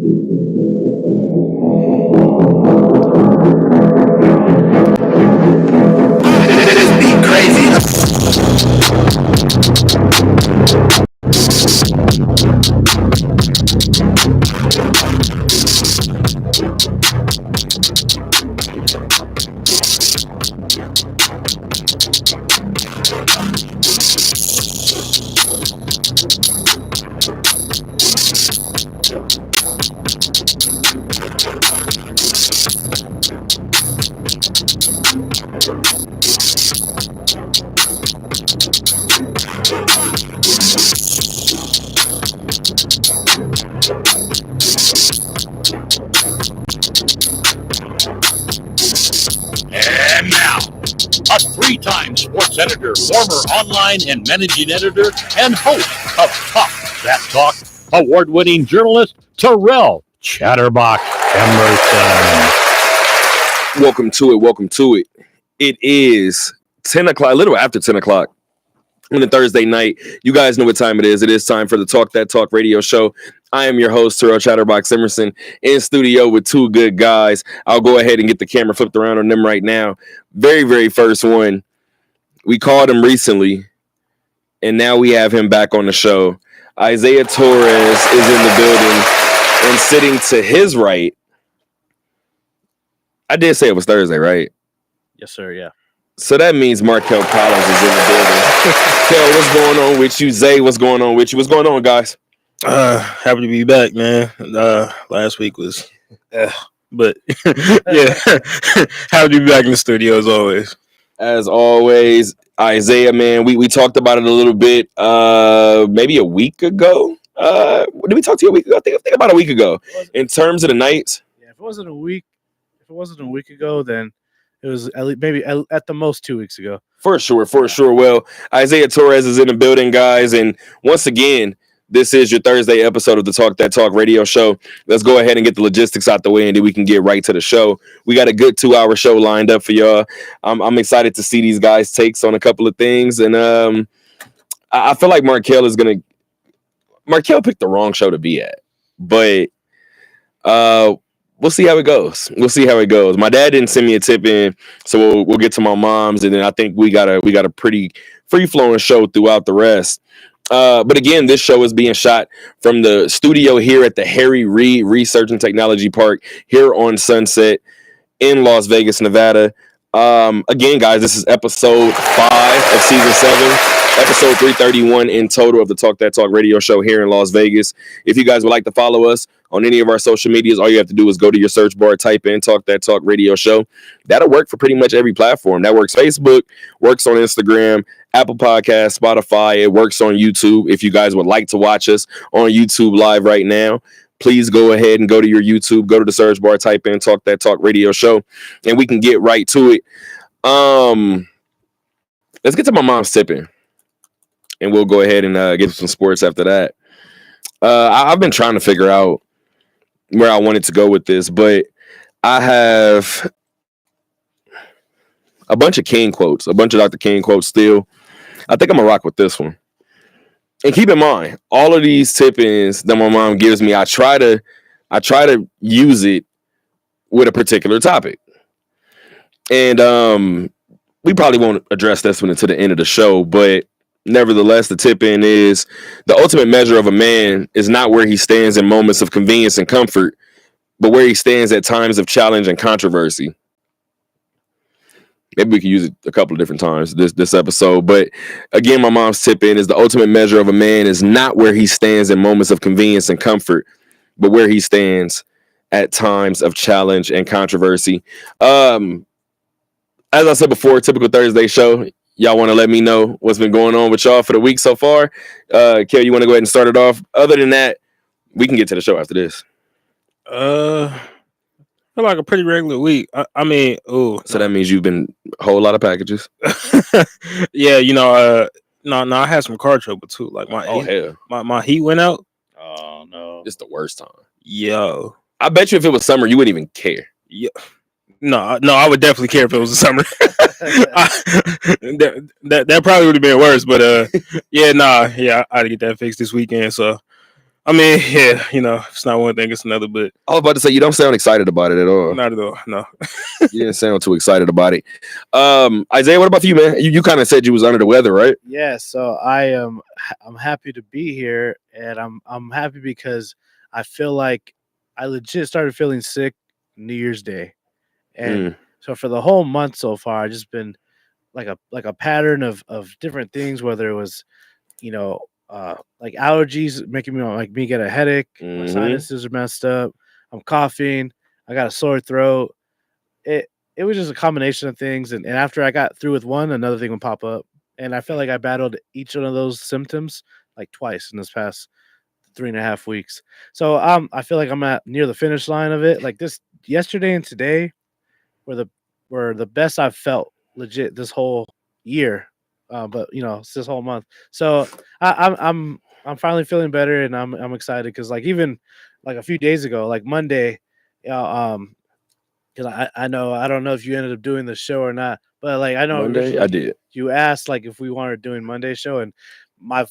This beat crazy. And now, a three-time sports editor, former online and managing editor, and host of Talk That Talk, award-winning journalist Terrell Chatterbox Emerson. Welcome to it. Welcome to it. It is 10 o'clock, a little after 10 o'clock on a Thursday night. You guys know what time it is. It is time for the Talk That Talk radio show. I am your host, Terrell Chatterbox Emerson, in studio with two good guys. I'll go ahead and get the camera flipped around on them right now. Very, very first one. We called him recently, and now we have him back on the show. Isaiah Torres is in the building, and sitting to his right, I did say it was Thursday, right? Yes, sir. Yeah. So that means Markel Collins is in the building. Kel, what's going on with you? Zay, what's going on with you? What's going on, guys? Happy to be back, man. Last week was, but yeah, happy to be back in the studio as always. As always, Isaiah, man, we talked about it a little bit, maybe a week ago. Did we talk to you a week ago? I think about a week ago. In terms of the Knights. Yeah, if it wasn't a week ago, then it was maybe at the most 2 weeks ago. For sure. Well, Isaiah Torres is in the building, guys, and once again, this is your Thursday episode of the Talk That Talk radio show. Let's go ahead and get the logistics out the way, and then we can get right to the show. We got a good 2-hour show lined up for y'all. I'm excited to see these guys' takes on a couple of things, and I feel like Markel picked the wrong show to be at, but we'll see how it goes. My dad didn't send me a tip in, so we'll get to my mom's, and then I think we got a pretty free-flowing show throughout the rest. But again, this show is being shot from the studio here at the Harry Reid Research and Technology Park here on Sunset in Las Vegas, Nevada. Again, guys, this is episode 5 of season 7, episode 331 in total of the Talk That Talk radio show here in Las Vegas. If you guys would like to follow us on any of our social medias, all you have to do is go to your search bar, type in Talk That Talk radio show. That'll work for pretty much every platform. That works Facebook, works on Instagram, Apple Podcasts, Spotify. It works on YouTube. If you guys would like to watch us on YouTube live right now, please go ahead and go to your YouTube, go to the search bar, type in Talk That Talk radio show, and we can get right to it. Let's get to my mom's tipping, and we'll go ahead and get some sports after that. I've been trying to figure out where I wanted to go with this, but I have a bunch of King quotes, a bunch of Dr. King quotes still. I think I'm going to rock with this one. And keep in mind, all of these tip-ins that my mom gives me, I try to use it with a particular topic. And we probably won't address this one until the end of the show, but nevertheless, the tip-in is the ultimate measure of a man is not where he stands in moments of convenience and comfort, but where he stands at times of challenge and controversy. Maybe we can use it a couple of different times this episode. But again, my mom's tip-in is the ultimate measure of a man is not where he stands in moments of convenience and comfort, but where he stands at times of challenge and controversy. As I said before, typical Thursday show. Y'all want to let me know what's been going on with y'all for the week so far? Kel, you want to go ahead and start it off? Other than that, we can get to the show after this. Feel like a pretty regular week. So that means you've been a whole lot of packages. Yeah, no, I had some car trouble too. Like my heat went out. Oh no, it's the worst time. Yo, I bet you if it was summer, you wouldn't even care. Yeah, no, I would definitely care if it was the summer. that probably would have been worse. But I had to get that fixed this weekend. So I mean, yeah, it's not one thing, it's another, but I was about to say you don't sound excited about it at all. not at all. No. You didn't sound too excited about it. Isaiah, what about you, man? You kind of said you was under the weather, right? Yeah, so I'm happy to be here, and I'm happy because I feel like I legit started feeling sick New Year's Day, and so for the whole month so far, I just been like a pattern of different things, whether it was like allergies making me get a headache, my sinuses are messed up, I'm coughing, I got a sore throat. It was just a combination of things, and after I got through with one, another thing would pop up, and I felt like I battled each one of those symptoms like twice in this past 3.5 weeks. So I feel like I'm at near the finish line of it. Like this yesterday and today were the best I've felt legit this whole year. But it's this whole month. So I'm finally feeling better, and I'm excited because like even like a few days ago, like Monday, because I know I don't know if you ended up doing the show or not, but like I know Monday, originally I did. you asked like if we wanted doing Monday show, and my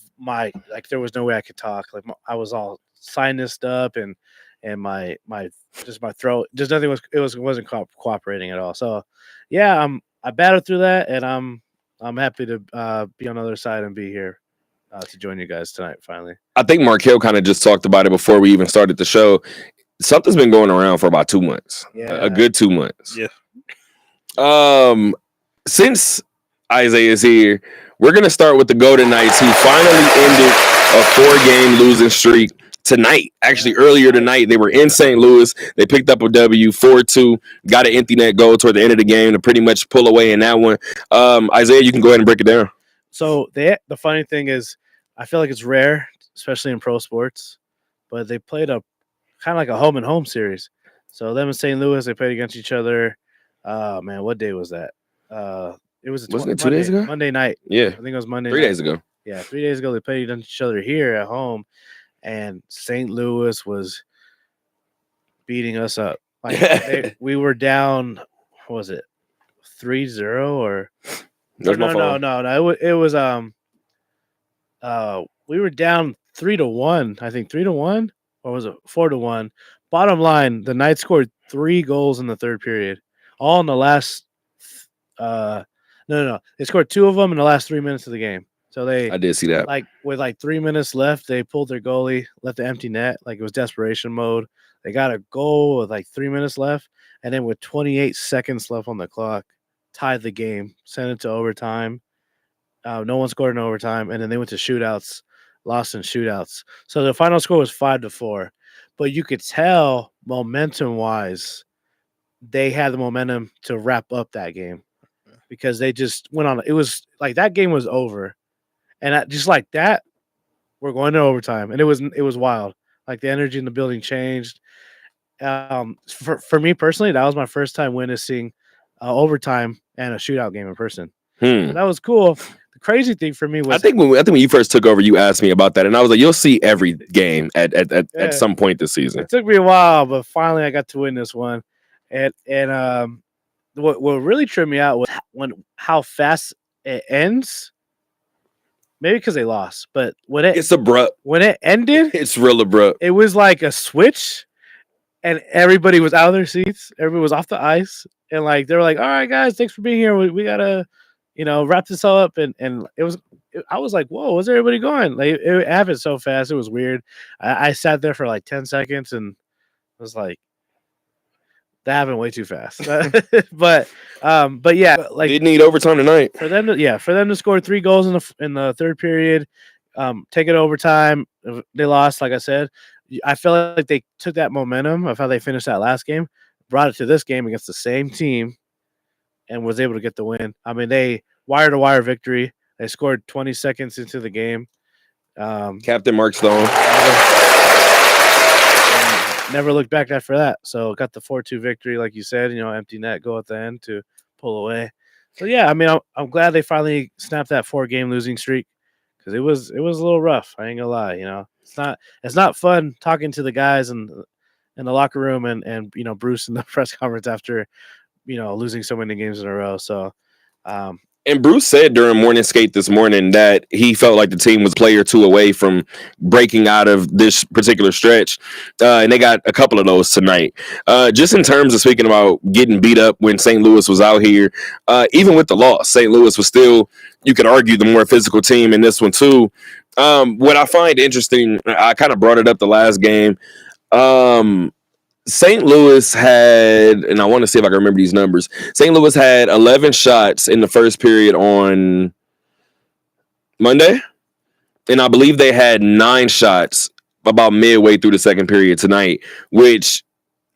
like there was no way I could talk. Like I was all sinused up, and my just my throat, just nothing wasn't cooperating at all. So yeah, I battled through that, and I'm happy to be on the other side and be here to join you guys tonight. Finally, I think Markel kind of just talked about it before we even started the show. Something's been going around for about 2 months. Yeah. A good 2 months. Yeah. Since Isaiah is here, we're gonna start with the Golden Knights, who finally ended a 4-game losing streak tonight. Actually, earlier tonight, they were in St. Louis. They picked up a W, 4-2, got an empty net goal toward the end of the game to pretty much pull away in that one. Isaiah, you can go ahead and break it down. So the funny thing is, I feel like it's rare, especially in pro sports, but they played a kind of like a home and home series. So them in St. Louis, they played against each other. Man, what day was that? It was Wasn't it 2 days ago? Monday night. Yeah, I think it was Monday. 3 night. days ago. Yeah, 3 days ago they played against each other here at home, and St. Louis was beating us up. Like we were down. What was it 3-0 or? That's my fault. No. It was we were down 3-1. I think 3-1, or was it 4-1? Bottom line, the Knights scored 3 goals in the third period, all in the last. No. They scored 2 of them in the last 3 minutes of the game. So I did see that. like with like 3 minutes left, they pulled their goalie, left the empty net, like it was desperation mode. They got a goal with like 3 minutes left, and then with 28 seconds left on the clock, tied the game, sent it to overtime. No one scored in overtime, and then they went to shootouts, lost in shootouts. So the final score was 5-4. But you could tell momentum-wise, they had the momentum to wrap up that game because they just went on. It was like that game was over, and just like that, we're going to overtime, and it was wild. Like the energy in the building changed. For me personally, that was my first time witnessing overtime and a shootout game in person. So that was cool. The crazy thing for me was I think when you first took over, you asked me about that, and I was like, "You'll see every game at some point this season." It took me a while, but finally I got to witness one. And what really tripped me out was how fast it ends. Maybe because they lost, but It's abrupt. when it ended, It's real abrupt. it was like a switch, and everybody was out of their seats. Everybody was off the ice, and like they were like, "All right, guys, thanks for being here. We gotta, wrap this all up." And I was like, "Whoa, where's everybody going?" Like it happened so fast. It was weird. I sat there for like 10 seconds and was like, that happened way too fast. but yeah, like Didn't need overtime tonight. for them to score 3 goals in the third period, take it overtime. They lost, like I said. I felt like they took that momentum of how they finished that last game, brought it to this game against the same team, and was able to get the win. I mean, they wire to wire victory. They scored 20 seconds into the game. Captain Mark Stone. Never looked back after that. So got the 4-2 victory, like you said. Empty net goal at the end to pull away. So yeah, I mean, I'm glad they finally snapped that 4-game losing streak because it was a little rough. I ain't gonna lie. It's not fun talking to the guys in the locker room and Bruce in the press conference after losing so many games in a row. So And Bruce said during morning skate this morning that he felt like the team was a player or two away from breaking out of this particular stretch. And they got a couple of those tonight. Just in terms of speaking about getting beat up when St. Louis was out here, even with the loss, St. Louis was still, you could argue, the more physical team in this one too. What I find interesting, I kind of brought it up the last game. St. Louis had, and I want to see if I can remember these numbers. St. Louis had 11 shots in the first period on Monday, and I believe they had 9 shots about midway through the second period tonight, which,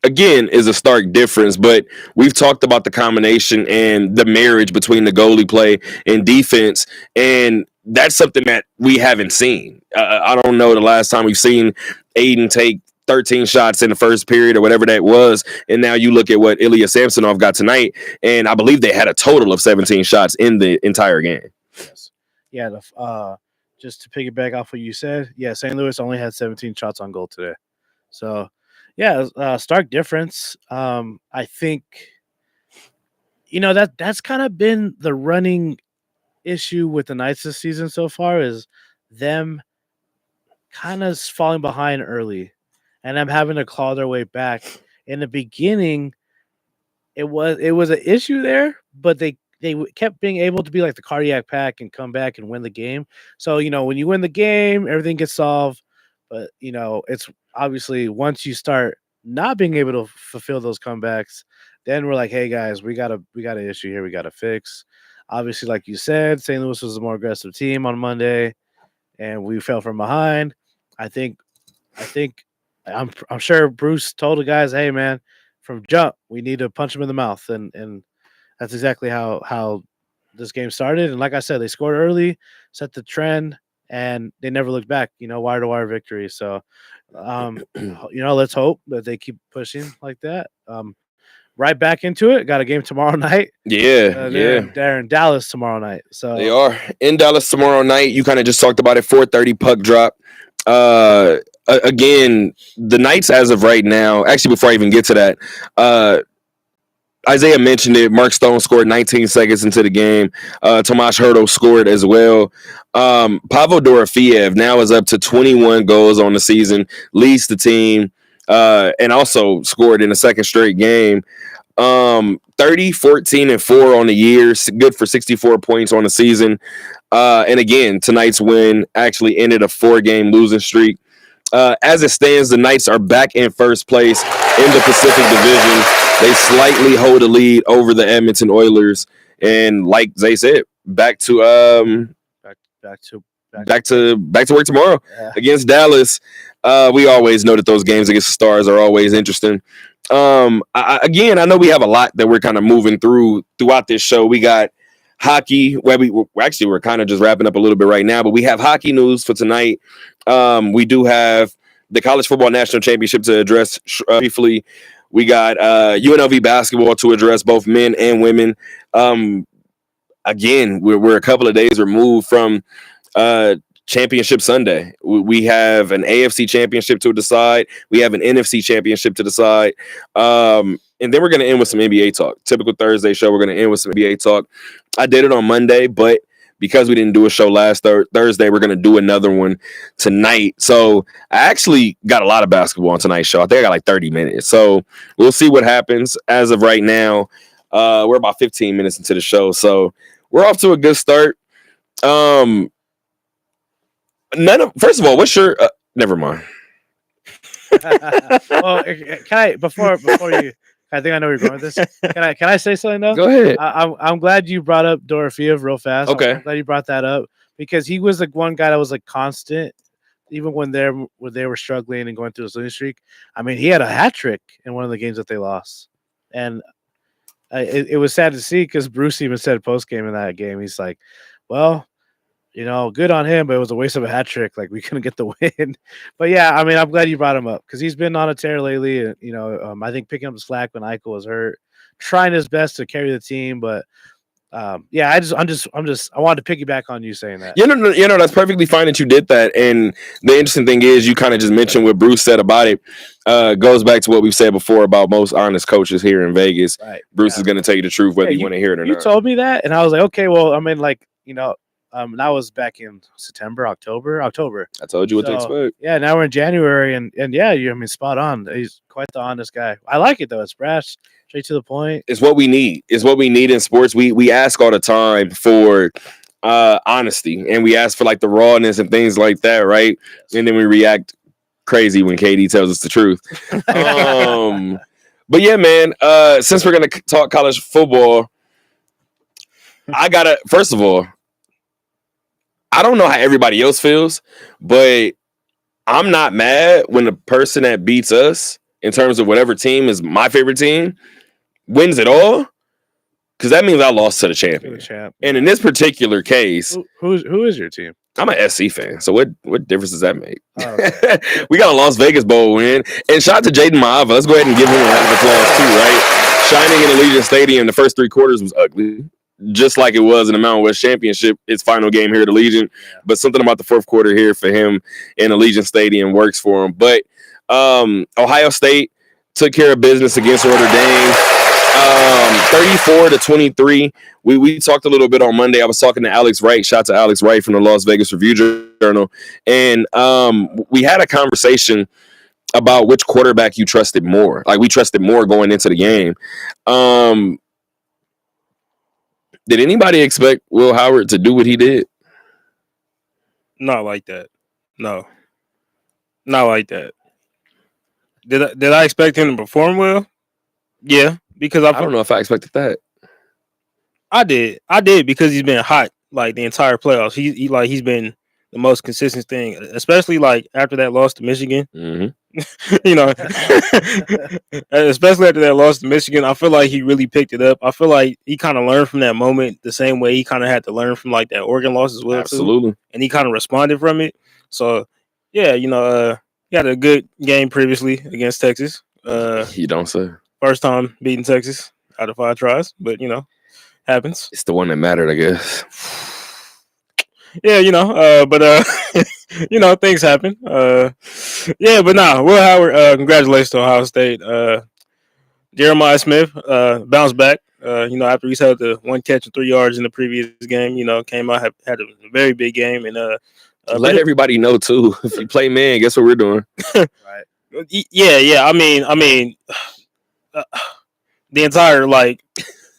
again, is a stark difference. But we've talked about the combination and the marriage between the goalie play and defense, and that's something that we haven't seen. I don't know the last time we've seen Aiden take 13 shots in the first period or whatever that was. And now you look at what Ilya Samsonov got tonight, and I believe they had a total of 17 shots in the entire game. Yes. Yeah. Just to piggyback off what you said, yeah, St. Louis only had 17 shots on goal today. So, yeah, stark difference. I think, that's kind of been the running issue with the Knights this season so far, is them kind of falling behind early and them having to claw their way back. In the beginning, it was an issue there, but they kept being able to be like the cardiac pack and come back and win the game. So, when you win the game, everything gets solved. But, it's obviously once you start not being able to fulfill those comebacks, then we're like, hey, guys, we got an issue here we got to fix. Obviously, like you said, St. Louis was a more aggressive team on Monday, and we fell from behind. I'm sure Bruce told the guys, hey, man, from jump, we need to punch them in the mouth. And that's exactly how this game started. And like I said, they scored early, set the trend, and they never looked back, wire-to-wire victory. So, let's hope that they keep pushing like that. Right back into it. Got a game tomorrow night. Yeah, They're in Dallas tomorrow night. So they are in Dallas tomorrow night. You kind of just talked about it. 4:30 puck drop. Again, the Knights as of right now. Actually, before I even get to that, Isaiah mentioned it. Mark Stone scored 19 seconds into the game. Tomas Hertl scored as well. Pavel Dorofeev now is up to 21 goals on the season, leads the team, and also scored in a second straight game. 30, 14, and 4 on the year. Good for 64 points on the season. And again, tonight's win actually ended a 4-game losing streak. As it stands, the Knights are back in first place in the Pacific Division. They slightly hold a lead over the Edmonton Oilers, and like Zay said, back to work tomorrow against Dallas. We always know that those games against the Stars are always interesting. I know we have a lot that we're kind of moving throughout this show. We got hockey, where we're kind of just wrapping up a little bit right now, but we have hockey news for tonight. We do have the College Football National Championship to address briefly. We got UNLV basketball to address, both men and women. Again, we're a couple of days removed from Championship Sunday. We have an AFC championship to decide. We have an NFC championship to decide. And then we're going to end with some NBA talk. Typical Thursday show. We're going to end with some NBA talk. I did it on Monday, but because we didn't do a show last Thursday, we're going to do another one tonight. So I actually got a lot of basketball on tonight's show. I think I got like 30 minutes. So we'll see what happens. As of right now, we're about 15 minutes into the show. So we're off to a good start. First of all, what's your never mind. Well, can I before you? I think I know where you're going with this. Can I say something though? Go ahead. I'm glad you brought up Dorofeev real fast. Okay. I'm glad you brought that up because he was like one guy that was like constant, even when they were struggling and going through this losing streak. I mean, he had a hat trick in one of the games that they lost, and it was sad to see because Bruce even said post game in that game, he's like, well, good on him, but it was a waste of a hat trick. Like, we couldn't get the win. But, yeah, I mean, I'm glad you brought him up because he's been on a tear lately. And, I think picking up the slack when Eichel was hurt, trying his best to carry the team. But yeah, I wanted to piggyback on you saying that. That's perfectly fine that you did that. And the interesting thing is, you kind of just mentioned what Bruce said about it. Goes back to what we've said before about most honest coaches here in Vegas. Right. Bruce is going to tell you the truth whether you want to hear it or you not. You told me that, and I was like, okay, well, I mean, like, that was back in October. I told you what to expect. Yeah, now we're in January, and yeah, spot on. He's quite the honest guy. I like it though. It's brash, straight to the point. It's what we need. It's what we need in sports. We ask all the time for honesty, and we ask for like the rawness and things like that, right? Yes. And then we react crazy when KD tells us the truth. But yeah, man. Since we're gonna talk college football, I gotta first of all. I don't know how everybody else feels, but I'm not mad when the person that beats us in terms of whatever team is my favorite team wins it all, because that means I lost to the champion. And in this particular case, who is your team? I'm an SC fan, so what difference does that make? Oh, okay. We got a Las Vegas Bowl win, and shout out to Jaden Maava. Let's go ahead and give him a round of applause too, right? Shining in Allegiant Stadium, the first 3 quarters was ugly. Just like it was in the Mountain West Championship, its final game here at Allegiant. Yeah. But something about the 4th quarter here for him in Allegiant Stadium works for him. But Ohio State took care of business against Notre Dame, 34-23. We talked a little bit on Monday. I was talking to Alex Wright. Shout out to Alex Wright from the Las Vegas Review-Journal. And we had a conversation about which quarterback you trusted more. Like, we trusted more going into the game. Did anybody expect Will Howard to do what he did? Not like that. No. Not like that. Did I expect him to perform well? Yeah, because I don't know if I expected that. I did because he's been hot like the entire playoffs. He's been the most consistent thing, especially like after that loss to Michigan. Mm-hmm. Especially after that loss to Michigan, I feel like he really picked it up. I feel like he kind of learned from that moment the same way he kind of had to learn from like that Oregon loss as well. Absolutely. Too. And he kind of responded from it. So yeah, he had a good game previously against Texas. You don't say. First time beating Texas out of 5 tries, but happens. It's the one that mattered, I guess. Yeah, but things happen. Yeah, but Will Howard, congratulations to Ohio State. Jeremiah Smith bounced back. After he had the 1 catch and 3 yards in the previous game, came out, had a very big game, and let everybody know too. If you play man, guess what we're doing? Right. Yeah. I mean, the entire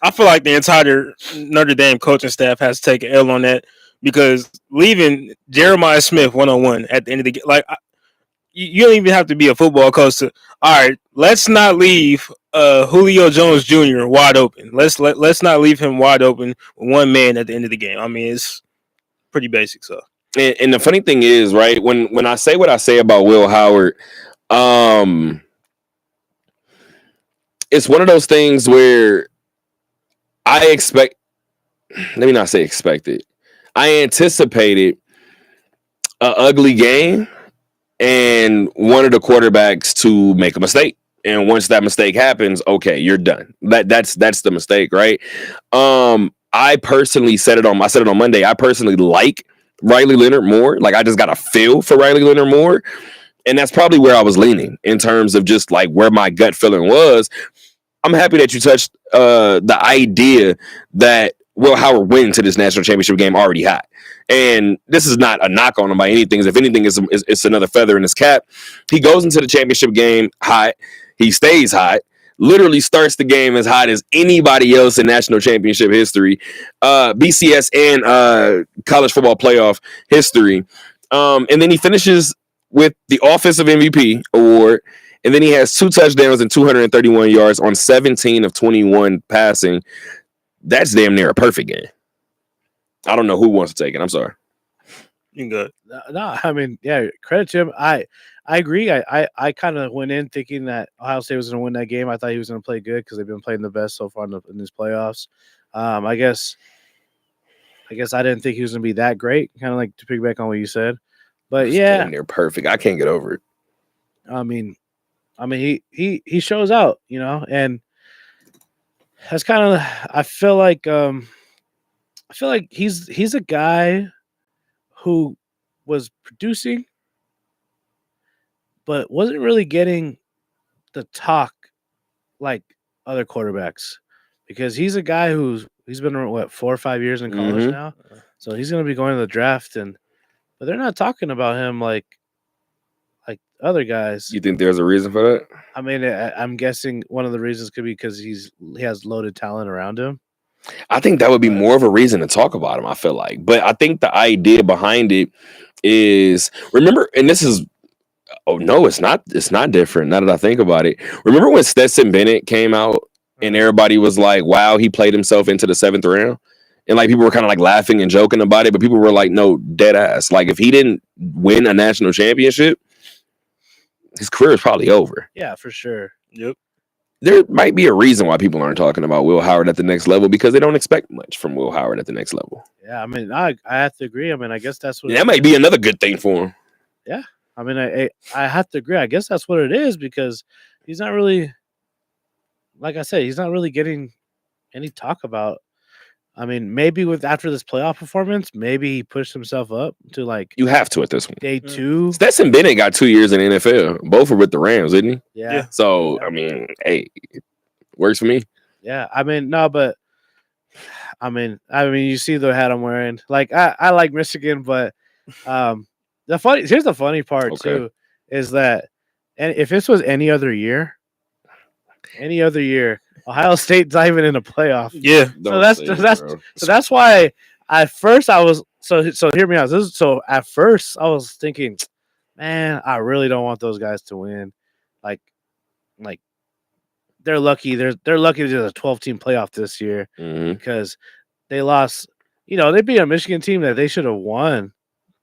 I feel like the entire Notre Dame coaching staff has to take an L on that. Because leaving Jeremiah Smith 1-on-1 at the end of the game, you don't even have to be a football coach to. All right, let's not leave Julio Jones Jr. wide open. Let's not leave him wide open with 1 man at the end of the game. I mean, it's pretty basic. So, and the funny thing is, right, when I say what I say about Will Howard, it's one of those things where I expect. Let me not say expected. I anticipated an ugly game and one of the quarterbacks to make a mistake. And once that mistake happens, okay, you're done. That's the mistake, right? I personally said it on Monday. I personally like Riley Leonard more. Like, I just got a feel for Riley Leonard more. And that's probably where I was leaning in terms of just like where my gut feeling was. I'm happy that you touched the idea that Will Howard went into this national championship game already hot. And this is not a knock on him by anything. If anything, it's another feather in his cap. He goes into the championship game hot. He stays hot. Literally starts the game as hot as anybody else in national championship history, BCS and college football playoff history. And then he finishes with the Offensive MVP award. And then he has 2 touchdowns and 231 yards on 17 of 21 passing. That's damn near a perfect game. I don't know who wants to take it. I'm sorry. You good? No, I mean, yeah, credit to him. I agree. I kind of went in thinking that Ohio State was going to win that game. I thought he was going to play good because they've been playing the best so far in these playoffs. I guess I didn't think he was going to be that great. Kind of like to piggyback on what you said, but yeah, damn near perfect. I can't get over it. I mean, he shows out, and that's kind of, I feel like I feel like he's a guy who was producing, but wasn't really getting the talk like other quarterbacks, because he's a guy he's been what 4 or 5 years in college Mhm. now, so he's going to be going to the draft, but they're not talking about him like other guys. You think there's a reason for that? I mean, I'm guessing one of the reasons could be because he has loaded talent around him. I think that would be more of a reason to talk about him, I feel like. But I think the idea behind it is, remember, and this is, oh no, it's not different now that I think about it. Remember when Stetson Bennett came out and everybody was like, wow, he played himself into the 7th round? And like people were kind of like laughing and joking about it, but people were like, no, dead ass. Like if he didn't win a national championship, his career is probably over. Yeah, for sure. Yep. There might be a reason why people aren't talking about Will Howard at the next level, because they don't expect much from Will Howard at the next level. Yeah, I mean, I have to agree. I mean, I guess that's what That might be another good thing for him. Yeah, I mean, I have to agree. I guess that's what it is, because he's not really, like I said, he's not really getting any talk about. I mean, maybe after this playoff performance, maybe he pushed himself up to like You have to at this one. day 2. Stetson Bennett got 2 years in the NFL. Both are with the Rams, isn't he? Yeah, So, I mean, hey, works for me. yeah. I mean, no, but I mean, you see the hat I'm wearing. Like, I like Michigan, but here's the funny part Okay. too, is that, and if this was any other year, Ohio State's not even in a playoff. Yeah. So that's why at first I was so hear me out. So at first I was thinking, man, I really don't want those guys to win. Like they're lucky. They're lucky to do the 12-team playoff this year, Mhm. because they lost. They beat a Michigan team that they should have won.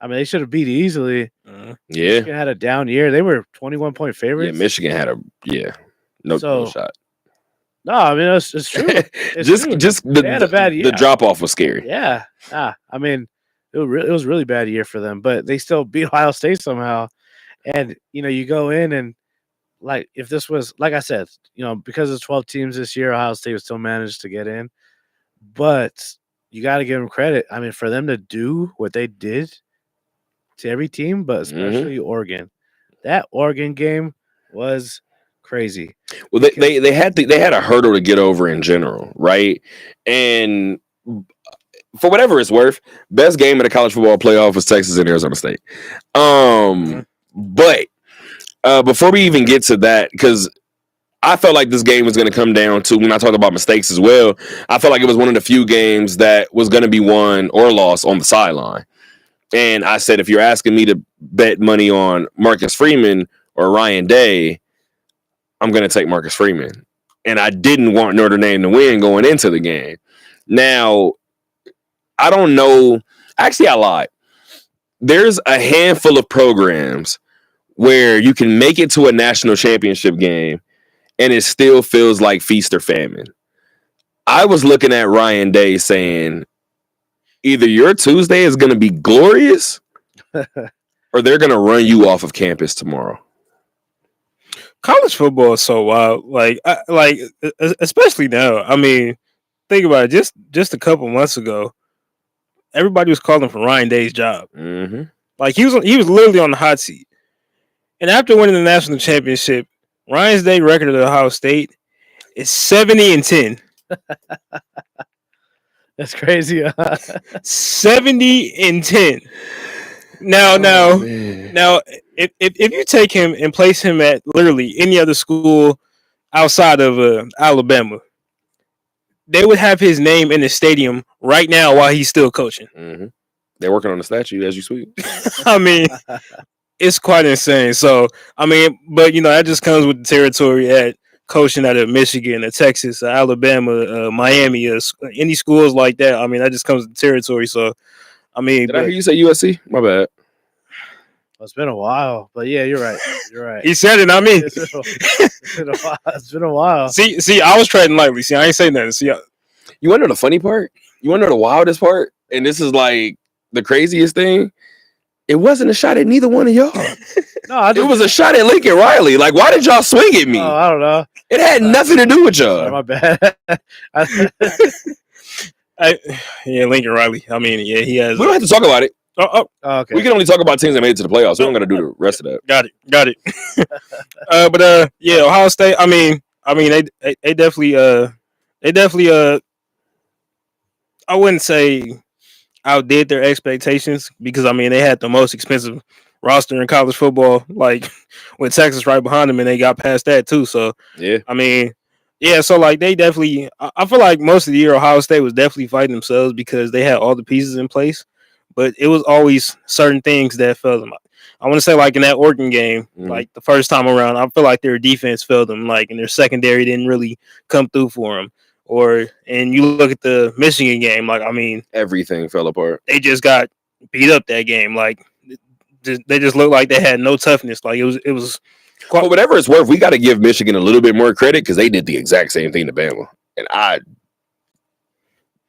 I mean, they should have beat easily. Yeah. Michigan had a down year. They were 21-point Yeah, favorites. Michigan had no So- shot. No, I mean it's true. It's true. just They had a bad year. the drop off was scary. Yeah. I mean, it was really bad year for them, but they still beat Ohio State somehow. And you go in and, like, if this was, like I said, because it's 12 teams this year, Ohio State would still managed to get in. But you got to give them credit. I mean, for them to do what they did to every team, but especially Oregon. That Oregon game was crazy. Well, they had a hurdle to get over in general, right? And for whatever it's worth, best game of the college football playoff was Texas and Arizona State. But before we even get to that, because I felt like this game was going to come down to, when I talked about mistakes as well, I felt like it was one of the few games that was going to be won or lost on the sideline. And I said, if you're asking me to bet money on Marcus Freeman or Ryan Day, I'm going to take Marcus Freeman. And I didn't want Notre Dame to win going into the game. Now, I don't know. Actually, I lied. There's a handful of programs where you can make it to a national championship game and it still feels like feast or famine. I was looking at Ryan Day saying, either your Tuesday is going to be glorious or they're going to run you off of campus tomorrow. College football is so wild. Especially now. I mean, think about it. Just a couple months ago, everybody was calling for Ryan Day's job. Mm-hmm. Like he was literally on the hot seat. And after winning the national championship, Ryan Day's record at Ohio State is 70-10. That's crazy. 70-10. Now, if you take him and place him at literally any other school outside of Alabama, they would have his name in the stadium right now while he's still coaching. Mm-hmm. They're working on the statue as you speak. I mean, it's quite insane. So, I mean, but that just comes with the territory at coaching out of Michigan, Texas, Alabama, Miami, any schools like that. I mean, that just comes with the territory. So, I mean, Did I hear you say USC? My bad. It's been a while, but yeah, you're right. He said it. I mean, it's been a while. See, I was trading lightly. See, I ain't saying nothing. See, You want to know the funny part? You want to know the wildest part? And this is like the craziest thing. It wasn't a shot at neither one of y'all. No, It was a shot at Lincoln Riley. Like, why did y'all swing at me? Oh, I don't know. It had nothing to do with y'all. My bad. Yeah, Lincoln Riley. I mean, yeah, he has. We don't have to talk about it. Oh, Okay. We can only talk about teams that made it to the playoffs. We don't got to do the rest of that. got it. Yeah, Ohio State. I mean, they definitely, I wouldn't say outdid their expectations because I mean they had the most expensive roster in college football, like with Texas right behind them, and they got past that too. So Yeah. I mean, yeah, so like they definitely, I feel like most of the year Ohio State was definitely fighting themselves because they had all the pieces in place, but it was always certain things that failed them. I want to say like in that Oregon game, like the first time around, I feel like their defense failed them, like and their secondary didn't really come through for them. And you look at the Michigan game, like I mean, Everything fell apart. they just got beat up that game. Like they just looked like they had no toughness. Like it was. But whatever it's worth, we got to give Michigan a little bit more credit because they did the exact same thing to Bama, and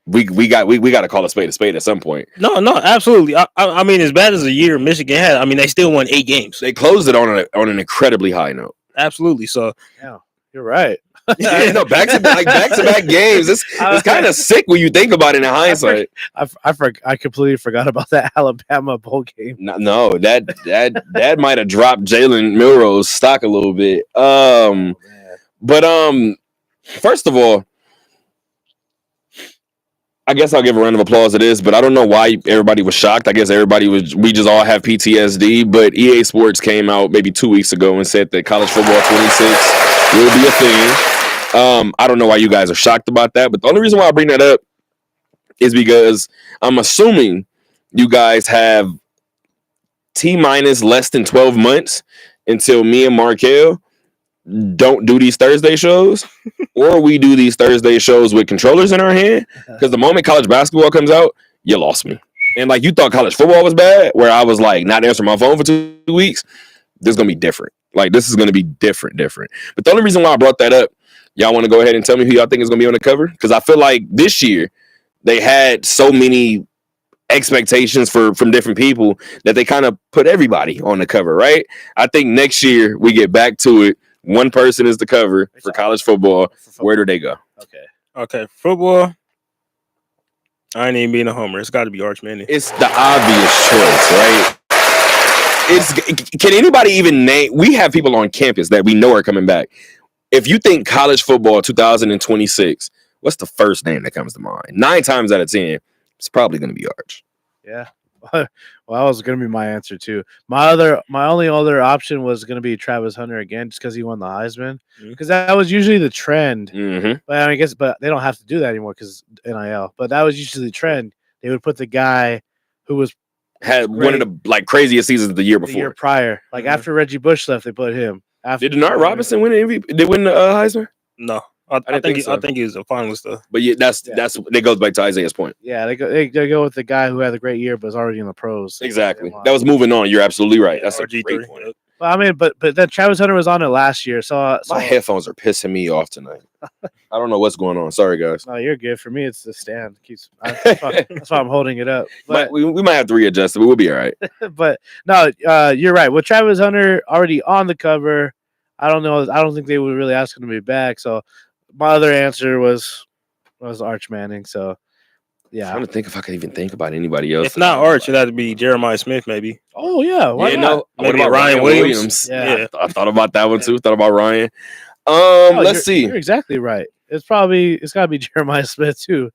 we got to call a spade at some point. No, absolutely. I mean, as bad as a year Michigan had, I mean, they still won 8 games. They closed it on an incredibly high note. Absolutely. So Yeah, you're right. Yeah, no, back to back games. It's kind of sick when you think about it in hindsight. I completely forgot about that Alabama bowl game. No, that might have dropped Jalen Milroe's stock a little bit. But first of all, I guess I'll give a round of applause to this, but I don't know why everybody was shocked. I guess we just all have PTSD, but EA Sports came out maybe 2 weeks ago and said that college football 26 will be a thing. I don't know why you guys are shocked about that, but the only reason why I bring that up is because I'm assuming you guys have T-minus less than 12 months until me and Markel don't do these Thursday shows, or we do these Thursday shows with controllers in our hand. Because the moment college basketball comes out, you lost me. And like you thought college football was bad, where I was like not answering my phone for 2 weeks. This is gonna be different. Like this is gonna be different. But the only reason why I brought that up, y'all want to go ahead and tell me who y'all think is gonna be on the cover? Because I feel like this year they had so many expectations from different people that they kind of put everybody on the cover, right? I think next year we get back to it. One person is the cover for college football. Where do they go? okay, football. I ain't even being a homer. It's got to be Arch Manning. It's the obvious choice, right? Can anybody even name? We have people on campus that we know are coming back. If you think college football 2026, what's the first name that comes to mind? 9 times out of 10, it's probably going to be Arch. Yeah. Well, that was going to be my answer too. My only other option was going to be Travis Hunter again, just because he won the Heisman. Because that was usually the trend. Mm-hmm. But I guess, they don't have to do that anymore because NIL. But that was usually the trend. They would put the guy who was had one of the craziest seasons the year before. The year prior, like after Reggie Bush left, they put him. Did Denard Robinson win the MVP? Did win the Heisman? No. I think he was a finalist though. But yeah, that's that goes back to Isaiah's point. Yeah, they go with the guy who had a great year but was already in the pros. Exactly. That was moving on. You're absolutely right. That's a great point. Well, I mean, but then Travis Hunter was on it last year, so my headphones are pissing me off tonight. I don't know what's going on. Sorry, guys. No, you're good. For me, it's the stand. That's why I'm holding it up. But we might have to readjust it, but we'll be all right. But no, you're right. With Travis Hunter already on the cover, I don't know. I don't think they would really ask him to be back. So my other answer was Arch Manning. So yeah, I'm trying to think if I could even think about anybody else. If not Arch, it'd have to be Jeremiah Smith, maybe. Oh yeah, why not? No, maybe what about Ryan Williams? Yeah, I thought about that one too. Thought about Ryan. Let's see. You're exactly right. It's got to be Jeremiah Smith too.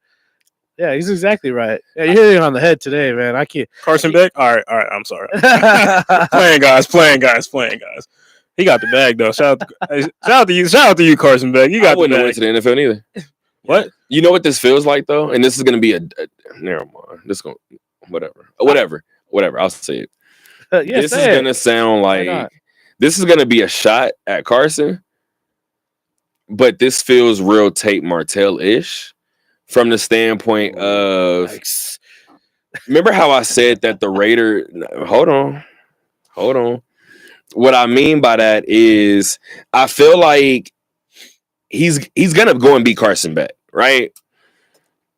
Yeah, he's exactly right. Yeah, you're hitting it on the head today, man. I can't. Carson Beck. All right. I'm sorry. playing guys. He got the bag though. Shout out to you, Carson Beck. You got. I wouldn't have went to the NFL neither. What? You know what this feels like though, and this is gonna be a never mind. This going whatever. I'll say it. This is gonna sound like this is gonna be a shot at Carson, but this feels real Tate Martell-ish from the standpoint of. Yikes. Remember how I said that the Raider? Hold on. What I mean by that is I feel like he's gonna go and beat Carson Beck, right?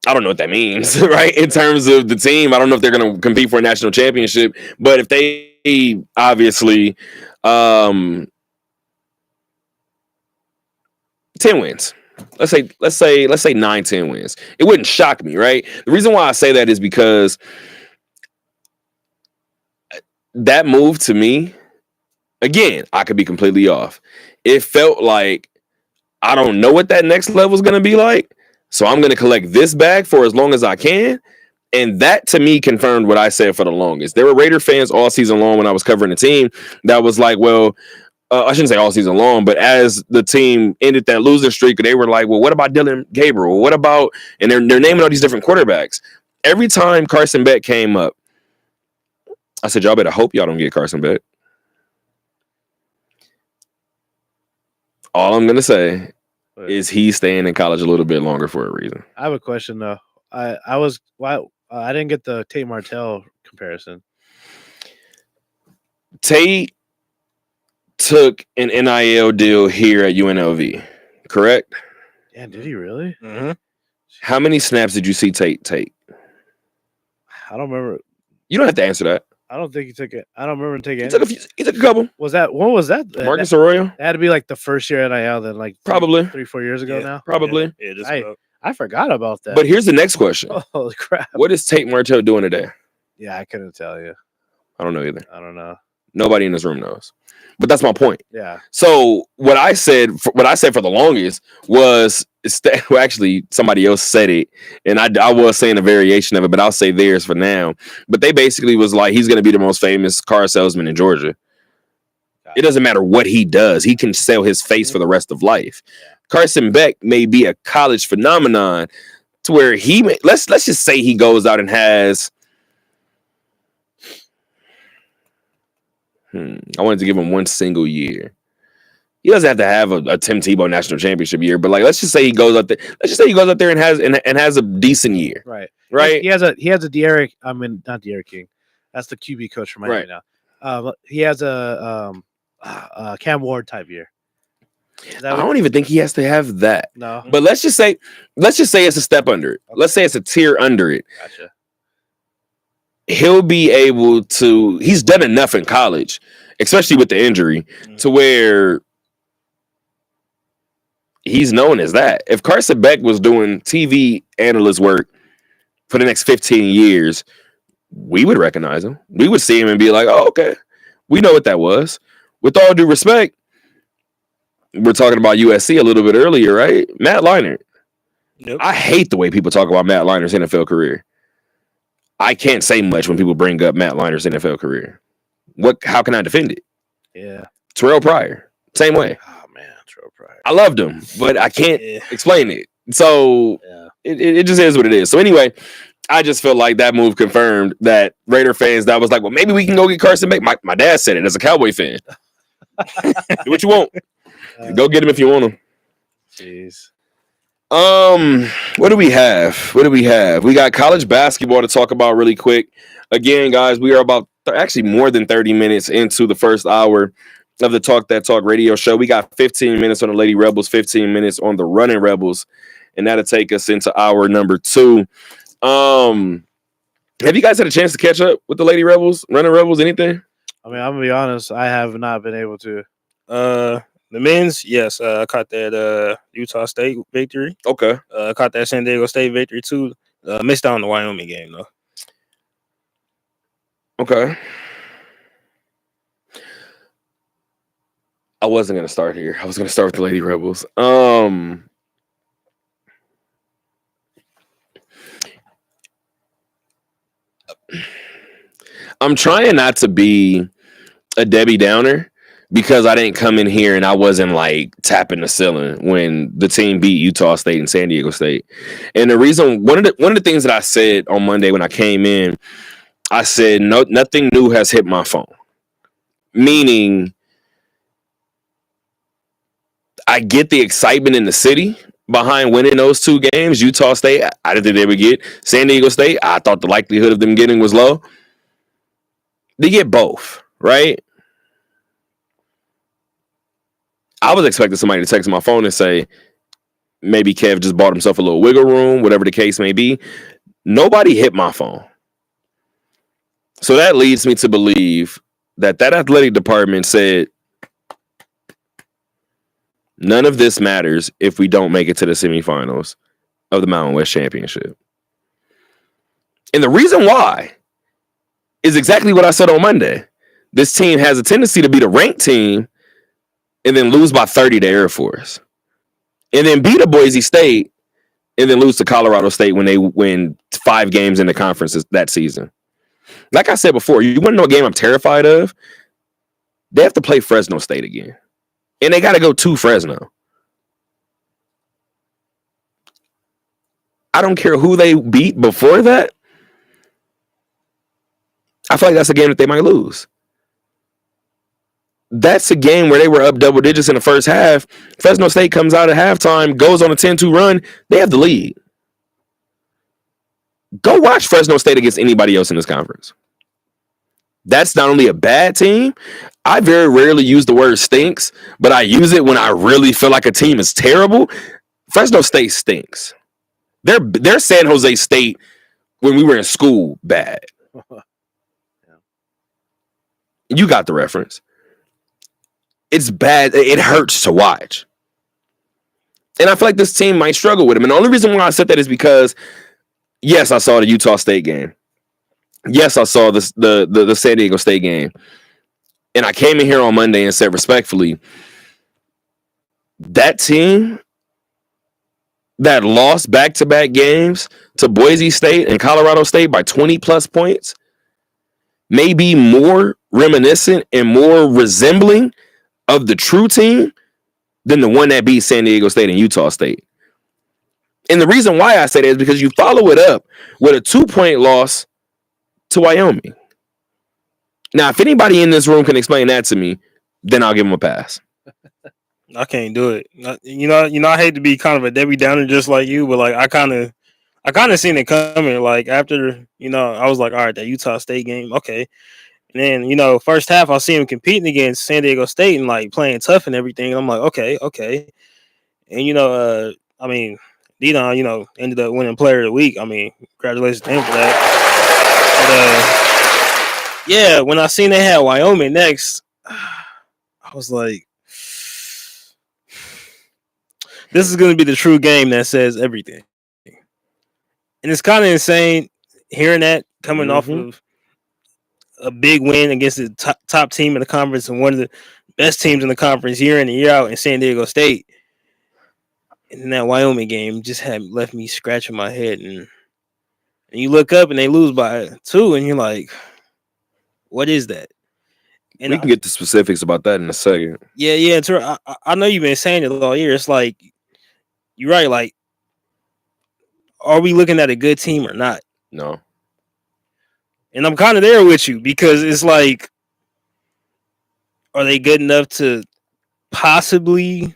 I don't know what that means, right? In terms of the team, I don't know if they're gonna compete for a national championship, but if they obviously 10 wins, let's say 9-10 wins. It wouldn't shock me, right? The reason why I say that is because that move to me, again, I could be completely off. It felt like I don't know what that next level is going to be like, so I'm going to collect this bag for as long as I can. And that to me confirmed what I said for the longest. There were Raider fans all season long when I was covering the team that was like, well, I shouldn't say all season long, but as the team ended that losing streak, they were like, well, what about Dylan Gabriel? What about, and they're naming all these different quarterbacks. Every time Carson Beck came up, I said, y'all better hope y'all don't get Carson Beck. All I'm going to say is he's staying in college a little bit longer for a reason. I have a question though. I didn't get the Tate Martell comparison. Tate took an NIL deal here at UNLV, correct? Yeah, did he really? Mm-hmm. How many snaps did you see Tate take? I don't remember. You don't have to answer that. I don't think he took it. I don't remember him taking it. He took a couple. Was that when was that? Marcus Arroyo? That had to be like the first year NIL, then like Probably. 3-4 years ago now. Probably. Yeah, just I forgot about that. But here's the next question. Holy crap! What is Tate Martell doing today? Yeah, I couldn't tell you. I don't know either. I don't know. Nobody in this room knows. But that's my point. Yeah. So what I said for the longest was well, actually somebody else said it, and I was saying a variation of it, but I'll say theirs for now. But they basically was like, he's going to be the most famous car salesman in Georgia. It doesn't matter what he does; he can sell his face for the rest of life. Yeah. Carson Beck may be a college phenomenon to where he may, let's just say he goes out and has. I wanted to give him one single year. He doesn't have to have a Tim Tebow national championship year, but like let's just say he goes out there. Let's just say he goes out there and has a decent year. Right. He has a De'Aaron. I mean, not De'Aaron King. That's the QB coach for Miami now. He has a Cam Ward type year. I don't even think he has to have that. No. But let's just say it's a step under it. Okay. Let's say it's a tier under it. Gotcha. He'll be able to. He's done enough in college, especially with the injury, to where he's known as that. If Carson Beck was doing TV analyst work for the next 15 years, we would recognize him. We would see him and be like, oh, okay, we know what that was. With all due respect, we're talking about USC a little bit earlier, right? Matt Leinart. Yep. I hate the way people talk about Matt Leinart's NFL career. I can't say much when people bring up Matt Leinart's NFL career. How can I defend it? Yeah. Terrell Pryor, same way. Oh man, Terrell Pryor. I loved him, but I can't explain it. So it just is what it is. So anyway, I just feel like that move confirmed that Raider fans that was like, well, maybe we can go get Carson Beck. My dad said it as a Cowboy fan. Do what you want. Go get him if you want him. Jeez. What do we have? We got college basketball to talk about really quick. Again, guys, we are about actually more than 30 minutes into the first hour of the Talk That Talk radio show. We got 15 minutes on the Lady Rebels, 15 minutes on the Running Rebels, and that'll take us into hour number 2. Have you guys had a chance to catch up with the Lady Rebels, Running Rebels, anything? I mean, I'm gonna be honest, I have not been able to. The men's, yes, I caught that Utah State victory. Okay. I caught that San Diego State victory too. Missed out on the Wyoming game though. Okay. I wasn't gonna start here. I was gonna start with the Lady Rebels. I'm trying not to be a Debbie Downer, because I didn't come in here and I wasn't like tapping the ceiling when the team beat Utah State and San Diego State. And the reason, one of the things that I said on Monday when I came in, I said nothing new has hit my phone. Meaning, I get the excitement in the city behind winning those 2 games. Utah State, I didn't think they would get. San Diego State, I thought the likelihood of them getting was low. They get both, right? I was expecting somebody to text my phone and say, maybe Kev just bought himself a little wiggle room, whatever the case may be. Nobody hit my phone. So that leads me to believe that athletic department said, None of this matters if we don't make it to the semifinals of the Mountain West Championship. And the reason why is exactly what I said on Monday. This team has a tendency to be the ranked team and then lose by 30 to Air Force. And then beat a Boise State and then lose to Colorado State when they win 5 games in the conference that season. Like I said before, you want to know a game I'm terrified of? They have to play Fresno State again. And they got to go to Fresno. I don't care who they beat before that. I feel like that's a game that they might lose. That's a game where they were up double digits in the first half. Fresno State comes out at halftime, goes on a 10-2 run. They have the lead. Go watch Fresno State against anybody else in this conference. That's not only a bad team. I very rarely use the word stinks, but I use it when I really feel like a team is terrible. Fresno State stinks. They're San Jose State when we were in school bad. You got the reference. It's bad. It hurts to watch. And I feel like this team might struggle with him. And the only reason why I said that is because, yes, I saw the Utah State game. Yes, I saw the San Diego State game. And I came in here on Monday and said respectfully, that team that lost back-to-back games to Boise State and Colorado State by 20-plus points may be more reminiscent and more resembling of the true team than the one that beat San Diego State and Utah State. And the reason why I say that is because you follow it up with a 2-point loss to Wyoming. Now, if anybody in this room can explain that to me, then I'll give them a pass. I can't do it. I hate to be kind of a Debbie Downer just like you, but like I kind of seen it coming. Like after, I was like, all right, that Utah State game, okay. And then, first half, I see him competing against San Diego State and like playing tough and everything. And I'm like, okay. And Deion, ended up winning Player of the Week. I mean, congratulations to him for that. But yeah, when I seen they had Wyoming next, I was like, this is going to be the true game that says everything. And it's kind of insane hearing that coming off of a big win against the top team in the conference and one of the best teams in the conference year in and year out in San Diego State. And that Wyoming game just had left me scratching my head. And you look up and they lose by 2 and you're like, what is that? And we can get the specifics about that in a second. Yeah. I know you've been saying it all year. It's like, you're right. Like, are we looking at a good team or not? No. And I'm kind of there with you because it's like, are they good enough to possibly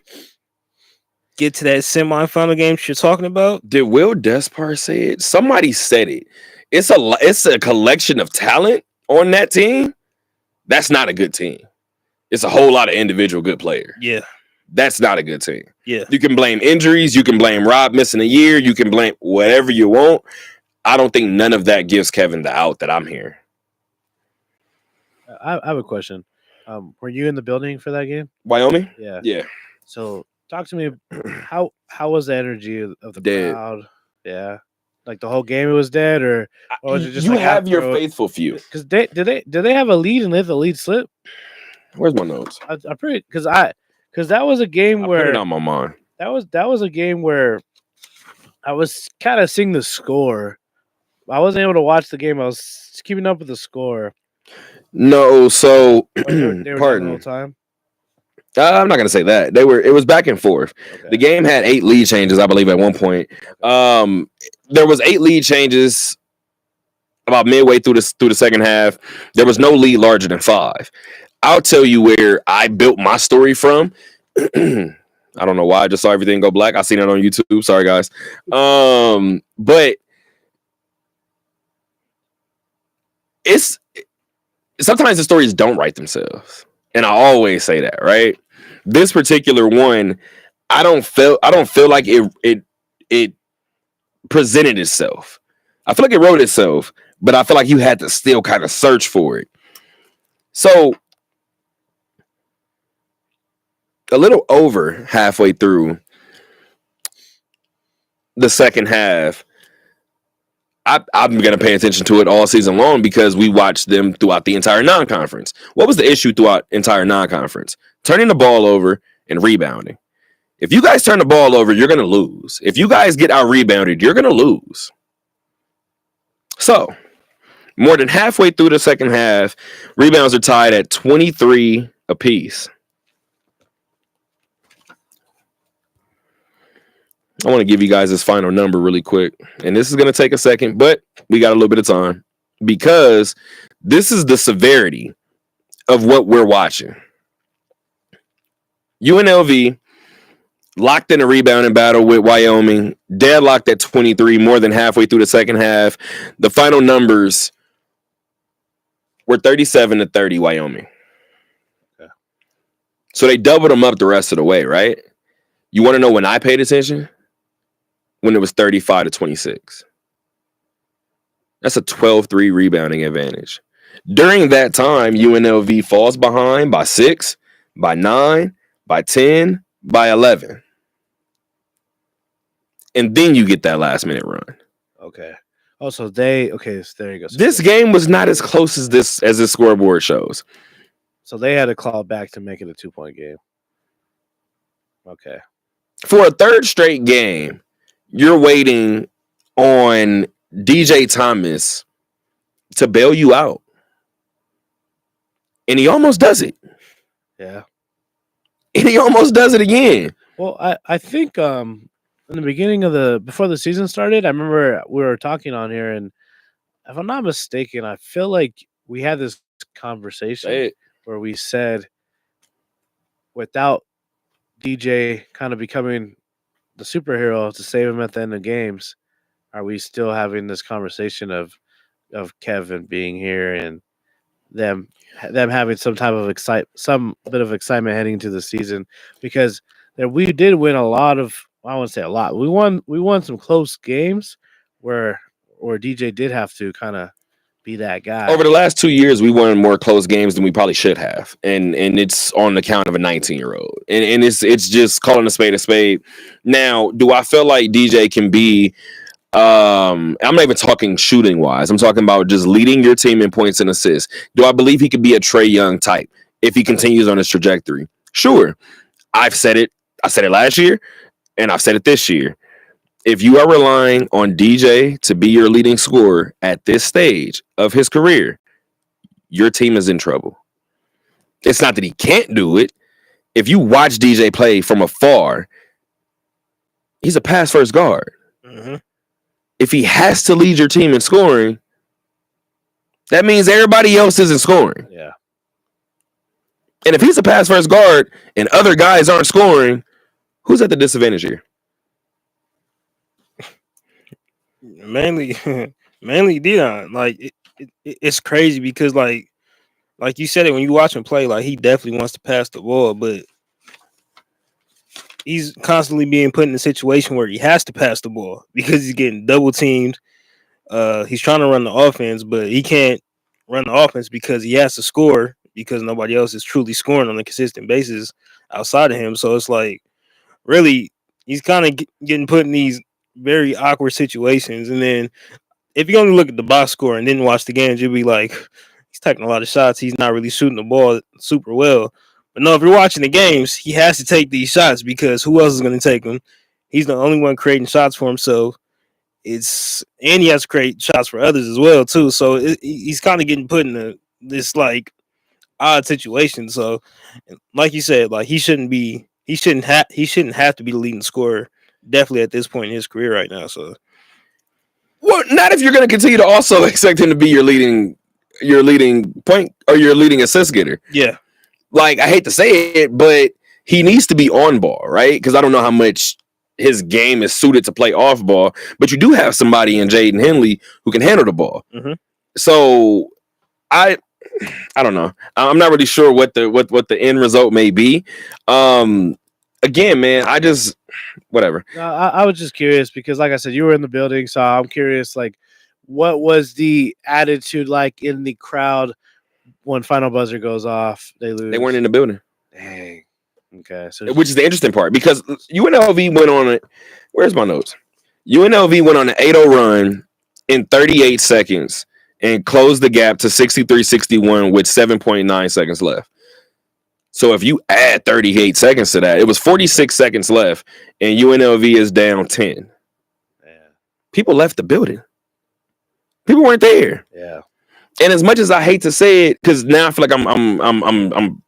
get to that semifinal game you're talking about? Did Will Despard say it? Somebody said it. It's a collection of talent on that team. That's not a good team. It's a whole lot of individual good players. Yeah. That's not a good team. Yeah. You can blame injuries. You can blame Rob missing a year. You can blame whatever you want. I don't think none of that gives Kevin the out that I'm hearing. I have a question. Were you in the building for that game? Wyoming? Yeah. Yeah. So talk to me. How was the energy of the crowd? Yeah. Like the whole game it was dead, or was it just you like have your after- faithful few? Because did they have a lead and let the lead slip? Where's my notes? I'm pretty because that was a game I where put it on my mind. that was a game where I was kind of seeing the score. I wasn't able to watch the game. I was keeping up with the score. No, so They were down the pardon. whole time. I'm not gonna say that. It was back and forth. Okay. The game had 8 lead changes, I believe, at one point. There was 8 lead changes about midway through the second half. There was no lead larger than 5. I'll tell you where I built my story from. I don't know why I just saw everything go black. I seen it on YouTube. Sorry, guys. But it's sometimes the stories don't write themselves. And I always say that, right? This particular one, I don't feel like it presented itself. I feel like it wrote itself, but I feel like you had to still kind of search for it. So a little over halfway through the second half, I'm going to pay attention to it all season long because we watched them throughout the entire non-conference. What was the issue throughout entire non-conference? Turning the ball over and rebounding. If you guys turn the ball over, you're going to lose. If you guys get out-rebounded, you're going to lose. So, more than halfway through the second half, rebounds are tied at 23 apiece. I want to give you guys this final number really quick. And this is going to take a second, but we got a little bit of time because this is the severity of what we're watching. UNLV locked in a rebounding battle with Wyoming, deadlocked at 23 more than halfway through the second half. The final numbers were 37-30 Wyoming. Okay. So they doubled them up the rest of the way, right? You want to know when I paid attention? When it was 35-26. That's a 12-3 rebounding advantage. During that time, UNLV falls behind by 6, by 9, by 10, by 11. And then you get that last minute run. Okay. Oh, so there you go. So this game was not as close as this scoreboard shows. So they had to claw back to make it a 2-point game. Okay. For a third straight game, you're waiting on DJ Thomas to bail you out. And he almost does it. Yeah. And he almost does it again. Well, I think in the beginning before the season started, I remember we were talking on here, and if I'm not mistaken, I feel like we had this conversation where we said without DJ kind of becoming the superhero to save him at the end of games, are we still having this conversation of Kevin being here and them having some type of some bit of excitement heading into the season? Because we did win a lot of, I wouldn't say a lot. We won some close games where DJ did have to kind of be that guy. Over the last 2 years, we won more close games than we probably should have, and it's on the count of a 19-year-old, and it's just calling a spade a spade. Now, do I feel like DJ can be? I'm not even talking shooting wise. I'm talking about just leading your team in points and assists. Do I believe he could be a Trae Young type if he continues on his trajectory? Sure. I've said it. I said it last year, and I've said it this year. If you are relying on DJ to be your leading scorer at this stage of his career, your team is in trouble. It's not that he can't do it. If you watch DJ play from afar, he's a pass-first guard. Mm-hmm. If he has to lead your team in scoring, that means everybody else isn't scoring. Yeah. And if he's a pass-first guard and other guys aren't scoring, who's at the disadvantage here? Mainly Dion. Like it's crazy because like you said it when you watch him play, like he definitely wants to pass the ball, but he's constantly being put in a situation where he has to pass the ball because he's getting double teamed. He's trying to run the offense, but he can't run the offense because he has to score because nobody else is truly scoring on a consistent basis outside of him. So it's like really he's kind of getting put in these very awkward situations. And then if you only look at the box score and then watch the games, you'll be like, he's taking a lot of shots. He's not really shooting the ball super well. But no, if you're watching the games, he has to take these shots because who else is going to take them? He's the only one creating shots for himself. And he has to create shots for others as well too. So he's kind of getting put in this like odd situation. So, like you said, like he shouldn't have to be the leading scorer. Definitely at this point in his career right now. So, well, not if you're going to continue to also expect him to be your leading point or your leading assist getter. Yeah. Like, I hate to say it, but he needs to be on ball, right? Because I don't know how much his game is suited to play off ball, but you do have somebody in Jaden Henley who can handle the ball. Mm-hmm. So I don't know. I'm not really sure what the end result may be. Again, man, whatever. I was just curious because, like I said, you were in the building, so I'm curious, like, what was the attitude like in the crowd when final buzzer goes off? They lose. They weren't in the building. Dang. Okay, so which is the interesting part because UNLV went on it. Where's my notes? UNLV went on an 8-0 run in 38 seconds and closed the gap to 63-61 with 7.9 seconds left. So if you add 38 seconds to that, it was 46 seconds left, and UNLV is down 10. yeah, People left the building. People weren't there. yeah, And as much as I hate to say it, because now I feel like I'm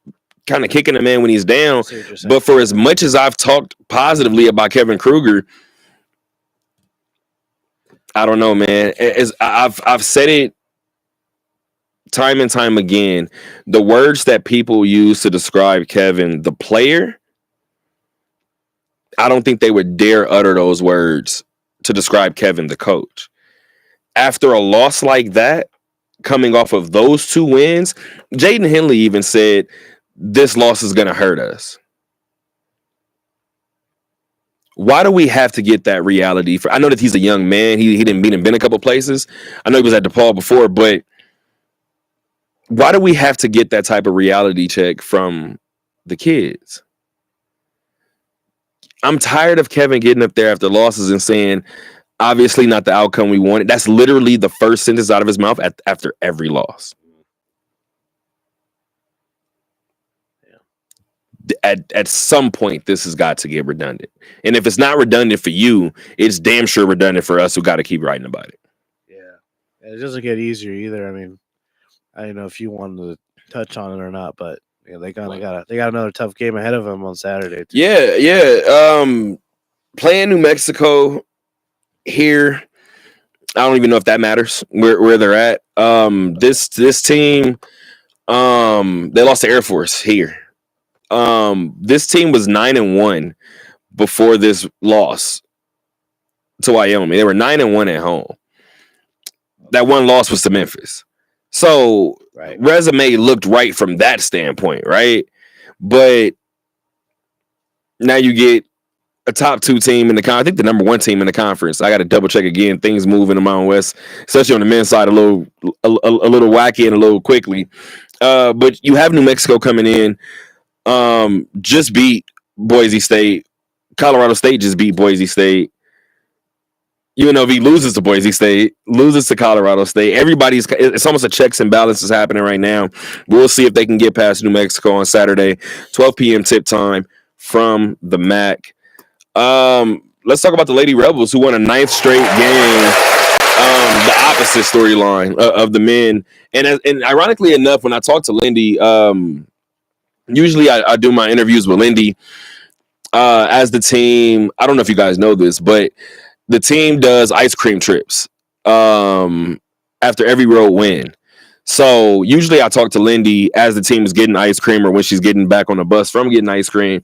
kind of kicking him in when he's down. I see what you're saying. But for as much as I've talked positively about Kevin Kruger, I don't know, man. I've said it time and time again. The words that people use to describe Kevin, the player, I don't think they would dare utter those words to describe Kevin, the coach. After a loss like that, coming off of those 2 wins, Jaden Henley even said, this loss is going to hurt us. Why do we have to get that reality? I know that he's a young man. He didn't been a couple places. I know he was at DePaul before, but why do we have to get that type of reality check from the kids? I'm tired of Kevin getting up there after losses and saying, obviously not the outcome we wanted. That's literally the first sentence out of his mouth after every loss. At some point, this has got to get redundant. And if it's not redundant for you, it's damn sure redundant for us who got to keep writing about it. Yeah, it doesn't get easier either. I mean, I don't know if you wanted to touch on it or not, but they got another tough game ahead of them on Saturday. Too. Yeah. Playing New Mexico here, I don't even know if that matters where they're at. This team, they lost to Air Force here. This team was 9-1 before this loss to Wyoming. They were 9-1 at home. That one loss was to Memphis. So resume looked right from that standpoint, right? But now you get a top 2 team in the I think the number 1 team in the conference. I got to double check again. Things move in the Mountain West, especially on the men's side, a little wacky and a little quickly. But you have New Mexico coming in. Just beat Boise State. Colorado State just beat Boise State. UNLV loses to Boise State, loses to Colorado State. It's almost a checks and balances happening right now. We'll see if they can get past New Mexico on Saturday, 12 p.m. tip time from the MAC. Let's talk about the Lady Rebels, who won a 9th straight game. The opposite storyline of the men. And ironically enough, when I talk to Lindy, usually I do my interviews with Lindy as the team. I don't know if you guys know this, but the team does ice cream trips after every road win. So usually I talk to Lindy as the team is getting ice cream or when she's getting back on the bus from getting ice cream.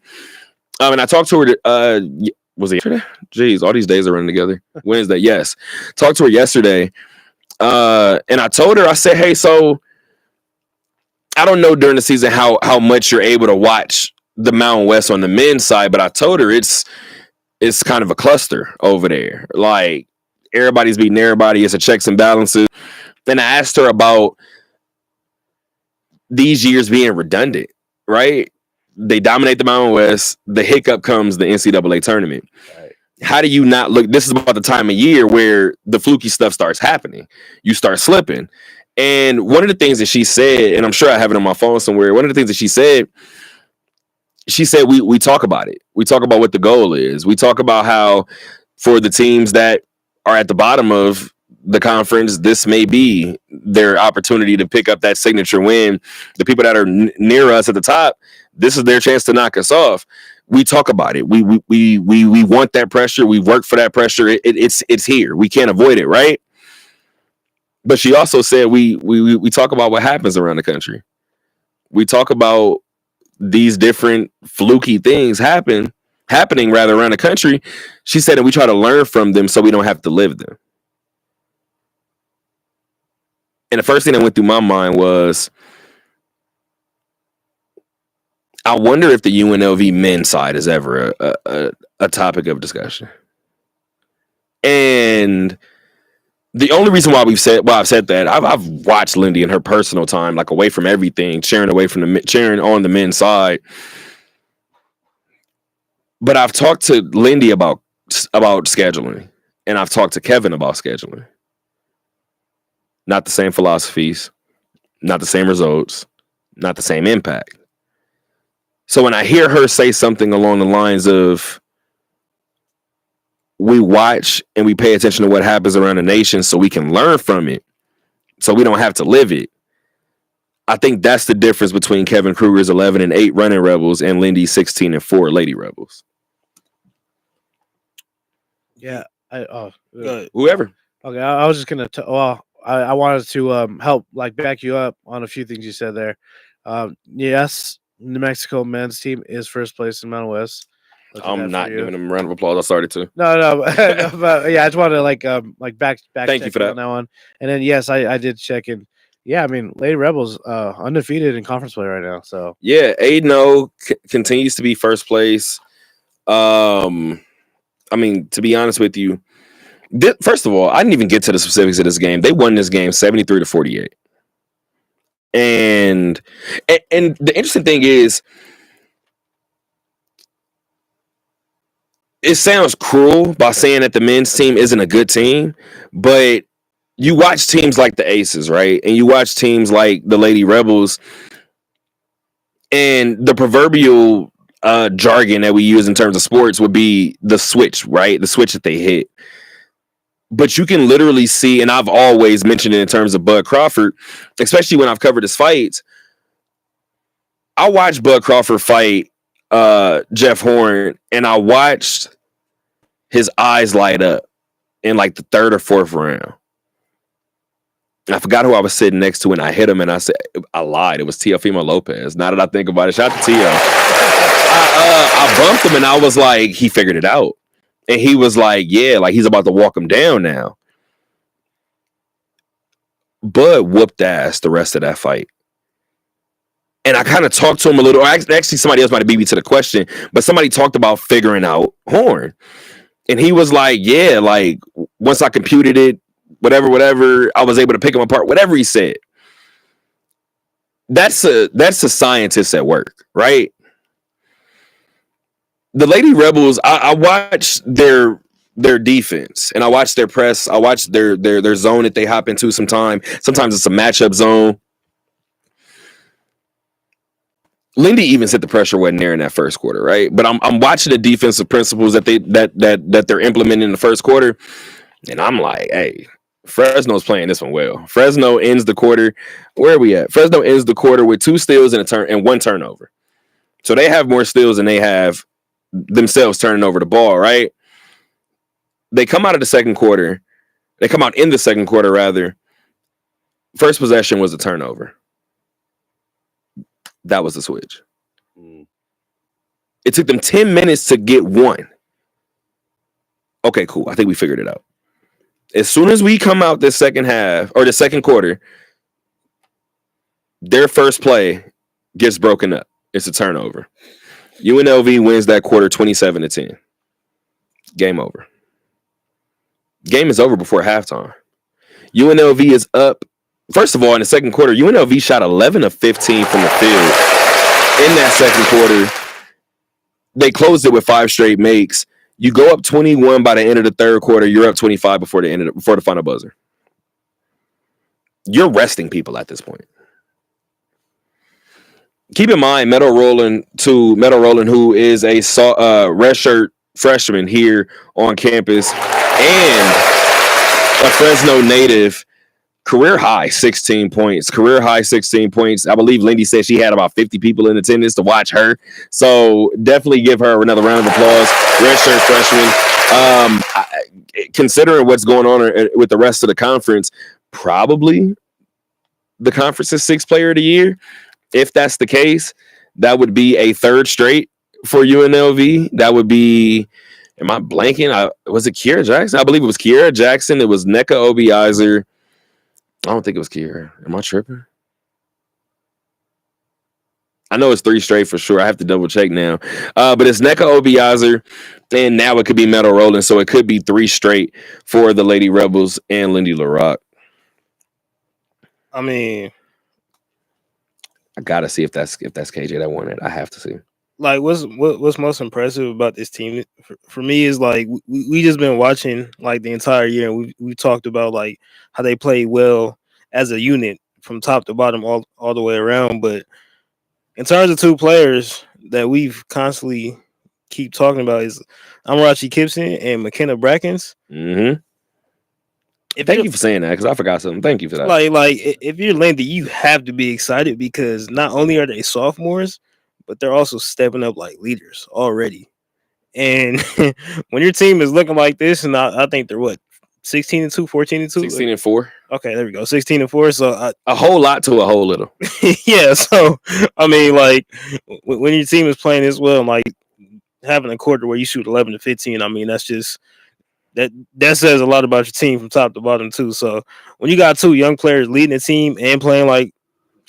And I talked to her, was it yesterday? Jeez, all these days are running together. Wednesday, yes. Talked to her yesterday. And I told her, I said, hey, so I don't know during the season how much you're able to watch the Mountain West on the men's side, but I told her it's kind of a cluster over there. Like everybody's beating everybody. It's a checks and balances. And I asked her about these years being redundant, right? They dominate the Mountain West. The hiccup comes the NCAA tournament. Right. How do you not look? This is about the time of year where the fluky stuff starts happening. You start slipping. And one of the things that she said, and I'm sure I have it on my phone somewhere, one of the things that she said we talk about it. We talk about what the goal is. We talk about how for the teams that are at the bottom of the conference, this may be their opportunity to pick up that signature win. The people that are near us at the top, this is their chance to knock us off. We talk about it. We want that pressure. We work for that pressure. It's here. We can't avoid it, right? But she also said we talk about what happens around the country. We talk about these different fluky things happening around the country. She said, and we try to learn from them so we don't have to live them. And the first thing that went through my mind was, I wonder if the UNLV men's side is ever a topic of discussion. And the only reason why I've said that, I've watched Lindy in her personal time, like away from everything, cheering on the men's side. But I've talked to Lindy about scheduling, and I've talked to Kevin about scheduling. Not the same philosophies, not the same results, not the same impact. So when I hear her say something along the lines of, we watch and we pay attention to what happens around the nation so we can learn from it, so we don't have to live it. I think that's the difference between Kevin Kruger's 11-8 running Rebels and Lindy's 16-4 Lady Rebels. Yeah. Whoever. Okay, I was just gonna. I wanted to help like back you up on a few things you said there. Yes, New Mexico men's team is first place in Mountain West. I'm not giving them a round of applause. I started to. No, but yeah, I just wanted to like back. Thank you for that. On that one. And then yes, I did check in. Yeah, I mean, Lady Rebels undefeated in conference play right now. So yeah, 8-0 continues to be first place. I mean, to be honest with you, first of all, I didn't even get to the specifics of this game. They won this game 73-48. And the interesting thing is, it sounds cruel by saying that the men's team isn't a good team, but you watch teams like the Aces, right? And you watch teams like the Lady Rebels, and the proverbial jargon that we use in terms of sports would be the switch, right? The switch that they hit. But you can literally see, and I've always mentioned it in terms of Bud Crawford, especially when I've covered his fights. I watched Bud Crawford fight Jeff Horn, and I watched his eyes light up in like the third or fourth round. I forgot who I was sitting next to, and I hit him, and I said, I lied. It was Teofimo Lopez. Now that I think about it, shout out to Teo. I bumped him, and I was like, he figured it out. And he was like, yeah, like he's about to walk him down now. Bud whooped ass the rest of that fight. And I kind of talked to him a little. Actually, somebody else might have beat me to the question, but somebody talked about figuring out Horn. And he was like, yeah, like once I computed it, whatever, I was able to pick him apart, whatever he said. That's a scientist at work, right? The Lady Rebels, I watched their defense, and I watched their press. I watched their zone that they hop into sometimes. Sometimes it's a matchup zone. Lindy even said the pressure wasn't there in that first quarter, right? But I'm watching the defensive principles that they're implementing in the first quarter, and I'm like, hey, Fresno's playing this one well. Fresno ends the quarter. Where are we at? Fresno ends the quarter with 2 steals and 1 turnover. So they have more steals than they have themselves turning over the ball, right? They come out of the second quarter. They come out in the second quarter, rather. First possession was a turnover. That was the switch. It took them 10 minutes to get one. Okay, cool. I think we figured it out. As soon as we come out this second half, or the second quarter, their first play gets broken up. It's a turnover. UNLV wins that quarter 27-10. Game over. Game is over before halftime. UNLV is up. First of all, in the second quarter, UNLV shot 11 of 15 from the field. In that second quarter, they closed it with 5 straight makes. You go up 21 by the end of the third quarter. You're up 25 before the final buzzer. You're resting people at this point. Keep in mind, Meadow Rowland, who is a redshirt freshman here on campus and a Fresno native, career high 16 points. I believe Lindy said she had about 50 people in attendance to watch her. So definitely give her another round of applause. Redshirt freshman. Considering what's going on with the rest of the conference, probably the conference's 6th player of the year. If that's the case, that would be a 3rd straight for UNLV. That would be, am I blanking? Was it Kiera Jackson? I believe it was Kiera Jackson. It was Nneka Obiazer. I don't think it was Kiera. Am I tripping? I know it's 3 straight for sure. I have to double check now. But it's Nneka Obiazer, and now it could be Meadow Rowland. So it could be 3 straight for the Lady Rebels and Lindy LaRock. I mean, I gotta see if that's KJ that won it. I have to see. like what's most impressive about this team for me is like we just been watching like the entire year, and we talked about like how they play well as a unit from top to bottom all the way around. But in terms of two players that we've constantly keep talking about is Amarachi Gibson and McKenna Brackens. Mm-hmm. Thank you for saying that because I forgot something. Thank you for that. Like if you're Lindy, you have to be excited because not only are they sophomores, but they're also stepping up like leaders already. And when your team is looking like this, and I think they're what 16-2, 14-2, 16-4. Okay, there we go, 16-4. So a whole lot to a whole little. Yeah. So I mean, like when your team is playing as well, like having a quarter where you shoot 11-15, I mean that's just. That says a lot about your team from top to bottom too. So when you got two young players leading the team and playing like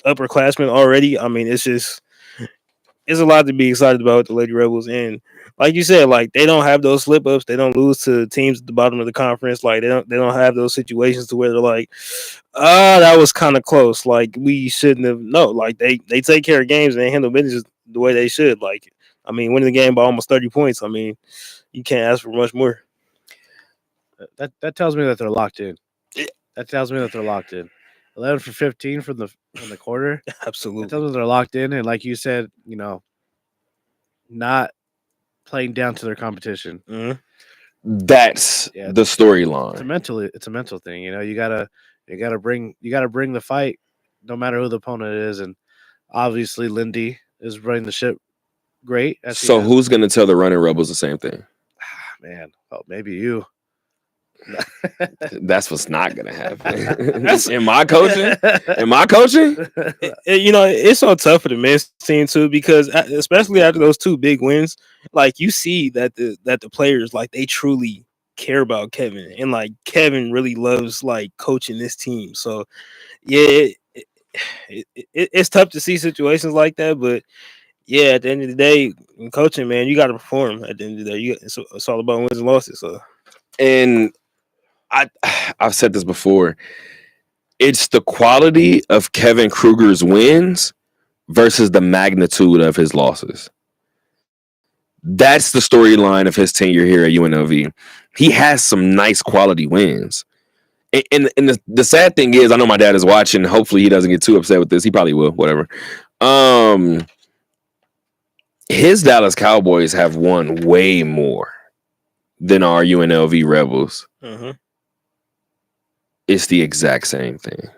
upperclassmen already, I mean it's a lot to be excited about with the Lady Rebels. And like you said, like they don't have those slip ups. They don't lose to teams at the bottom of the conference. Like they don't have those situations to where they're like, that was kind of close. Like we shouldn't have. No, like they take care of games and they handle business the way they should. Like I mean, winning the game by almost 30 points. I mean, you can't ask for much more. That tells me that they're locked in. That tells me that they're locked in. 11 for 15 from the quarter. Absolutely. That tells me they're locked in, and like you said, you know, not playing down to their competition. Mm-hmm. That's the storyline. It's a mental thing. You know, you gotta bring the fight, no matter who the opponent is, and obviously Lindy is running the ship great. So who's gonna tell the running Rebels the same thing? Man, well, maybe you. That's what's not gonna happen. Am I coaching? You know, it's so tough for the men's team too because especially after those two big wins, like you see that the players like they truly care about Kevin, and like Kevin really loves like coaching this team. So yeah, it's tough to see situations like that, but yeah, at the end of the day, in coaching, man, you got to perform. At the end of the day, it's all about wins and losses. So, and I've said this before. It's the quality of Kevin Kruger's wins versus the magnitude of his losses. That's the storyline of his tenure here at UNLV. He has some nice quality wins. And the sad thing is, I know my dad is watching. Hopefully he doesn't get too upset with this. He probably will, whatever. His Dallas Cowboys have won way more than our UNLV Rebels. Mm-hmm. It's the exact same thing.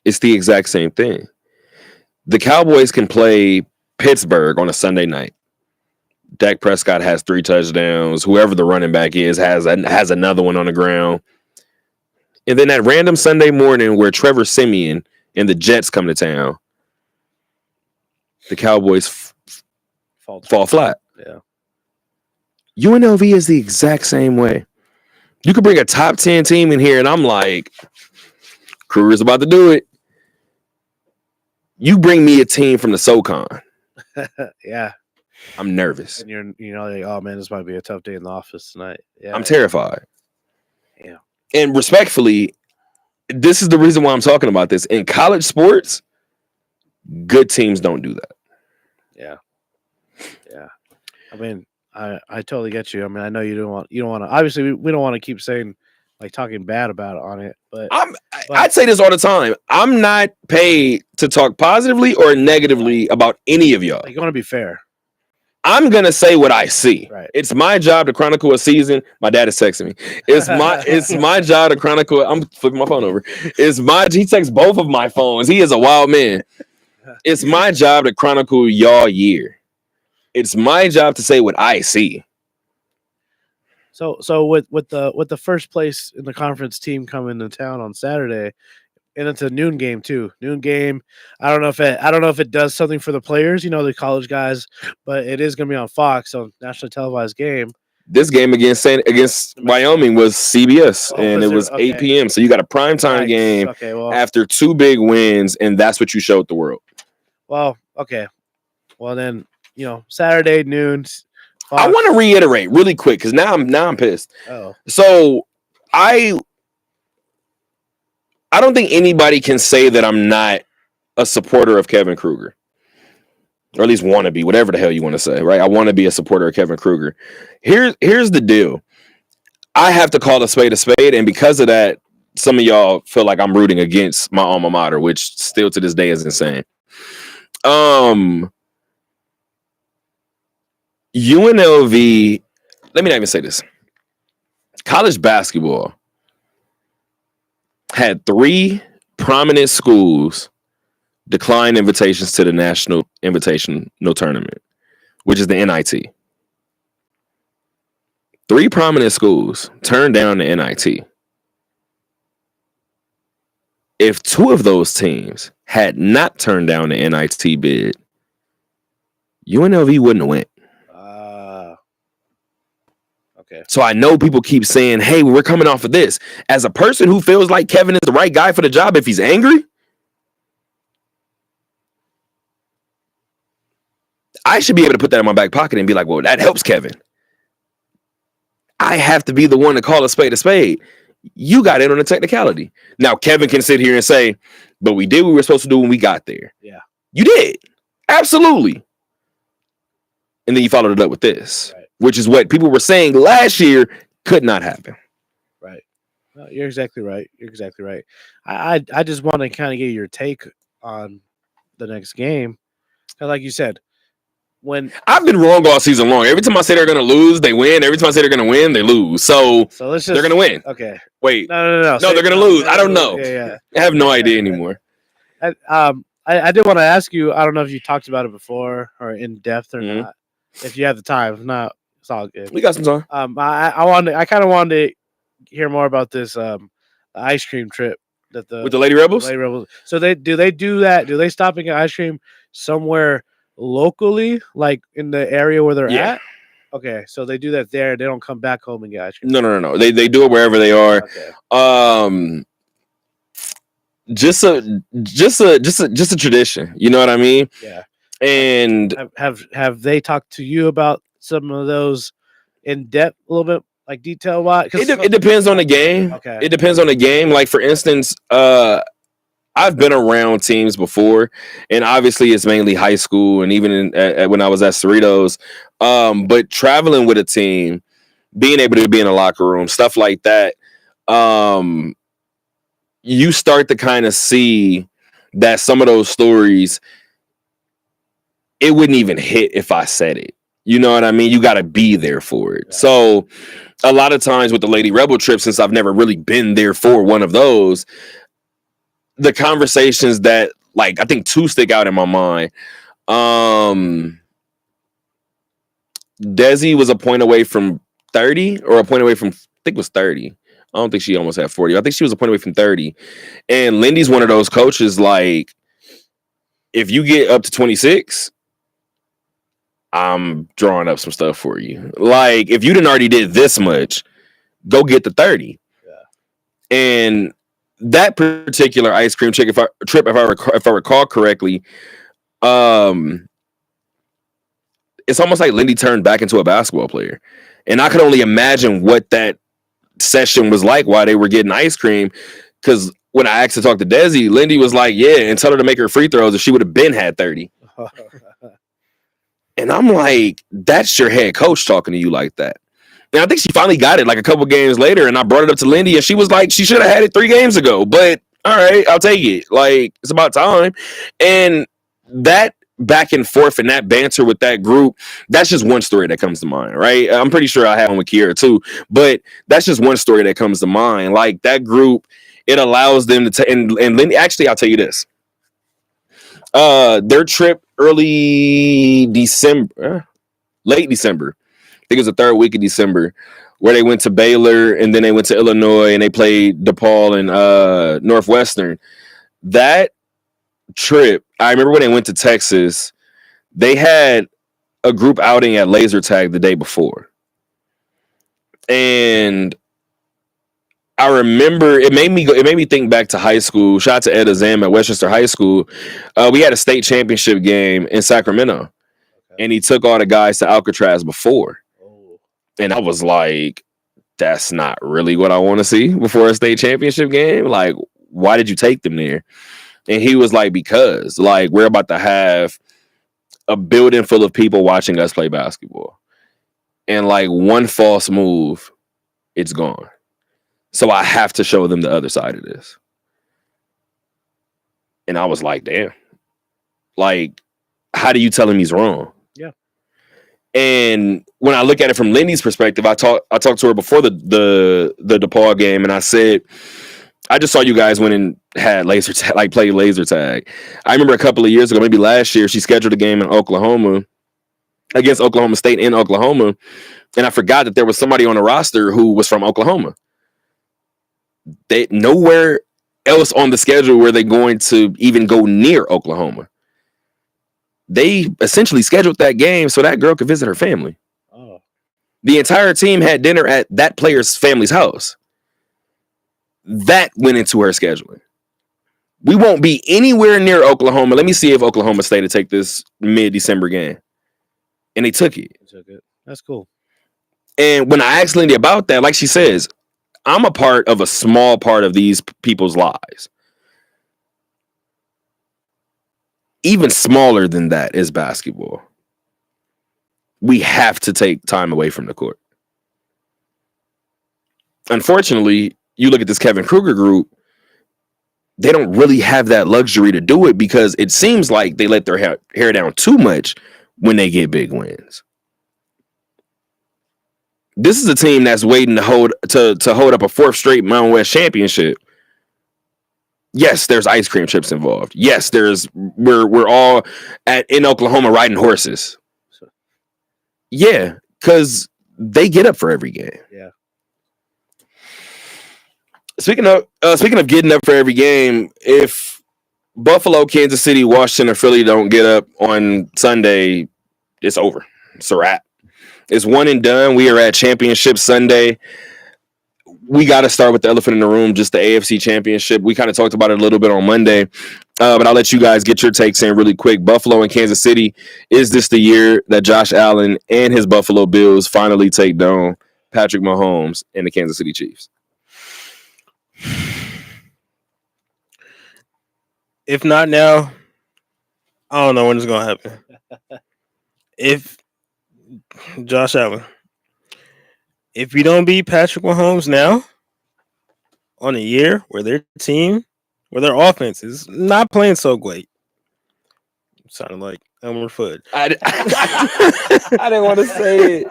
It's the exact same thing. The Cowboys can play Pittsburgh on a Sunday night. Dak Prescott has 3 touchdowns. Whoever the running back is has another one on the ground. And then that random Sunday morning where Trevor Siemian and the Jets come to town, the Cowboys fall flat. Yeah. UNLV is the exact same way. You could bring a top 10 team in here, and I'm like, Kruger's about to do it. You bring me a team from the SoCon. Yeah. I'm nervous. And you're like, oh man, this might be a tough day in the office tonight. Yeah. I'm terrified. Yeah. And respectfully, this is the reason why I'm talking about this. In college sports, good teams don't do that. Yeah. Yeah. I mean, I totally get you. I mean, I know you don't want to. Obviously, we don't want to keep saying like talking bad about it on it, but I'd say this all the time. I'm not paid to talk positively or negatively about any of y'all. Like, you want to be fair. I'm gonna say what I see. Right. It's my job to chronicle a season. My dad is texting me. It's my job to chronicle. I'm flipping my phone over. He texts both of my phones. He is a wild man. It's my job to chronicle y'all year. It's my job to say what I see. So with the first place in the conference team coming to town on Saturday, and it's a noon game too. Noon game. I don't know if it does something for the players, the college guys, but it is going to be on Fox, so nationally televised game. This game against Wyoming was CBS, and it was 8 p.m. So you got a primetime game after 2 big wins, and that's what you showed the world. Well, okay. Well then, Saturday noon. Fox. I want to reiterate really quick because now I'm pissed. Oh. So I don't think anybody can say that I'm not a supporter of Kevin Kruger. or at least want to be, whatever the hell you want to say, right? I want to be a supporter of Kevin Kruger. Here's the deal. I have to call a spade, and because of that, some of y'all feel like I'm rooting against my alma mater, which still to this day is insane. UNLV, let me not even say this. College basketball had 3 prominent schools decline invitations to the National Invitational Tournament, which is the NIT. 3 prominent schools turned down the NIT. If 2 of those teams had not turned down the NIT bid, UNLV wouldn't have went. Okay. So I know people keep saying, hey, we're coming off of this. As a person who feels like Kevin is the right guy for the job, if he's angry, I should be able to put that in my back pocket and be like, well, that helps Kevin. I have to be the one to call a spade a spade. You got in on the technicality. Now, Kevin can sit here and say, but we did what we were supposed to do when we got there. Yeah. You did. Absolutely. And then you followed it up with this, right, which is what people were saying last year could not happen. Right. No, you're exactly right. You're exactly right. I just want to kind of get your take on the next game. Like you said, when I've been wrong all season long. Every time I say they're going to lose, they win. Every time I say they're going to win, they lose. So let's just, they're going to win. Okay. Wait. No. No, they're going to lose. I don't know. Yeah. I have no idea anymore. I did want to ask you, I don't know if you talked about it before or in depth or not. If you have the time. If not, it's all good. We got some time. I kind of wanted to hear more about this ice cream trip that with the Lady Rebels? Lady Rebels. So they do that? Do they stop and get ice cream somewhere locally, like in the area where they're at? Okay, so they do that there. They don't come back home and get ice cream. No. They do it wherever they are. Okay. Just a tradition. You know what I mean? Yeah. And have they talked to you about some of those in depth, a little bit, like detail wise? It depends on the game. Okay. It depends on the game. Like for instance, I've been around teams before, and obviously it's mainly high school and even when I was at Cerritos. But traveling with a team, being able to be in a locker room, stuff like that, you start to kind of see that some of those stories, it wouldn't even hit if I said it. You know what I mean? You got to be there for it. Yeah. So a lot of times with the Lady Rebel trip, since I've never really been there for one of those, the conversations that, like, I think 2 stick out in my mind. Desi was a point away from 30 or a point away from, I think it was 30. I don't think she almost had 40. I think she was a point away from 30. And Lindy's one of those coaches, like, if you get up to 26, I'm drawing up some stuff for you. Like, if you didn't already did this much, go get the 30. Yeah. And that particular ice cream trip, if I recall correctly, it's almost like Lindy turned back into a basketball player. And I could only imagine what that session was like while they were getting ice cream. Because when I asked to talk to Desi, Lindy was like, yeah, and tell her to make her free throws, if she would have been had 30. And I'm like, that's your head coach talking to you like that. And I think she finally got it like a couple games later, and I brought it up to Lindy, and she was like, she should have had it 3 games ago. But all right, I'll take it. Like, it's about time. And that back and forth and that banter with that group, that's just one story that comes to mind, right? I'm pretty sure I have one with Kiera too, but that's just one story that comes to mind. Like, that group, it allows them to and Lindy, actually, I'll tell you this. Their trip late December, I think it was the 3rd week of December, where they went to Baylor and then they went to Illinois and they played DePaul and Northwestern. That trip, I remember when they went to Texas, they had a group outing at laser tag the day before. And I remember it made me think back to high school. Shout out to Ed Azam at Westchester High School. We had a state championship game in Sacramento, and he took all the guys to Alcatraz before. And I was like, that's not really what I want to see before a state championship game. Like, why did you take them there? And he was like, because, like, we're about to have a building full of people watching us play basketball. And like one false move, it's gone. So I have to show them the other side of this. And I was like, damn. Like, how do you tell him he's wrong? Yeah. And when I look at it from Lindy's perspective, I talked to her before the DePaul game, and I said, I just saw you guys went and had played laser tag. I remember a couple of years ago, maybe last year, she scheduled a game in Oklahoma against Oklahoma State in Oklahoma, and I forgot that there was somebody on the roster who was from Oklahoma. They nowhere else on the schedule were they going to even go near Oklahoma. They essentially scheduled that game so that girl could visit her family. Oh. The entire team had dinner at that player's family's house. That went into her scheduling. We won't be anywhere near Oklahoma. Let me see if Oklahoma State to take this mid-December game. And they took it. That's cool. And when I asked Lindy about that, like she says, I'm a part of a small part of these people's lives. Even smaller than that is basketball. We have to take time away from the court. Unfortunately, you look at this Kevin Kruger group, they don't really have that luxury to do it because it seems like they let their hair down too much when they get big wins. This is a team that's waiting to hold up a fourth straight Mountain West championship. Yes, there's ice cream chips involved. Yes, we're all in Oklahoma riding horses. Yeah, because they get up for every game. Yeah. Speaking of getting up for every game, if Buffalo, Kansas City, Washington, or Philly don't get up on Sunday, it's over. It's a wrap. It's one and done. We are at Championship Sunday. We got to start with the elephant in the room, just the AFC Championship. We kind of talked about it a little bit on Monday, but I'll let you guys get your takes in really quick. Buffalo and Kansas City, is this the year that Josh Allen and his Buffalo Bills finally take down Patrick Mahomes and the Kansas City Chiefs? If not now, I don't know when it's going to happen. If Josh Allen, if you don't beat Patrick Mahomes now on a year where their offense is not playing so great, sounded like Elmer Fudd. I didn't want to say it.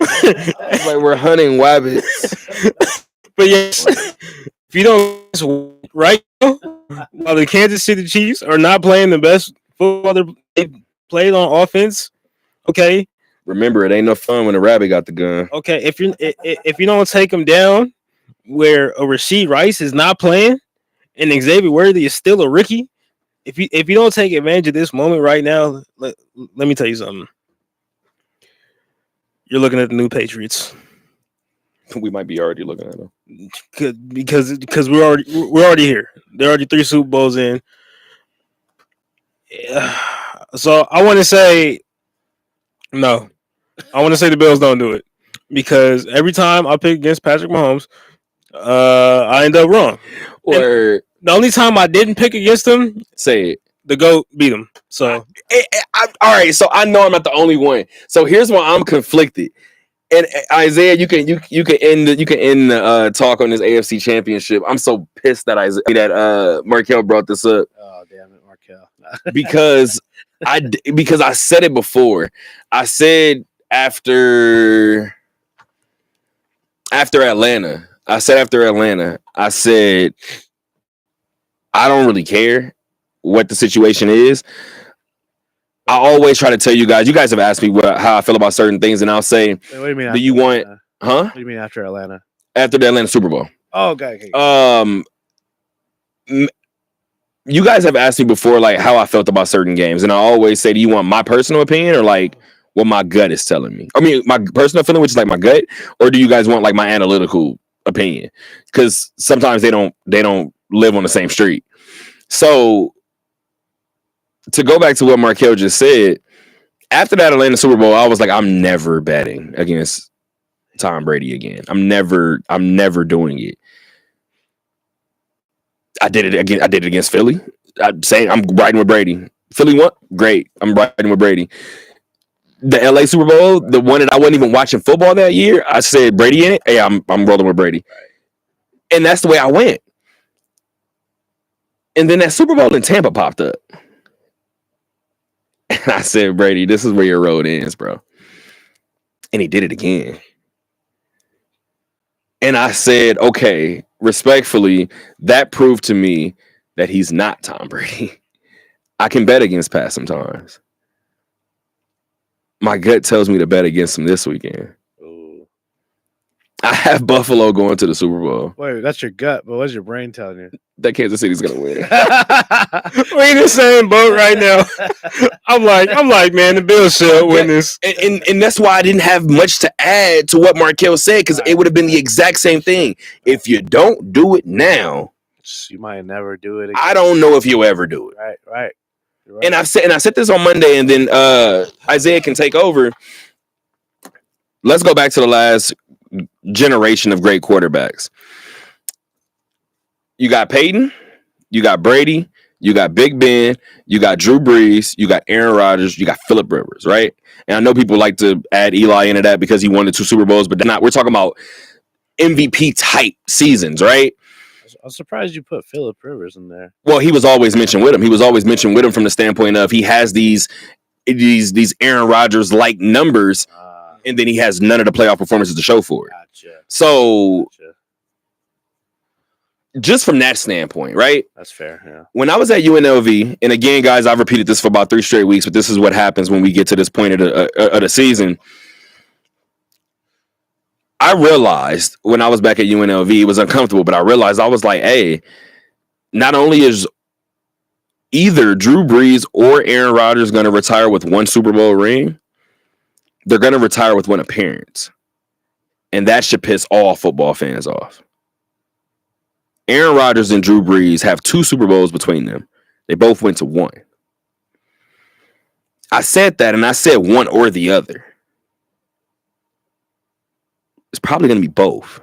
It's like we're hunting wabbits. But yes, if you don't right now, while the Kansas City Chiefs are not playing the best football they played on offense, okay. Remember, it ain't no fun when a rabbit got the gun. Okay, if you don't take them down, where a Rashid Rice is not playing, and Xavier Worthy is still a rookie, if you don't take advantage of this moment right now, let me tell you something. You're looking at the new Patriots. We might be already looking at them because we're already here. They're already 3 Super Bowls in. So I want to say no. I want to say the Bills don't do it because every time I pick against Patrick Mahomes, I end up wrong. Or the only time I didn't pick against him, say it, the GOAT beat him. So all right. So I know I'm not the only one. So here's why I'm conflicted. And Isaiah, you can end the talk on this AFC Championship. I'm so pissed that Markel brought this up. Oh damn it, Markel! because I said it before. I said after Atlanta. I said I don't really care what the situation is. I always try to tell you guys. You guys have asked me how I feel about certain things, and I'll say, Wait, what do you mean? Do you want? Atlanta? Huh? What do you mean after Atlanta? After the Atlanta Super Bowl. Oh, okay. You guys have asked me before, like how I felt about certain games, and I always say, do you want my personal opinion or like what my gut is telling me? I mean, my personal feeling, which is like my gut, or do you guys want like my analytical opinion? Because sometimes they don't live on the same street. So to go back to what Markel just said, after that Atlanta Super Bowl, I was like, I'm never betting against Tom Brady again. I'm never doing it. I did it again. I did it against Philly. I'm riding with Brady Philly won. Great. I'm riding with Brady. The LA Super Bowl, the one that I wasn't even watching football that year, I said Brady in it. Hey, I'm rolling with Brady. And that's the way I went. And then that Super Bowl in Tampa popped up. And I said, Brady, this is where your road ends, bro. And he did it again. And I said, okay, respectfully, that proved to me that he's not Tom Brady. I can bet against Pat sometimes. My gut tells me to bet against him this weekend. Ooh. I have Buffalo going to the Super Bowl. Wait, that's your gut, but what's your brain telling you? That Kansas City's gonna win. We're in the same boat right now. I'm like, man, the Bills should win this. And that's why I didn't have much to add to what Markel said, because it would have been the exact same thing. If you don't do it now, You might never do it again. I don't know if you'll ever do it. Right. And I said this on Monday, and then Isaiah can take over. Let's go back to the last generation of great quarterbacks. You got Peyton, you got Brady, you got Big Ben, you got Drew Brees, you got Aaron Rodgers, you got Phillip Rivers, right? And I know people like to add Eli into that because he won the 2 Super Bowls, but we're talking about MVP type seasons, right? I'm surprised you put Phillip Rivers in there. Well, he was always mentioned with him. He was always mentioned with him from the standpoint of he has these Aaron Rodgers like numbers, and then he has none of the playoff performances to show for it. Gotcha. So just from that standpoint, right? That's fair. Yeah. When I was at UNLV, and again, guys, I've repeated this for about 3 straight weeks, but this is what happens when we get to this point of the season. I realized when I was back at UNLV, it was uncomfortable, but I realized I was like, hey, not only is either Drew Brees or Aaron Rodgers going to retire with 1 Super Bowl ring, they're going to retire with 1 appearance. And that should piss all football fans off. Aaron Rodgers and Drew Brees have 2 Super Bowls between them. They both went to 1. I said that, and I said one or the other. It's probably going to be both.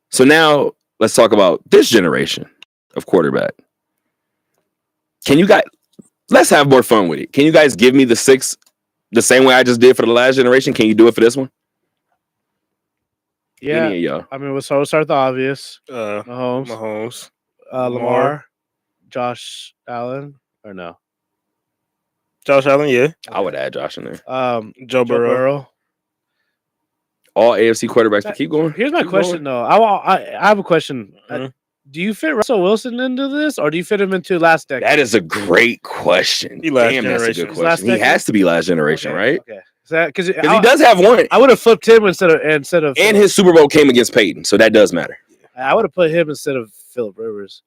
So now let's talk about this generation of quarterback. Let's have more fun with it. Can you guys give me the 6 the same way I just did for the last generation? Can you do it for this one? Yeah. Any of y'all? I mean, we'll start with the obvious. Mahomes. Lamar, Josh Allen, or no? Josh Allen, yeah. I would add Josh in there. Joe Burrow. All AFC quarterbacks. But keep going. Here's my Keep question, going. though. I have a question. Mhm. Do you fit Russell Wilson into this, or do you fit him into last decade? That is a great question. He last Damn, that's a generation. good He's last question. He decade? has to be last generation, right? Okay. Because Because he does have 1. I would have flipped him instead of And his Super Bowl came against Peyton, so that does matter. I would have put him instead of Phillip Rivers.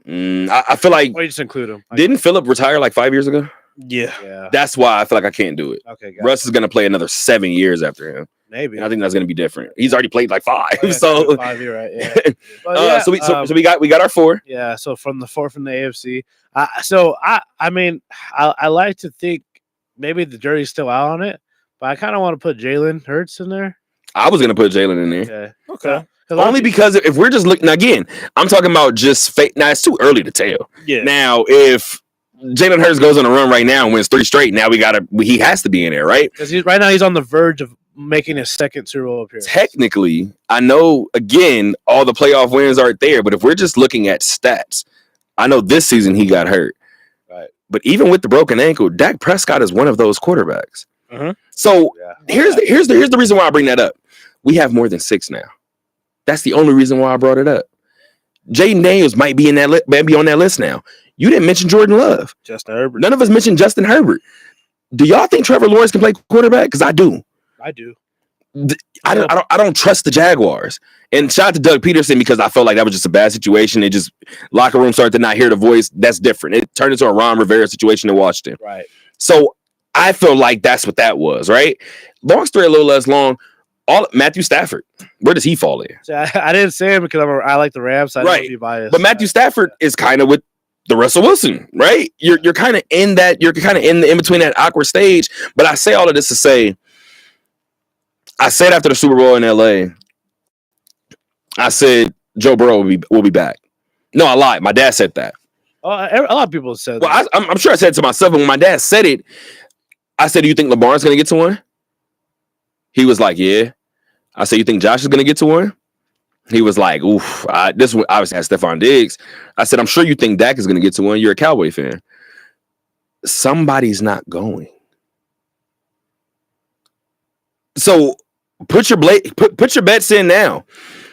I feel like, Or you just include him. didn't Phillip retire like 5 years ago? Yeah. Yeah. That's why I feel like I can't do it. Okay. Got Russ is going to play another 7 years after him. Maybe. And I think that's going to be different. He's already played like 5. Oh, yeah, So 5, you're right. Yeah. But so we got our 4. Yeah, so from the 4 from the AFC. I mean, I like to think maybe the jury's still out on it, but I kind of want to put Jalen Hurts in there. I was going to put Jalen in there. Okay. Only because if we're just looking, again, I'm talking about just fate. Now, it's too early to tell. Yeah. Now, if Jalen Hurts goes on a run right now and wins 3 straight, now he has to be in there, right? Because right now he's on the verge of making his 2nd Super Bowl appearance. Technically, I know, again, all the playoff wins aren't there, but if we're just looking at stats, I know this season he got hurt. Right. But even with the broken ankle, Dak Prescott is one of those quarterbacks. Mhm. So Yeah. here's the reason why I bring that up. We have more than 6 now. That's the only reason why I brought it up. Jaden Daniels might be on that list now. You didn't mention Jordan Love. Justin Herbert. None of us mentioned Justin Herbert. Do y'all think Trevor Lawrence can play quarterback? Because I do. I do. I don't trust the Jaguars. And shout out to Doug Peterson, because I felt like that was just a bad situation. It just locker room started to not hear the voice. That's different. It turned into a Ron Rivera situation in Washington. Right. So I feel like that's what that was, right? Long story a little less long. Matthew Stafford, where does he fall in? So I didn't say him because I like the Rams. So I Right. don't be biased. But Matthew Stafford is kind of with the Russell Wilson, right? You're kind of in that. You're kind of in between that awkward stage. But I say all of this to say, I said after the Super Bowl in LA, I said Joe Burrow will be back. No, I lied. My dad said that. A lot of people said Well, that. I'm sure I said it to myself, and when my dad said it, I said, "Do you think Lamar's going to get to one?" He was like, "Yeah." I said, "You think Josh is going to get to one?" He was like, "Oof." This one obviously had Stephon Diggs. I said, "I'm sure you think Dak is going to get to one. You're a Cowboy fan. Somebody's not going." So put your bets in now,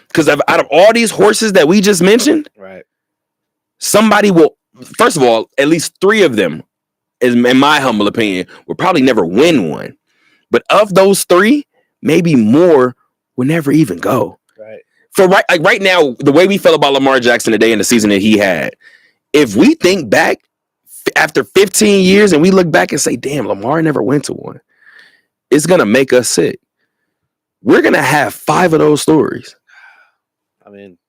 because out of all these horses that we just mentioned, Right. somebody will. First of all, at least 3 of them, in my humble opinion, will probably never win one. But of those 3, maybe more will never even go. Right. For right now, the way we felt about Lamar Jackson today in the season that he had, if we think back after 15 years and we look back and say, "Damn, Lamar never went to one," it's gonna make us sick. We're gonna have 5 of those stories. I mean,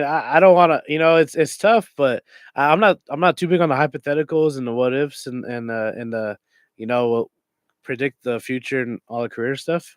I don't want to. It's tough, but I'm not too big on the hypotheticals and the what ifs and the predict the future and all the career stuff.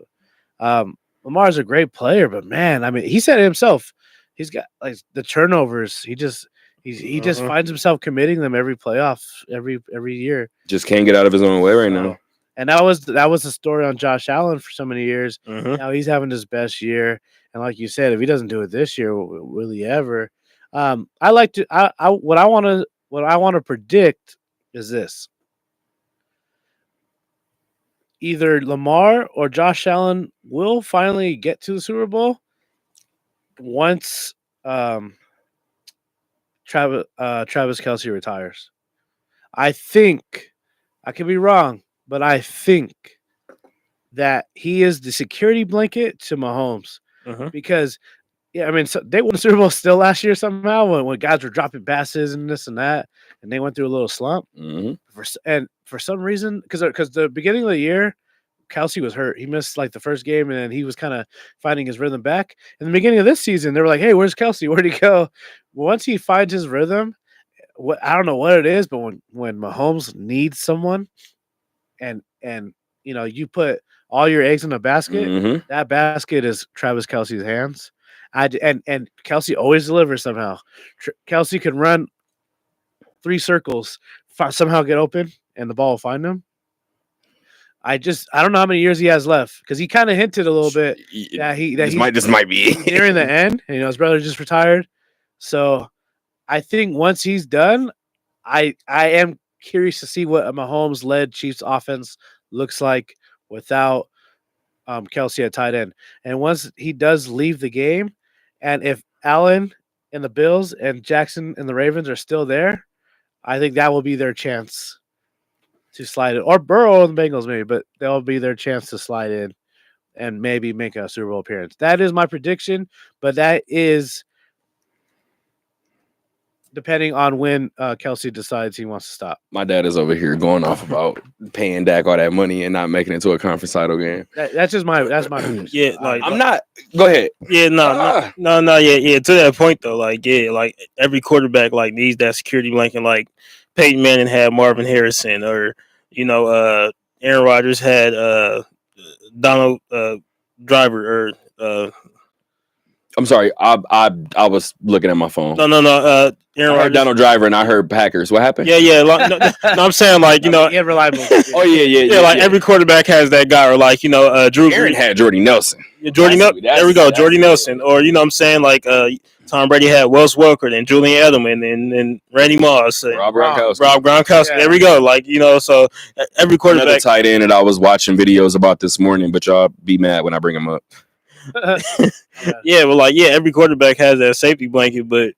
Lamar's a great player, but man, I mean, he said it himself. He's got like the turnovers. He just finds himself committing them every playoff, every year. Just can't get out of his own way right now. And that was the story on Josh Allen for so many years. Mhm. Now he's having his best year, and like you said, if he doesn't do it this year, will he ever? I like to. What I want to predict is this: either Lamar or Josh Allen will finally get to the Super Bowl once Travis Kelce retires. I think I could be wrong, but I think that he is the security blanket to Mahomes Mhm. because, I mean, they won the Super Bowl still last year somehow when guys were dropping passes and this and that, and they went through a little slump. For some reason, because the beginning of the year, Kelce was hurt. He missed like the first game, and then he was kind of finding his rhythm back. In the beginning of this season, they were like, "Hey, where's Kelce? Where'd he go?" Once he finds his rhythm, I don't know what it is, but when Mahomes needs someone, and you put all your eggs in a basket, that basket is Travis Kelce's hands. And Kelce always delivers somehow. Kelce can run 3 circles, somehow get open, and the ball will find him. I don't know how many years he has left because he kind of hinted a little bit that This might be nearing the end. And, his brother just retired, so I think once he's done, I am curious to see what a Mahomes-led Chiefs offense looks like without Kelce at tight end. And once he does leave the game, and if Allen and the Bills and Jackson and the Ravens are still there, I think that will be their chance to slide it. Or Burrow and the Bengals maybe, but that'll be their chance to slide in and maybe make a Super Bowl appearance. That is my prediction, but that is depending on when Kelce decides he wants to stop. My dad is over here going off about paying Dak all that money and not making it to a conference title game. That's my prediction. Yeah, like I'm not. Go ahead. Yeah, no, yeah. To that point though, like every quarterback like needs that security blanket. Like Peyton Manning had Marvin Harrison, or Aaron Rodgers had Donald Driver, or I'm sorry. I was looking at my phone. no. Aaron I heard Rodgers. Donald Driver and I heard Packers. What happened? Yeah. Like, no, I'm saying like reliable. Oh yeah. yeah, like every quarterback has that guy, or like Drew Aaron Brees. had Jordy Nelson. Jordy Nelson. There we go, Jordy Nelson. Or what I'm saying, like Tom Brady had Wes Welker and Julian Edelman and Randy Moss, and Rob Gronkowski. Rob Gronkowski. Yeah. There we go. Like so every Another quarterback. tight end that I was watching videos about this morning, but y'all be mad when I bring him up. Yeah, well, like every quarterback has that safety blanket, but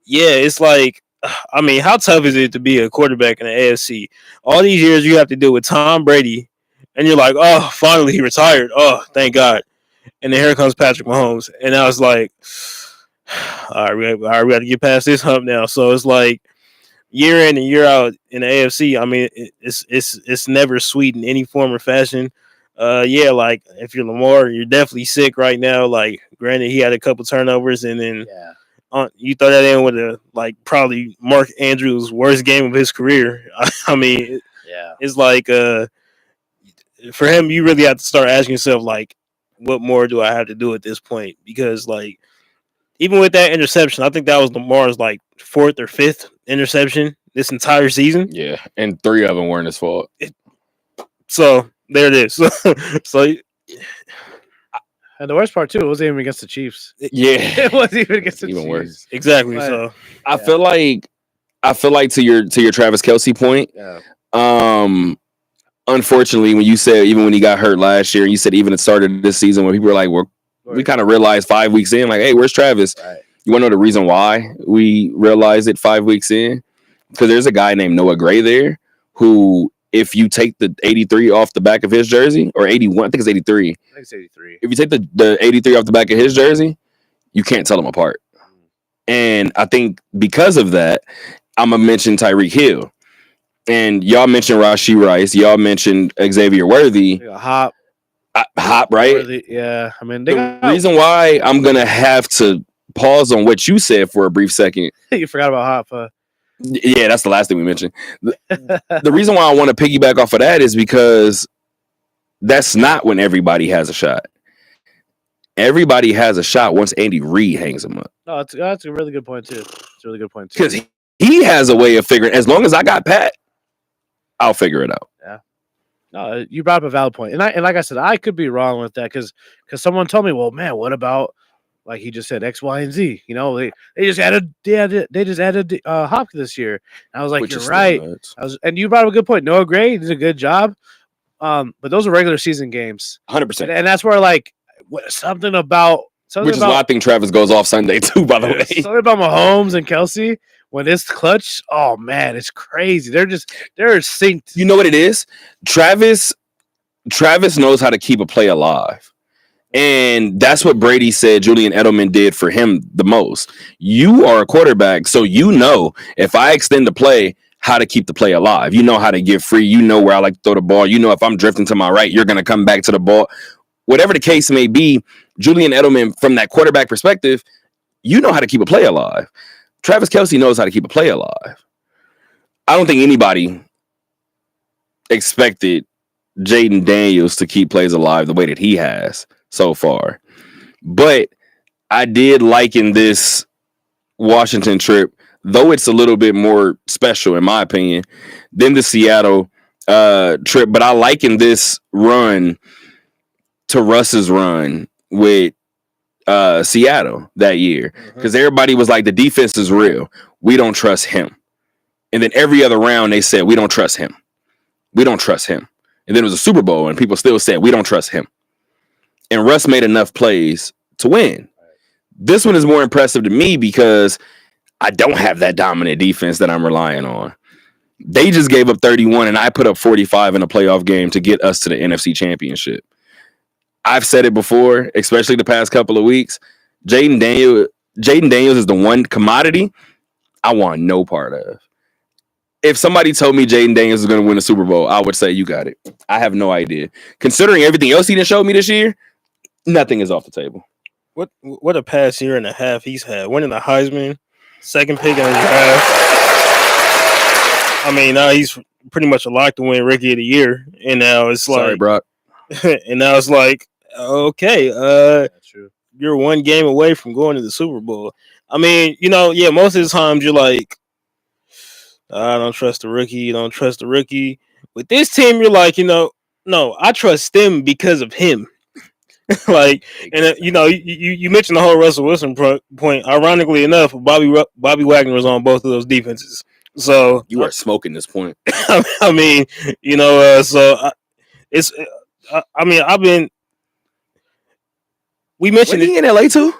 yeah, it's like, I mean, how tough is it to be a quarterback in the AFC? All these years you have to deal with Tom Brady, and you're like, oh, finally he retired. Oh, thank God. And then here comes Patrick Mahomes, and I was like, all right, we got to get past this hump now. So it's like year in and year out in the AFC. I mean, it's never sweet in any form or fashion. Yeah, like if you're Lamar, you're definitely sick right now. Like, granted, he had a couple turnovers, and then you throw that in with a probably Mark Andrews' worst game of his career. I mean, it's like for him, you really have to start asking yourself, like, what more do I have to do at this point? Because even with that interception, I think that was Lamar's fourth or fifth interception this entire season. Yeah, and 3 of them weren't his fault. So there it is. So And the worst part too, it wasn't even against the Chiefs. Yeah, It wasn't even against the even Chiefs. worse. exactly. But- So I feel like to your Travis Kelce point. Yeah. Unfortunately, when you said even when he got hurt last year, you said even it started this season when people were like, we kind of realized 5 weeks in, like, hey, where's Travis? Right. You want to know the reason why we realized it 5 weeks in? Because there's a guy named Noah Gray there who, if you take the 83 off the back of his jersey, or 81, I think it's 83. I think it's 83. If you take the 83 off the back of his jersey, you can't tell them apart. And I think because of that, I'm going to mention Tyreek Hill. And y'all mentioned Rashee Rice. Y'all mentioned Xavier Worthy. They got Hop, right? Worthy, yeah. I mean, they The got, reason why I'm going to have to pause on what you said for a brief second. you forgot about Hop. Huh? Yeah, that's the last thing we mentioned. The reason why I want to piggyback off of that is because that's not when everybody has a shot. Everybody has a shot once Andy Reid hangs him up. No, that's a really good point too. It's a really good point too. Because he has a way of figuring, as long as I got Pat, I'll figure it out. No, you brought up a valid point, and like I said, I could be wrong with that because someone told me, well, man, what about like he just said X, Y, and Z? You know, they just added Hop this year. And I was like, Which you're is still right. nuts. And you brought up a good point. Noah Gray did a good job, but those are regular season games, 100%. and that's where like something about Which is why I think Travis goes off Sunday too, by the way. something about Mahomes and Kelsey when it's clutch. Oh man, it's crazy. They're synced. You know what it is? Travis knows how to keep a play alive. And that's what Brady said Julian Edelman did for him the most. You are a quarterback, so you know if I extend the play, how to keep the play alive. You know how to get free. You know where I like to throw the ball. You know if I'm drifting to my right, you're going to come back to the ball. Whatever the case may be, Julian Edelman, from that quarterback perspective, you know how to keep a play alive. Travis Kelce knows how to keep a play alive. I don't think anybody expected Jaden Daniels to keep plays alive the way that he has so far. But I did liken this Washington trip, though it's a little bit more special, in my opinion, than the Seattle trip. But I liken this run to Russ's run with Seattle that year, because everybody was like, the defense is real. We don't trust him. And then every other round they said, we don't trust him. We don't trust him. And then it was a Super Bowl and people still said, we don't trust him. And Russ made enough plays to win. This one is more impressive to me because I don't have that dominant defense that I'm relying on. They just gave up 31 and I put up 45 in a playoff game to get us to the NFC Championship. I've said it before, especially the past couple of weeks. Jaden Daniels is the one commodity I want no part of. If somebody told me Jaden Daniels is going to win the Super Bowl, I would say you got it. I have no idea. Considering everything else he done showed me this year, nothing is off the table. What a past year and a half he's had. Winning the Heisman, second pick in the draft. I mean, now he's pretty much a lock to win Rookie of the Year, and now it's like, Sorry, Brock. and now it's like, okay, That's true. you're one game away from going to the Super Bowl. I mean, yeah, most of the times you're like, I don't trust the rookie. You don't trust the rookie. With this team, you're like, no, I trust them because of him. Like, and you mentioned the whole Russell Wilson point. Ironically enough, Bobby Wagner was on both of those defenses. So You are smoking this point. I mean, we mentioned Was he in LA too?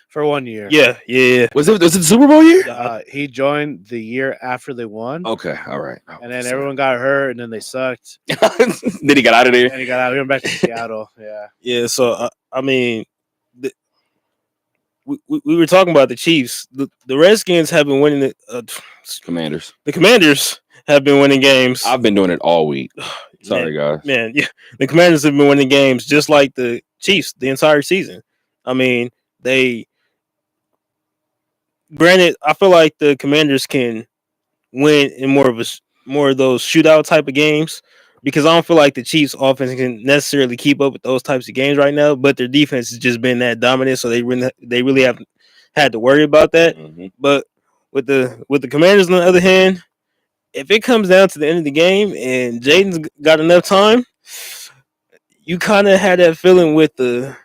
For 1 year. Yeah. Was it the Super Bowl year? He joined the year after they won, Okay, all right. and then everyone got hurt, and then they sucked, Then he got out of there. and he got out. He went back to Seattle. Yeah. Yeah, so I mean, we were talking about the Chiefs. The Redskins have been winning Commanders. the Commanders have been winning games. I've been doing it all week. Sorry, guys. Man, yeah, the Commanders have been winning games just like the Chiefs the entire season. I mean, granted, I feel like the Commanders can win in more of those shootout type of games, because I don't feel like the Chiefs offense can necessarily keep up with those types of games right now, but their defense has just been that dominant, so they really haven't had to worry about that. Mhm. But With the Commanders, on the other hand, if it comes down to the end of the game and Jaden's got enough time, you kind of had that feeling with the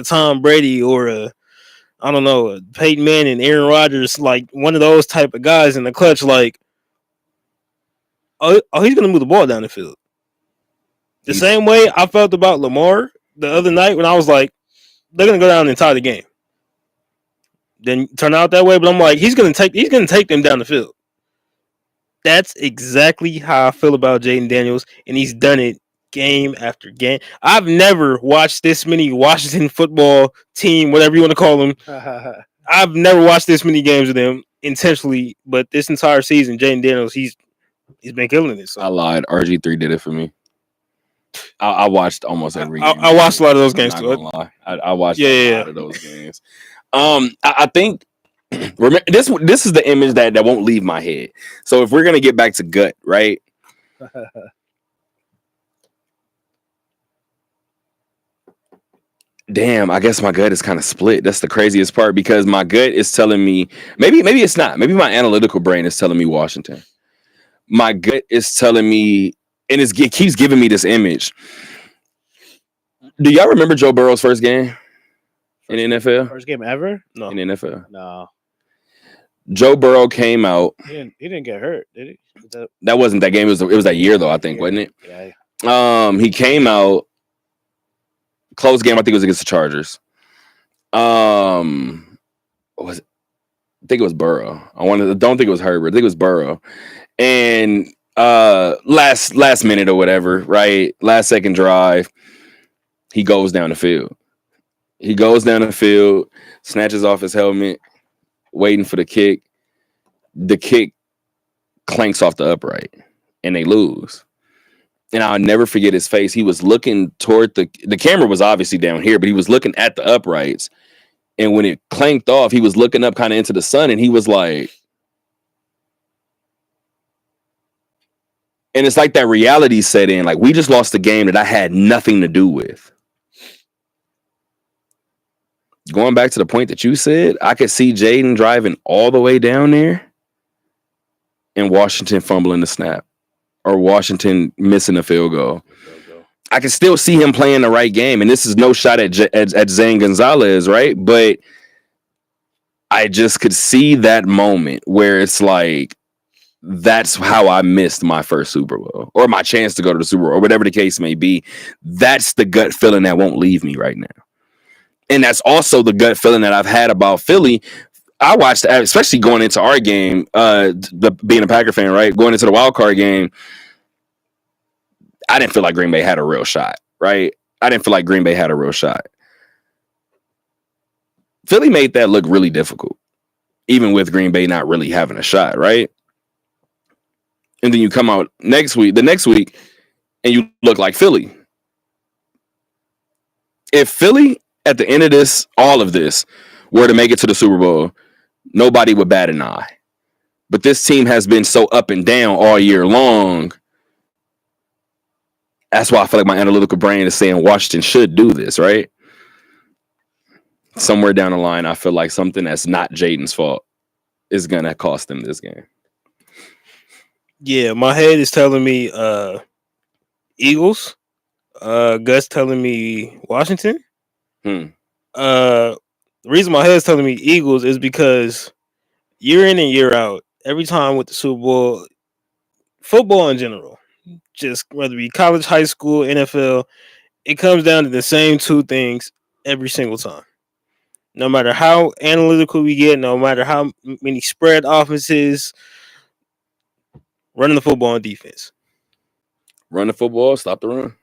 Tom Brady or I don't know, Peyton Manning, Aaron Rodgers, like one of those type of guys in the clutch, like, oh he's gonna move the ball down the field. The same way I felt about Lamar the other night when I was like, they're gonna go down and tie the game. Then turn out that way, but I'm like, he's gonna take them down the field. That's exactly how I feel about Jaden Daniels, and he's done it game after game. I've never watched this many Washington football team, whatever you want to call them. I've never watched this many games of them intentionally, but this entire season, Jaden Daniels, he's been killing it. So. I lied. RG3 did it for me. I watched almost every game. I watched a lot of those games too. I watched a lot of those games. I think remember this is the image that won't leave my head. So if we're gonna get back to gut, right? Damn, I guess my gut is kind of split. That's the craziest part because my gut is telling me maybe it's not. Maybe my analytical brain is telling me Washington. My gut is telling me, and it keeps giving me this image. Do y'all remember Joe Burrow's first game in the NFL? First game ever? No. In the NFL. No. Joe Burrow came out. He didn't get hurt, did he? That wasn't that game. It was that year though, I think, wasn't it? Yeah. He came out. Close game, I think it was against the Chargers. What was it? I think it was Burrow. Don't think it was Herbert. I think it was Burrow. And last minute or whatever, right? Last second drive, he goes down the field. Snatches off his helmet, waiting for the kick. The kick clanks off the upright, and they lose. And I'll never forget his face. He was looking toward the camera was obviously down here, but he was looking at the uprights. And when it clanked off, he was looking up kind of into the sun, and he was like, and it's like that reality set in. Like, we just lost a game that I had nothing to do with. Going back to the point that you said, I could see Jaden driving all the way down there and Washington fumbling the snap. Or Washington missing a field goal. I can still see him playing the right game, and this is no shot at Zane Gonzalez, right? But I just could see that moment where it's like, that's how I missed my first Super Bowl, or my chance to go to the Super Bowl, or whatever the case may be. That's the gut feeling that won't leave me right now, and that's also the gut feeling that I've had about Philly. I watched, especially going into our game, being a Packer fan, right? Going into the wild card game, I didn't feel like Green Bay had a real shot, right? Philly made that look really difficult, even with Green Bay not really having a shot, right? And then you come out the next week, and you look like Philly. If Philly, at the end of all of this, were to make it to the Super Bowl, nobody would bat an eye. But this team has been so up and down all year long. That's why I feel like my analytical brain is saying Washington should do this, right? Somewhere down the line, I feel like something that's not Jaden's fault is going to cost them this game. Yeah, my head is telling me Eagles. Gut's telling me Washington. The reason my head's telling me Eagles is because year in and year out, every time with the Super Bowl, football in general, just whether it be college, high school, NFL, it comes down to the same two things every single time. No matter how analytical we get, no matter how many spread offenses, running the football and defense. Run the football, stop the run.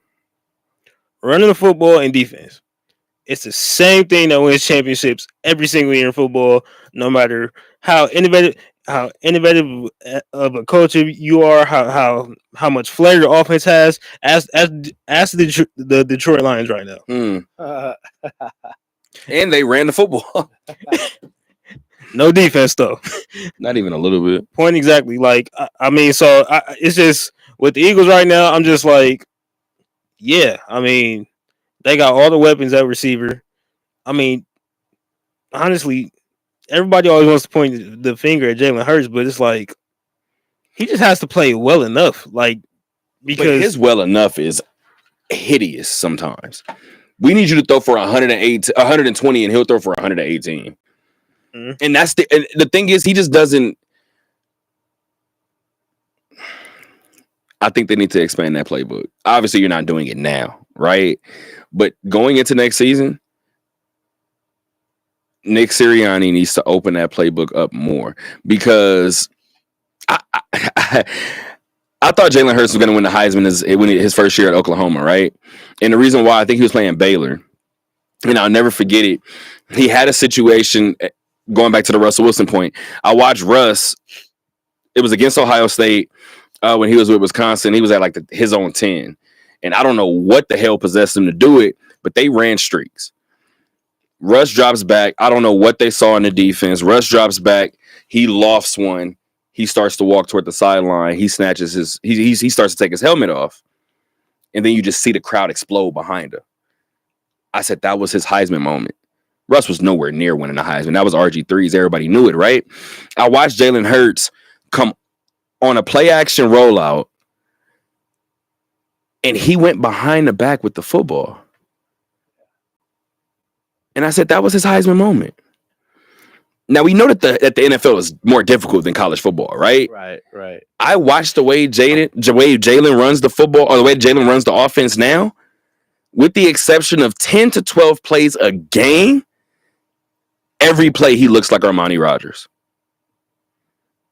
Running the football and defense. It's the same thing that wins championships every single year in football, no matter how innovative of a coach you are, how much flair your offense has. Ask the Detroit Lions right now. And they ran the football. No defense though. Not even a little bit. Point exactly. Like I mean, so it's just with the Eagles right now. I'm just like, yeah. I mean, they got all the weapons at receiver. I mean, honestly, everybody always wants to point the finger at Jalen Hurts, but it's like he just has to play well enough. Like But because his well enough is hideous sometimes. We need you to throw for 108, 120, and he'll throw for 118. Mhm. And the thing is, he just doesn't. I think they need to expand that playbook. Obviously, you're not doing it now, right? But going into next season, Nick Sirianni needs to open that playbook up more because I thought Jalen Hurts was going to win the Heisman his first year at Oklahoma, right? And the reason why I think he was playing Baylor, and I'll never forget it. He had a situation going back to the Russell Wilson point. I watched Russ. It was against Ohio State when he was with Wisconsin. He was at like his own 10. And I don't know what the hell possessed him to do it, but they ran streaks. Russ drops back. I don't know what they saw in the defense. Russ drops back. He lofts one. He starts to walk toward the sideline. He snatches he starts to take his helmet off. And then you just see the crowd explode behind him. I said that was his Heisman moment. Russ was nowhere near winning the Heisman. That was RG3's. Everybody knew it, right? I watched Jalen Hurts come on a play action rollout, and he went behind the back with the football. And I said that was his Heisman moment. Now, we know that the NFL is more difficult than college football, right? Right. I watched the way Jalen runs the football, or the way Jalen runs the offense now, with the exception of 10 to 12 plays a game, every play he looks like Armani Rogers.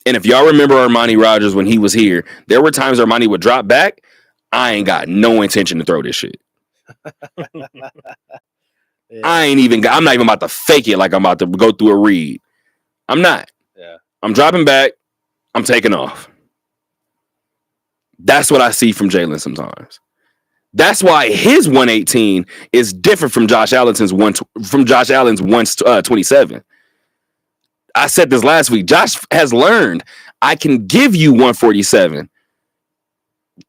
And if y'all remember Armani Rogers when he was here, there were times Armani would drop back. I ain't got no intention to throw this shit. Yeah. I'm not even about to fake it like I'm about to go through a read. I'm not. Yeah. I'm dropping back. I'm taking off. That's what I see from Jalen sometimes. That's why his 118 is different from Josh Allen's 127. I said this last week. Josh has learned I can give you 147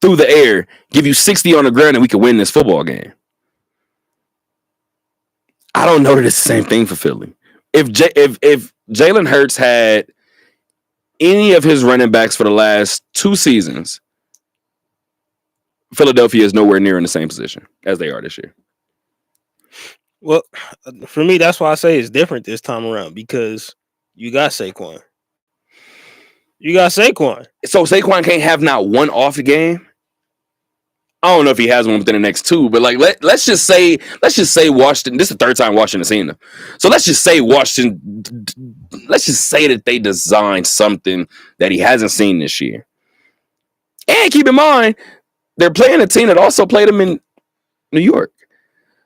through the air, give you 60 on the ground, and we can win this football game. I don't know that it's the same thing for Philly. If Jalen Hurts had any of his running backs for the last 2 seasons, Philadelphia is nowhere near in the same position as they are this year. well, for me, that's why I say it's different this time around because you got Saquon. So Saquon can't have not one off game. I don't know if he has one within the next 2, but like let's just say Washington. This is the third time Washington seen them. So let's just say that they designed something that he hasn't seen this year. And keep in mind, they're playing a team that also played them in New York.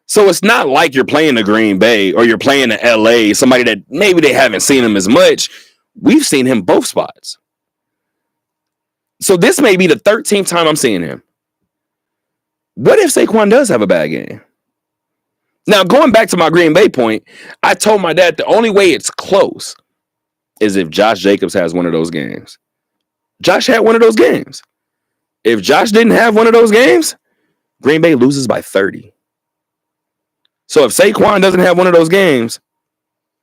So it's not like you're playing the Green Bay or you're playing the LA, somebody that maybe they haven't seen him as much. We've seen him both spots. So this may be the 13th time I'm seeing him. What if Saquon does have a bad game? Now, going back to my Green Bay point, I told my dad the only way it's close is if Josh Jacobs has one of those games. Josh had one of those games. If Josh didn't have one of those games, Green Bay loses by 30. So if Saquon doesn't have one of those games,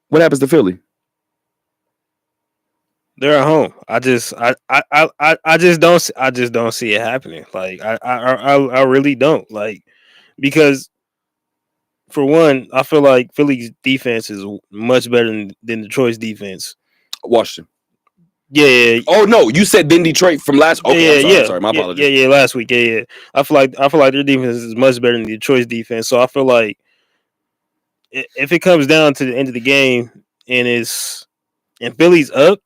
what happens to Philly? They're at home. I just don't see it happening. Like I really don't. Like because for one, I feel like Philly's defense is much better than Detroit's defense. Washington. Yeah. Oh no, you said then Detroit from last. Okay, I'm sorry. My apologies. Yeah. Last week. Yeah. I feel like their defense is much better than Detroit's defense. So I feel like if it comes down to the end of the game and Philly's up,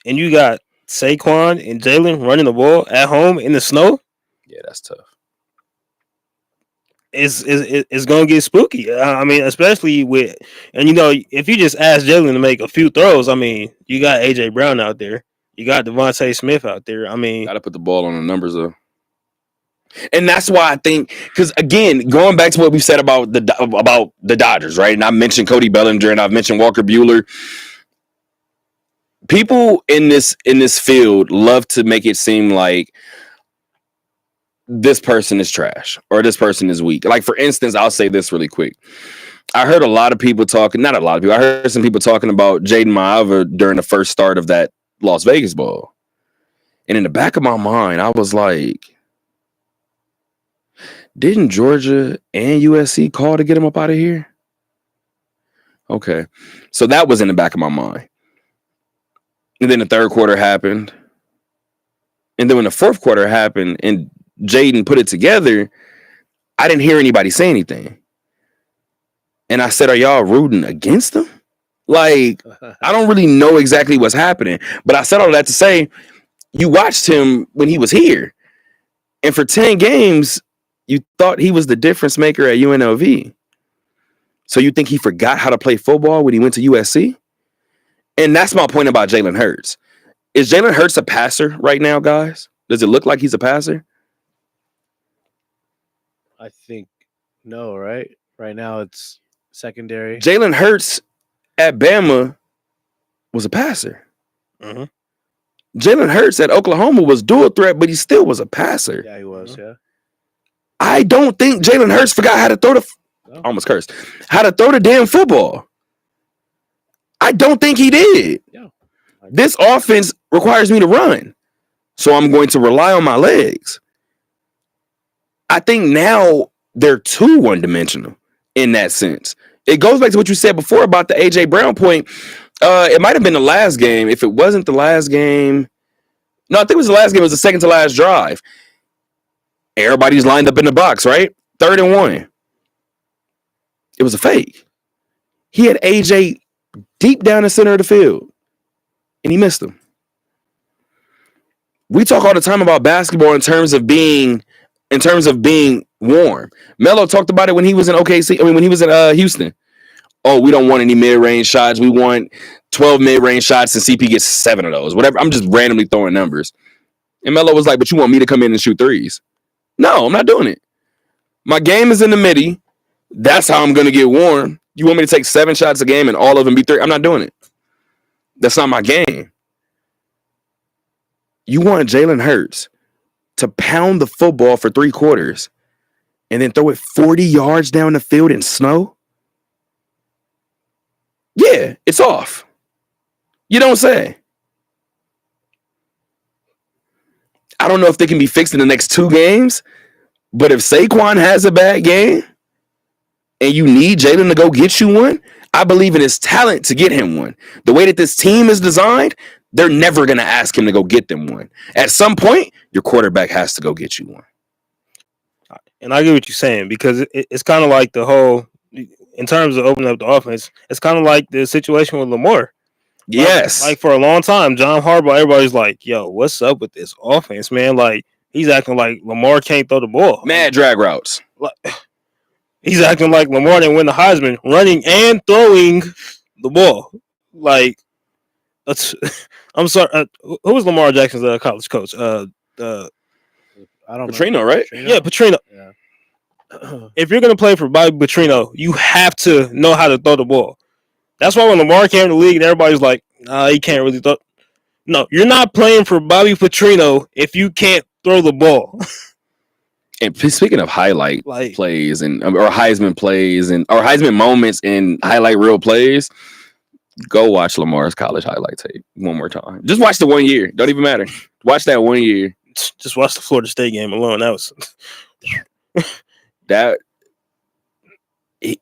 and you got Saquon and Jalen running the ball at home in the snow. Yeah, that's tough. It's gonna get spooky. I mean, especially if you just ask Jalen to make a few throws, I mean, you got AJ Brown out there, you got Devontae Smith out there. I mean, gotta put the ball on the numbers though. And that's why I think, because again, going back to what we said about the Dodgers, right? And I mentioned Cody Bellinger and I've mentioned Walker Buehler. People in this field love to make it seem like this person is trash or this person is weak. Like, for instance, I'll say this really quick. I heard a lot of people talking, not a lot of people, I heard some people talking about Jaden Maiava during the first start of that Las Vegas Bowl. And in the back of my mind, I was like, didn't Georgia and USC call to get him up out of here? Okay. So that was in the back of my mind. And then the third quarter happened. And then when the fourth quarter happened and Jaden put it together, I didn't hear anybody say anything. And I said, are y'all rooting against him? Like, I don't really know exactly what's happening. But I said all that to say, you watched him when he was here. And for 10 games, you thought he was the difference maker at UNLV. So you think he forgot how to play football when he went to USC? And that's my point about Jalen Hurts. Is Jalen Hurts a passer right now, guys? Does it look like he's a passer? I think no, right? Right now it's secondary. Jalen Hurts at Bama was a passer. Mhm. Jalen Hurts at Oklahoma was dual threat, but he still was a passer. Yeah, he was. Yeah. I don't think Jalen Hurts forgot how to throw the almost cursed. How to throw the damn football. I don't think he did. Yeah. This offense requires me to run. So I'm going to rely on my legs. I think now they're too one-dimensional in that sense. It goes back to what you said before about the AJ Brown point. It might have been the last game. If it wasn't the last game, no, I think it was the last game. It was the second to last drive. Everybody's lined up in the box, right? 3rd and 1. It was a fake. He had AJ deep down the center of the field, and he missed him. We talk all the time about basketball in terms of being warm. Melo talked about it when he was in OKC. I mean, when he was in Houston. Oh, we don't want any mid-range shots. We want 12 mid-range shots, and CP gets 7 of those. Whatever. I'm just randomly throwing numbers. And Melo was like, but you want me to come in and shoot threes? No, I'm not doing it. My game is in the midi. That's how I'm going to get warm. You want me to take 7 shots a game and all of them be 3? I'm not doing it. That's not my game. You want Jalen Hurts to pound the football for 3 quarters and then throw it 40 yards down the field in snow? Yeah, it's off. You don't say. I don't know if they can be fixed in the next 2 games, but if Saquon has a bad game and you need Jalen to go get you one, I believe in his talent to get him one. The way that this team is designed, they're never going to ask him to go get them one. At some point, your quarterback has to go get you one. And I get what you're saying, because it's kind of like the whole, in terms of opening up the offense, it's kind of like the situation with Lamar. Yes. Like for a long time, John Harbaugh, everybody's like, yo, what's up with this offense, man? Like, he's acting like Lamar can't throw the ball. Mad drag routes. Like, he's acting like Lamar didn't win the Heisman, running and throwing the ball. Like, I'm sorry. Who was Lamar Jackson's college coach? I don't know. Petrino, right? Yeah, Petrino. Yeah. If you're going to play for Bobby Petrino, you have to know how to throw the ball. That's why when Lamar came to the league, and everybody's like, nah, he can't really throw. No, you're not playing for Bobby Petrino if you can't throw the ball. And speaking of highlight Like- plays and or Heisman plays and or Heisman moments and highlight real plays, go watch Lamar's college highlight tape one more time. Just watch the 1 year. Don't even matter. Watch that 1 year. Just watch the Florida State game alone. That was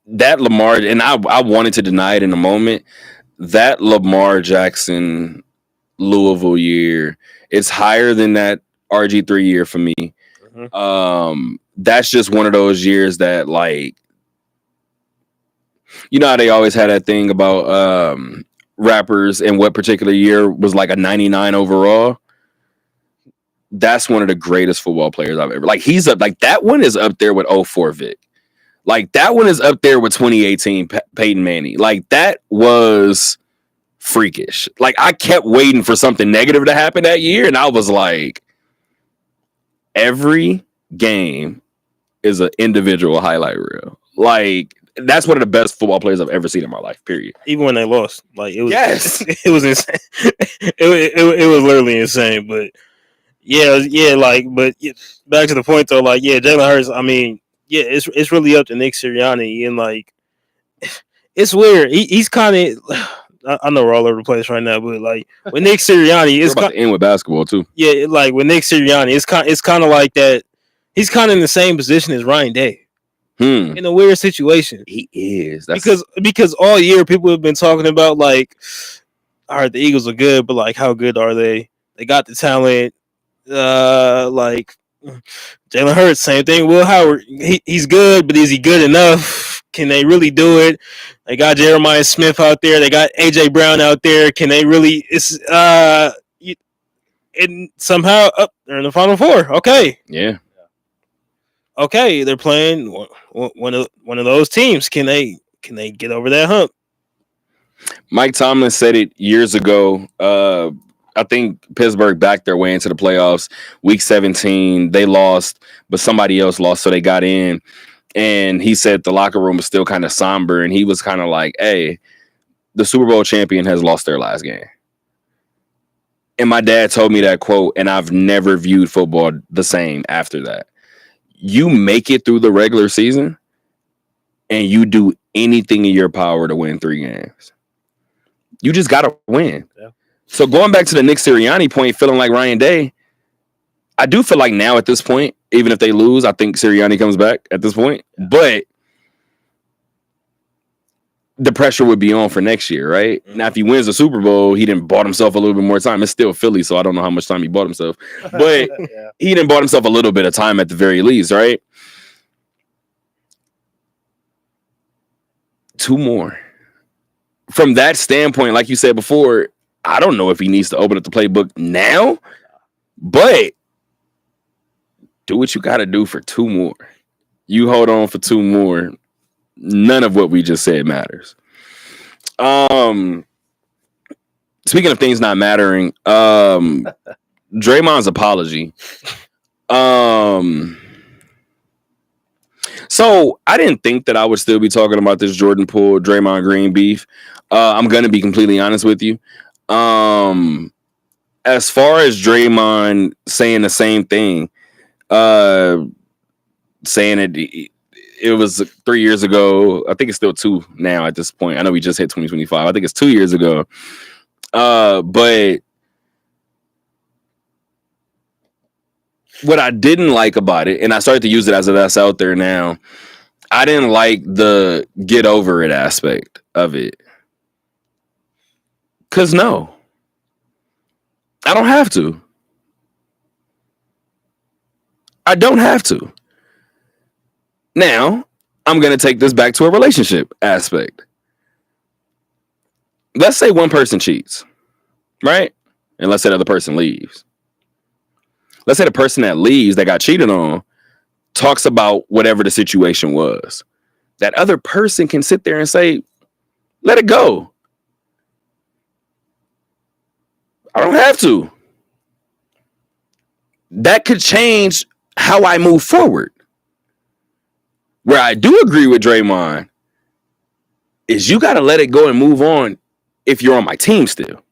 that Lamar, and I wanted to deny it in a moment. That Lamar Jackson Louisville year, it's higher than that RG3 year for me. Mhm. That's just one of those years that, like, you know how they always had that thing about rappers and what particular year was like a 99 overall. That's one of the greatest football players I've ever. Like, he's up. Like, that one is up there with 04 Vic. Like, that one is up there with 2018 Peyton Manning. Like, that was freakish. Like, I kept waiting for something negative to happen that year, and I was like, every game is an individual highlight reel. Like, that's one of the best football players I've ever seen in my life, period. even when they lost. Like, it was, Yes. it was insane. It was literally insane. But yeah, like, but back to the point though, like, yeah, Jalen Hurts. I mean, yeah, it's really up to Nick Sirianni, and like, it's weird. He's kind of. I know we're all over the place right now, but like with Nick Sirianni, it's about to end with basketball too. Yeah, like with Nick Sirianni, it's kind of like that. He's kind of in the same position as Ryan Day. In a weird situation. He is. Because all year people have been talking about like, all right, the Eagles are good, but like how good are they? They got the talent. Like Jalen Hurts, same thing. Will Howard, he's good, but is he good enough? Can they really do it? They got Jeremiah Smith out there. They got AJ Brown out there. Can they really? And somehow they're in the Final Four. Okay. Yeah. Okay, they're playing one of those teams. Can they get over that hump? Mike Tomlin said it years ago. I think Pittsburgh backed their way into the playoffs. Week 17, they lost, but somebody else lost, so they got in. And he said the locker room was still kind of somber, and he was kind of like, hey, the Super Bowl champion has lost their last game. And my dad told me that quote, and I've never viewed football the same after that. You make it through the regular season, and you do anything in your power to win 3 games. You just got to win. Yeah. So going back to the Nick Sirianni point, feeling like Ryan Day, I do feel like now at this point, even if they lose, I think Sirianni comes back at this point. Yeah. But the pressure would be on for next year, right? Mm-hmm. Now, if he wins the Super Bowl, he didn't bought himself a little bit more time. It's still Philly, so I don't know how much time he bought himself. But yeah. He didn't bought himself a little bit of time at the very least, right? 2 more. From that standpoint, like you said before, I don't know if he needs to open up the playbook now, but do what you got to do for 2 more. You hold on for 2 more. None of what we just said matters. Speaking of things not mattering, Draymond's apology. So I didn't think that I would still be talking about this Jordan Poole, Draymond Green beef. I'm going to be completely honest with you. As far as Draymond saying the same thing, saying it was 3 years ago. I think it's still 2 now at this point. I know we just hit 2025. I think it's 2 years ago. But what I didn't like about it, and I started to use it as that's out there now, I didn't like the get over it aspect of it. Because no, I don't have to. I don't have to. Now, I'm going to take this back to a relationship aspect. Let's say one person cheats, right? And let's say the other person leaves. Let's say the person that leaves, that got cheated on, talks about whatever the situation was. That other person can sit there and say, let it go. I don't have to. That could change how I move forward. Where I do agree with Draymond is you got to let it go and move on if you're on my team still.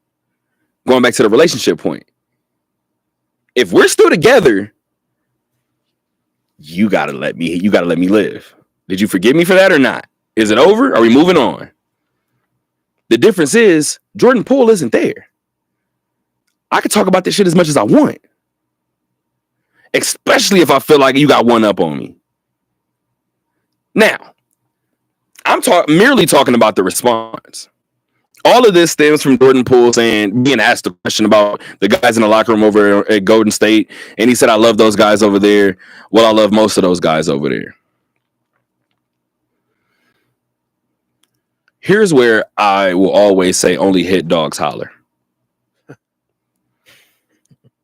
Going back to the relationship point. If we're still together, you got to let me live. Did you forgive me for that or not? Is it over? Are we moving on? The difference is Jordan Poole isn't there. I can talk about this shit as much as I want. Especially if I feel like you got one up on me. Now, I'm merely talking about the response. All of this stems from Jordan Poole being asked a question about the guys in the locker room over at Golden State. And he said, I love those guys over there. Well, I love most of those guys over there. Here's where I will always say only hit dogs holler.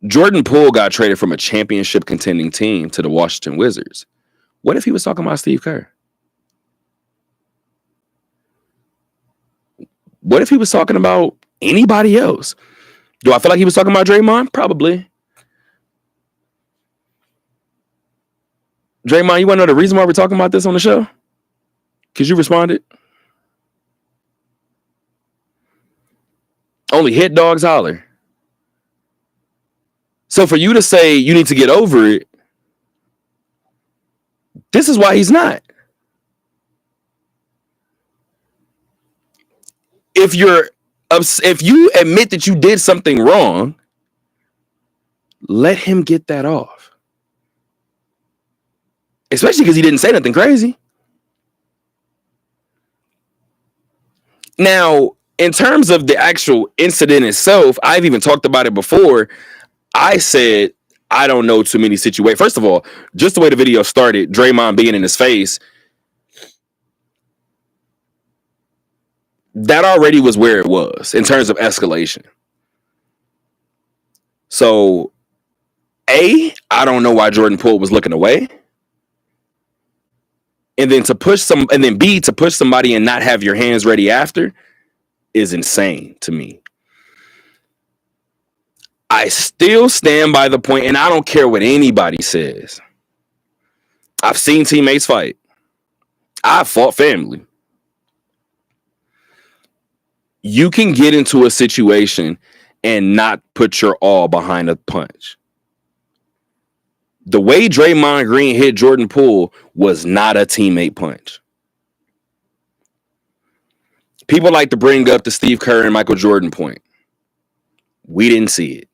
Jordan Poole got traded from a championship contending team to the Washington Wizards. What if he was talking about Steve Kerr? What if he was talking about anybody else? Do I feel like he was talking about Draymond? Probably. Draymond, you want to know the reason why we're talking about this on the show? Because you responded. Only hit dogs holler. So for you to say you need to get over it, this is why he's not. if you admit that you did something wrong, let him get that off. Especially because he didn't say nothing crazy. Now, in terms of the actual incident itself, I've even talked about it before. I said, I don't know too many situations. First of all, just the way the video started, Draymond being in his face, that already was where it was in terms of escalation. So, A, I don't know why Jordan Poole was looking away. And then B, to push somebody and not have your hands ready after is insane to me. I still stand by the point, and I don't care what anybody says. I've seen teammates fight. I've fought family. You can get into a situation and not put your all behind a punch. The way Draymond Green hit Jordan Poole was not a teammate punch. People like to bring up the Steve Kerr and Michael Jordan point. We didn't see it.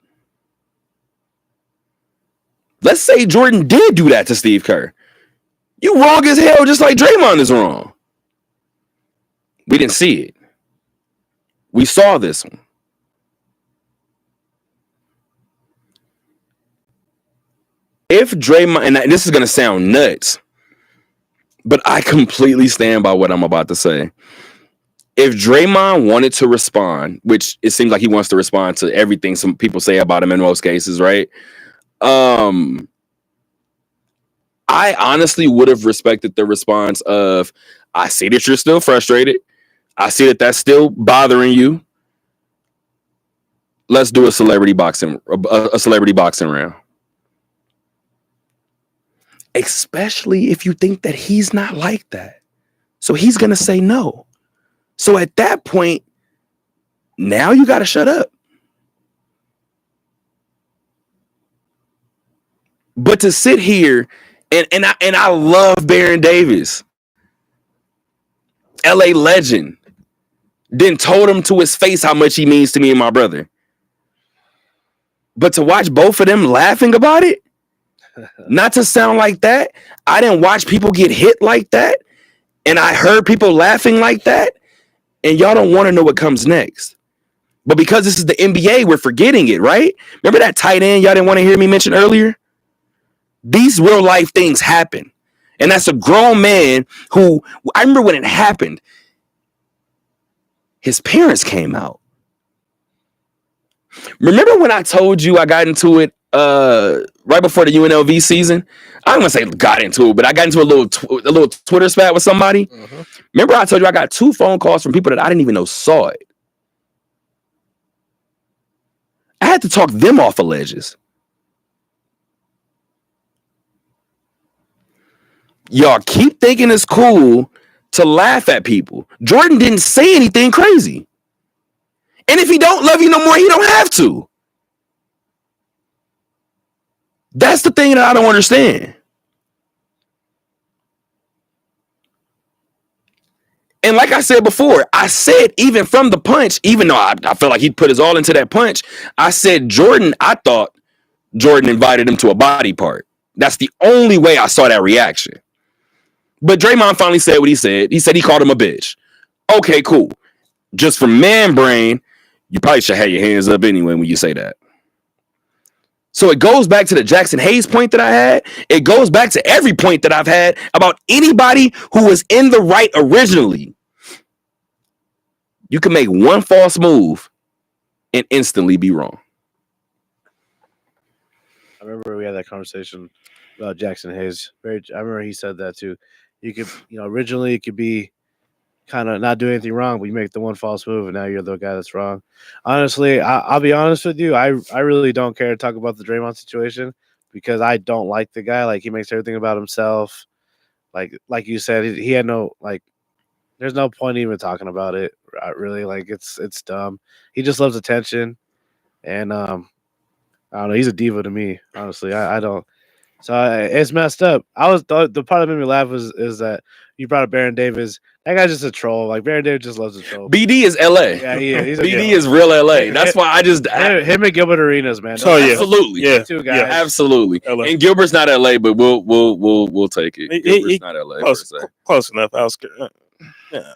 Let's say Jordan did do that to Steve Kerr. You wrong as hell, just like Draymond is wrong. We didn't see it. We saw this one. If Draymond, and this is going to sound nuts, but I completely stand by what I'm about to say. If Draymond wanted to respond, which it seems like he wants to respond to everything some people say about him in most cases, right? I honestly would have respected the response of, I see that you're still frustrated. I see that that's still bothering you. Let's do a celebrity boxing round. Especially if you think that he's not like that. So he's going to say no. So at that point, now you got to shut up. But to sit here, and I love Baron Davis, LA legend, then told him to his face how much he means to me and my brother. But to watch both of them laughing about it, not to sound like that, I didn't watch people get hit like that, and I heard people laughing like that, and y'all don't want to know what comes next. But because this is the NBA, we're forgetting it, right? Remember that tight end y'all didn't want to hear me mention earlier? These real life things happen. And that's a grown man who, I remember when it happened, his parents came out. Remember when I told you I got into it right before the UNLV season? I don't want to say got into it, but I got into a little Twitter spat with somebody. Uh-huh. Remember I told you I got 2 phone calls from people that I didn't even know saw it. I had to talk them off of ledges. Y'all keep thinking it's cool to laugh at people. Jordan didn't say anything crazy. And if he don't love you no more, he don't have to. That's the thing that I don't understand. And like I said before, I said even from the punch, even though I felt like he put his all into that punch, I said I thought Jordan invited him to a body part. That's the only way I saw that reaction. But Draymond finally said what he said. He said he called him a bitch. Okay, cool. Just for man brain, you probably should have your hands up anyway when you say that. So it goes back to the Jackson Hayes point that I had. It goes back to every point that I've had about anybody who was in the right originally. You can make one false move and instantly be wrong. I remember we had that conversation about Jackson Hayes. I remember he said that too. You could, originally it could be kind of not doing anything wrong, but you make the one false move, and now you're the guy that's wrong. Honestly, I'll be honest with you. I really don't care to talk about the Draymond situation because I don't like the guy. Like, he makes everything about himself. Like you said, he had no, there's no point even talking about it. Really, it's dumb. He just loves attention, and I don't know. He's a diva to me, honestly. I don't. So it's messed up. The part that made me laugh is that you brought up Baron Davis. That guy's just a troll. Like Baron Davis just loves to troll. BD is LA. Yeah, he is. He's a BD is real LA. That's why him and Gilbert Arenas, man. Oh, yeah. absolutely, Yeah, Two guys. absolutely. LA. And Gilbert's not LA, but we'll take it. Gilbert's not LA. per se. Close enough. I was Yeah.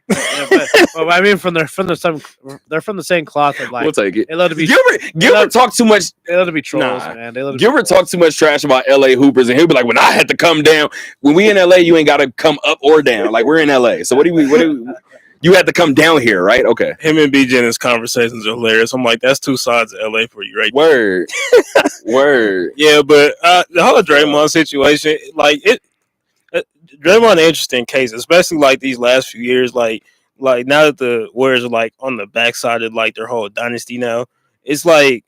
Yeah, but I mean, they're from the same cloth of like We'll take it. they love to be Gilbert talked too much. they love to be trolls, Nah. man. They love to Gilbert be trolls. talked too much trash about LA Hoopers, and he'll be like, "When I had to come down, when we in LA, you ain't got to come up or down. Like we're in LA, so what do we? You had to come down here, right? Okay. him and B Jennings conversations are hilarious. I'm like, that's two sides of LA for you, right? Word, word. Yeah, but the whole Draymond situation, like Draymond, an interesting case, especially like these last few years. Like now that the Warriors are like on the backside of like their whole dynasty now, it's like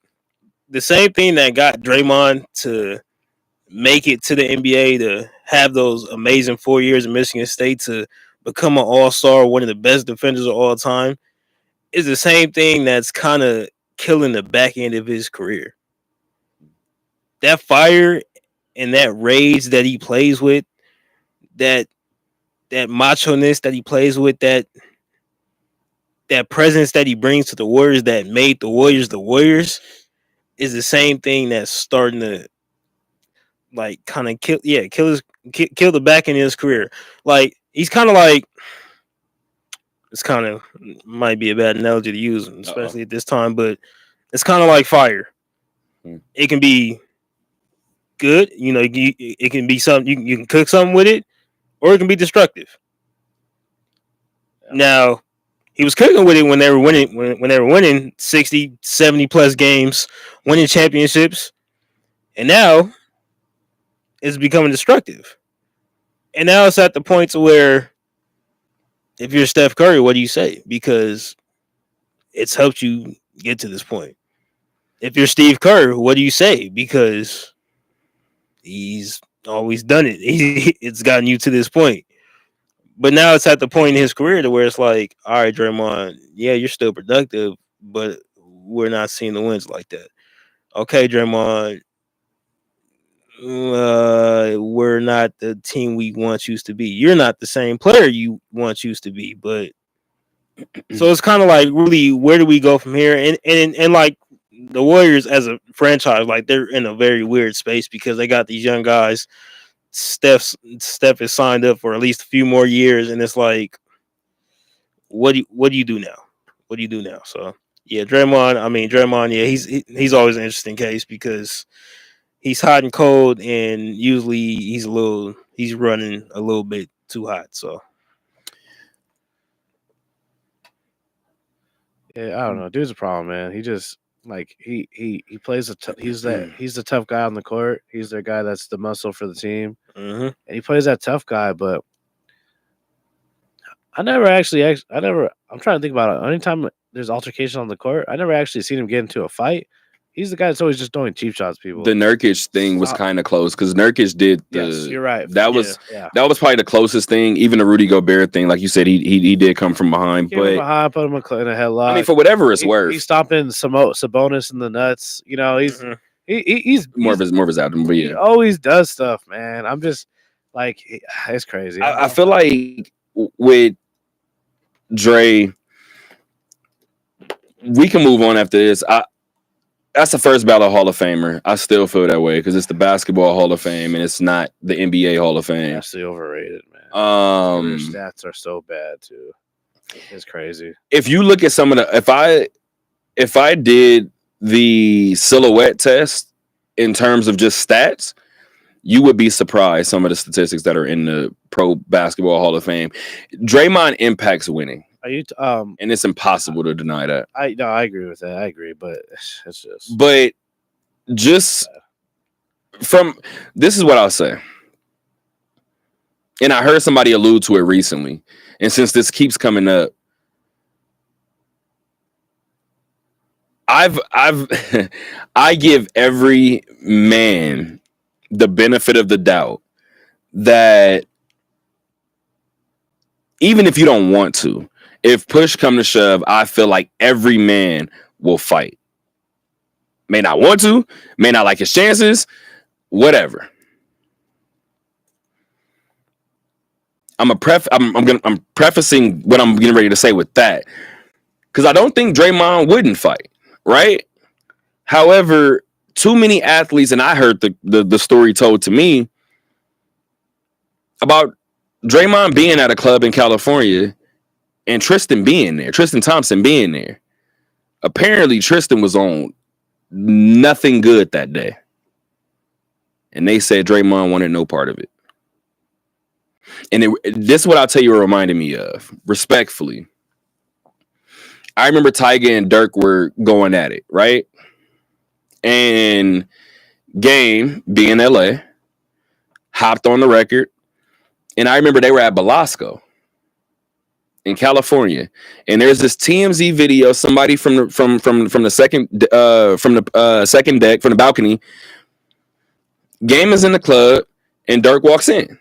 the same thing that got Draymond to make it to the NBA, to have those amazing 4 years in Michigan State, to become an all-star, one of the best defenders of all time, is the same thing that's kind of killing the back end of his career. That fire and that rage that he plays with, that macho-ness that he plays with, that presence that he brings to the Warriors that made the Warriors, is the same thing that's starting to like kind of kill the back end of his career. Like he's kind of like, it's kind of might be a bad analogy to use, especially at this time, but it's kind of like fire. It can be good, it can be something you can cook something with it, or it can be destructive. Now, he was cooking with it when they were winning, when they were winning 60, 70 plus games, winning championships, and now it's becoming destructive. And now it's at the point to where, if you're Steph Curry, what do you say? Because it's helped you get to this point. If you're Steve Kerr, what do you say? Because he's always done it. It's gotten you to this point. But now it's at the point in his career to where it's like, all right, Draymond, yeah, you're still productive, but we're not seeing the wins like that. Okay, Draymond, we're not the team we once used to be. You're not the same player you once used to be. But so it's kind of like, really, where do we go from here? And like the Warriors as a franchise, like they're in a very weird space because they got these young guys. Steph is signed up for at least a few more years, and it's like, what do you do now? What do you do now? So yeah, Draymond, yeah, he's always an interesting case because he's hot and cold, and usually he's running a little bit too hot. So Yeah, I don't know. Dude's a problem, man. He just like he plays he's the tough guy on the court. He's the guy that's the muscle for the team, and he plays that tough guy. But I'm trying to think about it. Anytime there's altercation on the court, I never actually seen him get into a fight. He's the guy that's always just throwing cheap shots. People. The Nurkic thing was kind of close because Nurkic did. Yes, you're right. That was yeah. that was probably the closest thing. Even the Rudy Gobert thing, like you said, he did come from behind. Came from behind, put him in a headlock. I mean, for whatever it's worth, he's stomping Sabonis in the nuts. He's more of his album, but yeah, he always does stuff, man. I'm just like, it's crazy. I feel like with Dre, we can move on after this. That's the first ballot Hall of Famer. I still feel that way because it's the Basketball Hall of Fame and it's not the NBA Hall of Fame. Vastly overrated, man. Their stats are so bad too. It's crazy. If you look at some of the, if I did the silhouette test in terms of just stats, you would be surprised some of the statistics that are in the Pro Basketball Hall of Fame. Draymond impacts winning. Are you? And it's impossible to deny that. I agree with that. I agree, but it's just. But just from this is what I'll say, and I heard somebody allude to it recently, and since this keeps coming up, I give every man the benefit of the doubt that even if you don't want to, if push come to shove, I feel like every man will fight. May not want to, may not like his chances, whatever. I'm prefacing what I'm getting ready to say with that, because I don't think Draymond wouldn't fight, right? However, too many athletes, and I heard the story told to me about Draymond being at a club in California and Tristan Thompson being there. Apparently, Tristan was on nothing good that day. And they said Draymond wanted no part of it. And this is what I'll tell you it reminded me of, respectfully. I remember Tyga and Dirk were going at it, right? And Game, being LA, hopped on the record. And I remember they were at Belasco in California. And there's this TMZ video, somebody from the second deck, from the balcony. Game is in the club, and Dirk walks in.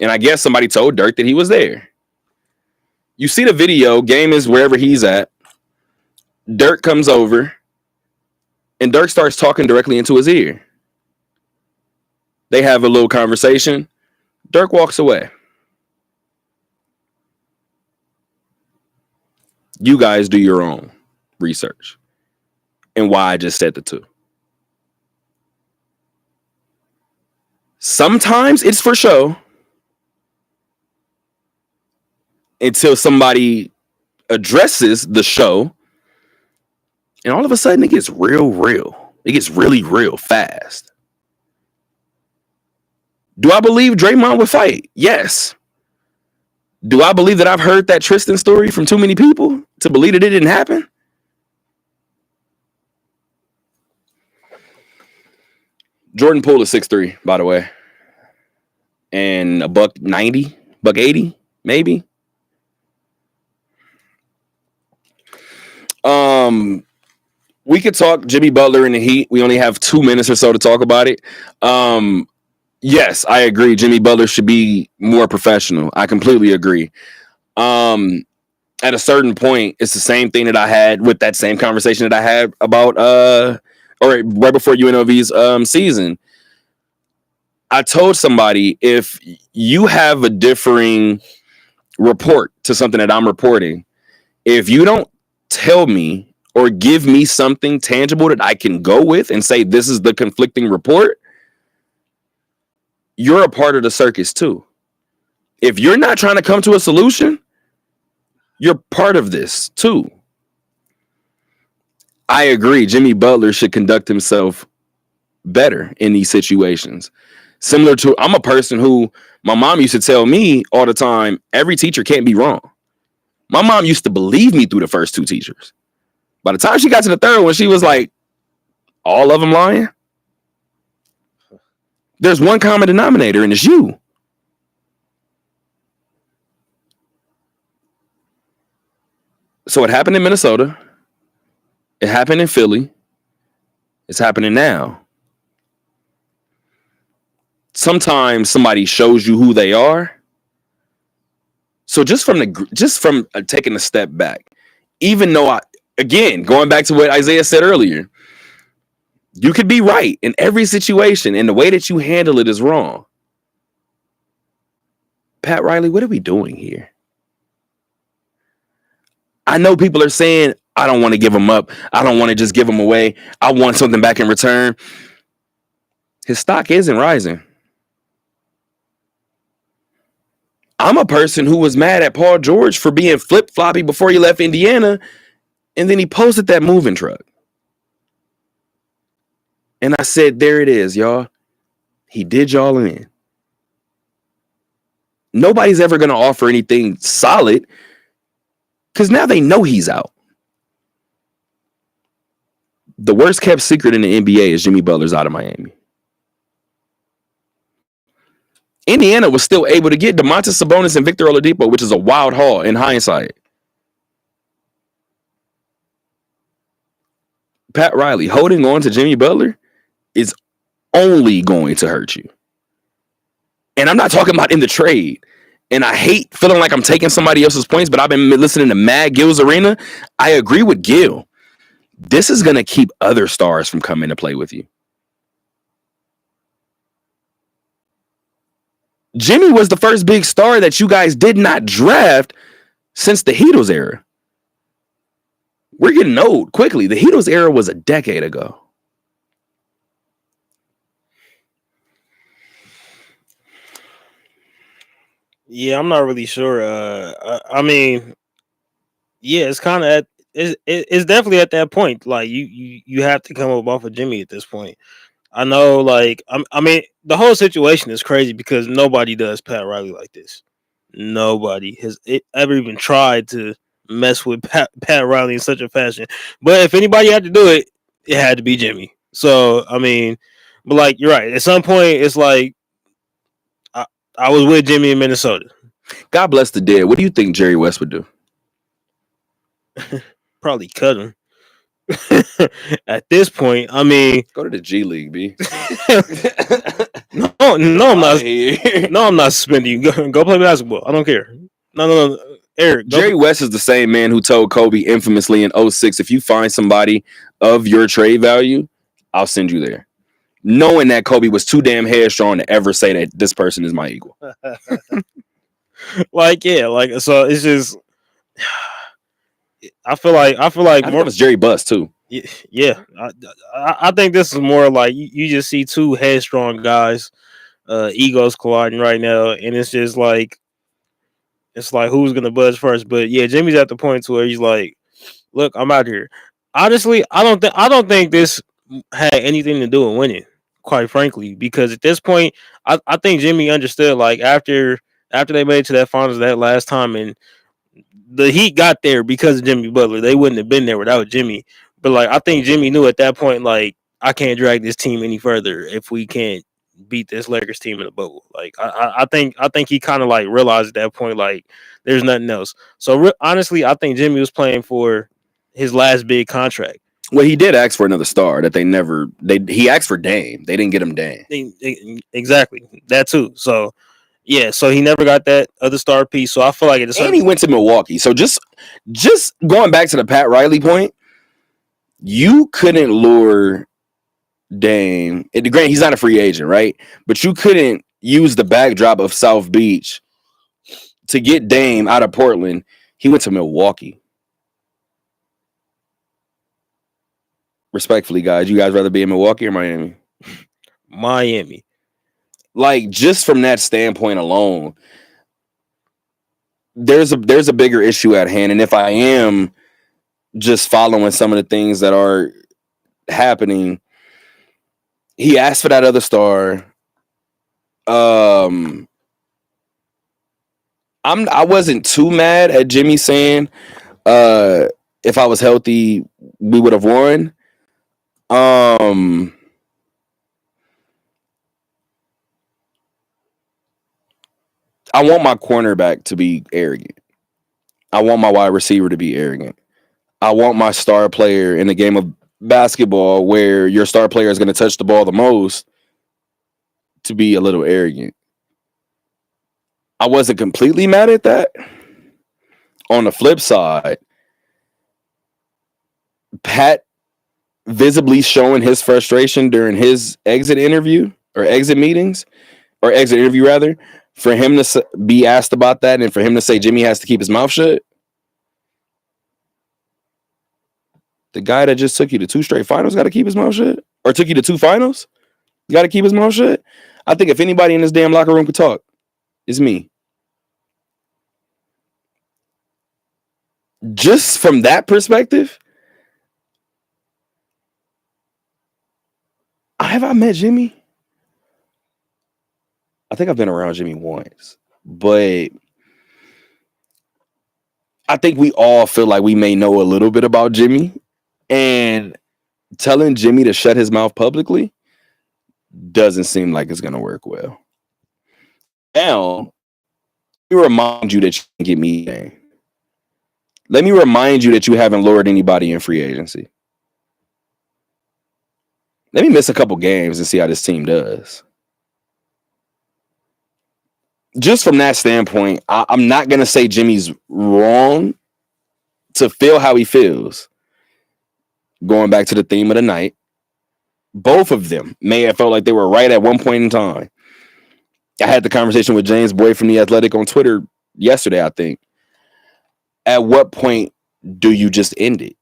And I guess somebody told Dirk that he was there. You see the video, Game is wherever he's at. Dirk comes over, and Dirk starts talking directly into his ear. They have a little conversation. Dirk walks away. You guys do your own research and why I just said the two. Sometimes it's for show until somebody addresses the show, and all of a sudden it gets real. It gets really real fast. Do I believe Draymond would fight? Yes. Do I believe that I've heard that Tristan story from too many people to believe that it didn't happen? Jordan Poole is 6'3", by the way. And $190, $180, maybe. We could talk Jimmy Butler in the Heat. We only have 2 minutes or so to talk about it. Yes, I agree. Jimmy Butler should be more professional. I completely agree. At a certain point, it's the same thing that I had with that same conversation that I had about right before UNLV's season. I told somebody, if you have a differing report to something that I'm reporting, if you don't tell me or give me something tangible that I can go with and say this is the conflicting report, you're a part of the circus too. If you're not trying to come to a solution, you're part of this too. I agree. Jimmy Butler should conduct himself better in these situations. Similar to, I'm a person who, my mom used to tell me all the time, every teacher can't be wrong. My mom used to believe me through the first 2 teachers. By the time she got to the third one, she was like, all of them lying? There's one common denominator, and it's you. So it happened in Minnesota. It happened in Philly. It's happening now. Sometimes somebody shows you who they are. So just from taking a step back, even though again, going back to what Isaiah said earlier, you could be right in every situation, and the way that you handle it is wrong. Pat Riley, what are we doing here? I know people are saying, I don't want to give him up. I don't want to just give him away. I want something back in return. His stock isn't rising. I'm a person who was mad at Paul George for being flip-floppy before he left Indiana, and then he posted that moving truck. And I said, there it is, y'all. He did y'all in. Nobody's ever going to offer anything solid because now they know he's out. The worst kept secret in the NBA is Jimmy Butler's out of Miami. Indiana was still able to get Domantas Sabonis and Victor Oladipo, which is a wild haul in hindsight. Pat Riley, holding on to Jimmy Butler is only going to hurt you. And I'm not talking about in the trade. And I hate feeling like I'm taking somebody else's points, but I've been listening to Mad Gil's Arena. I agree with Gil. This is going to keep other stars from coming to play with you. Jimmy was the first big star that you guys did not draft since the Heatles era. We're getting old quickly. The Heatles era was a decade ago. Yeah, I'm not really sure. I mean, yeah, it's kind of it's definitely at that point. Like you have to come up off of Jimmy at this point. I know, like I mean, the whole situation is crazy because nobody does Pat Riley like this. Nobody has ever even tried to mess with Pat Riley in such a fashion. But if anybody had to do it, it had to be Jimmy. So I mean, but like you're right. At some point, it's like I was with Jimmy in Minnesota. God bless the dead. What do you think Jerry West would do? Probably cut him. At this point, I mean, Go to the G League, B. no, I'm not. No, I'm not suspending you. Go play basketball. I don't care. No. Eric, Jerry West is the same man who told Kobe infamously in 06, if you find somebody of your trade value, I'll send you there. Knowing that Kobe was too damn headstrong to ever say that this person is my equal. like, yeah, like, so it's just, I feel like I think it was Jerry Buss too. Yeah, I think this is more like you just see two headstrong guys, egos colliding right now, and it's just like, it's like who's gonna buzz first. But yeah, Jimmy's at the point to where he's like, "Look, I'm out here." Honestly, I don't think this had anything to do with winning, quite frankly, because at this point, I think Jimmy understood, like after they made it to that finals that last time, and the Heat got there because of Jimmy Butler. They wouldn't have been there without Jimmy. But like I think Jimmy knew at that point, like I can't drag this team any further if we can't beat this Lakers team in the bubble. Like I think he kind of like realized at that point, like there's nothing else. So honestly, I think Jimmy was playing for his last big contract. Well, he did ask for another star that he asked for Dame. They didn't get him Dame. Exactly. That too. So yeah, so he never got that other star piece. So I feel like and he went to Milwaukee. So just going back to the Pat Riley point, you couldn't lure Dame. Granted, he's not a free agent, right? But you couldn't use the backdrop of South Beach to get Dame out of Portland. He went to Milwaukee. Respectfully, guys, you guys rather be in Milwaukee or Miami? Miami. Like, just from that standpoint alone, there's a bigger issue at hand. And if I am just following some of the things that are happening, he asked for that other star. I wasn't too mad at Jimmy saying if I was healthy, we would have won. I want my cornerback to be arrogant. I want my wide receiver to be arrogant. I want my star player in the game of basketball, where your star player is going to touch the ball the most, to be a little arrogant. I wasn't completely mad at that. On the flip side, Pat visibly showing his frustration during his exit interview or exit meetings or exit interview rather, for him to be asked about that and for him to say Jimmy has to keep his mouth shut. The guy that just took you to 2 straight finals got to keep his mouth shut, or took you to 2 finals, got to keep his mouth shut. I think if anybody in this damn locker room could talk, it's me. Just from that perspective, have I met Jimmy? I think I've been around Jimmy once, but I think we all feel like we may know a little bit about Jimmy, and telling Jimmy to shut his mouth publicly doesn't seem like it's going to work well. Now, let me remind you that you can get me in. Let me remind you that you haven't lured anybody in free agency. Let me miss a couple games and see how this team does. Just from that standpoint, I'm not going to say Jimmy's wrong to feel how he feels. Going back to the theme of the night, both of them may have felt like they were right at one point in time. I had the conversation with James Boyd from The Athletic on Twitter yesterday, I think. At what point do you just end it?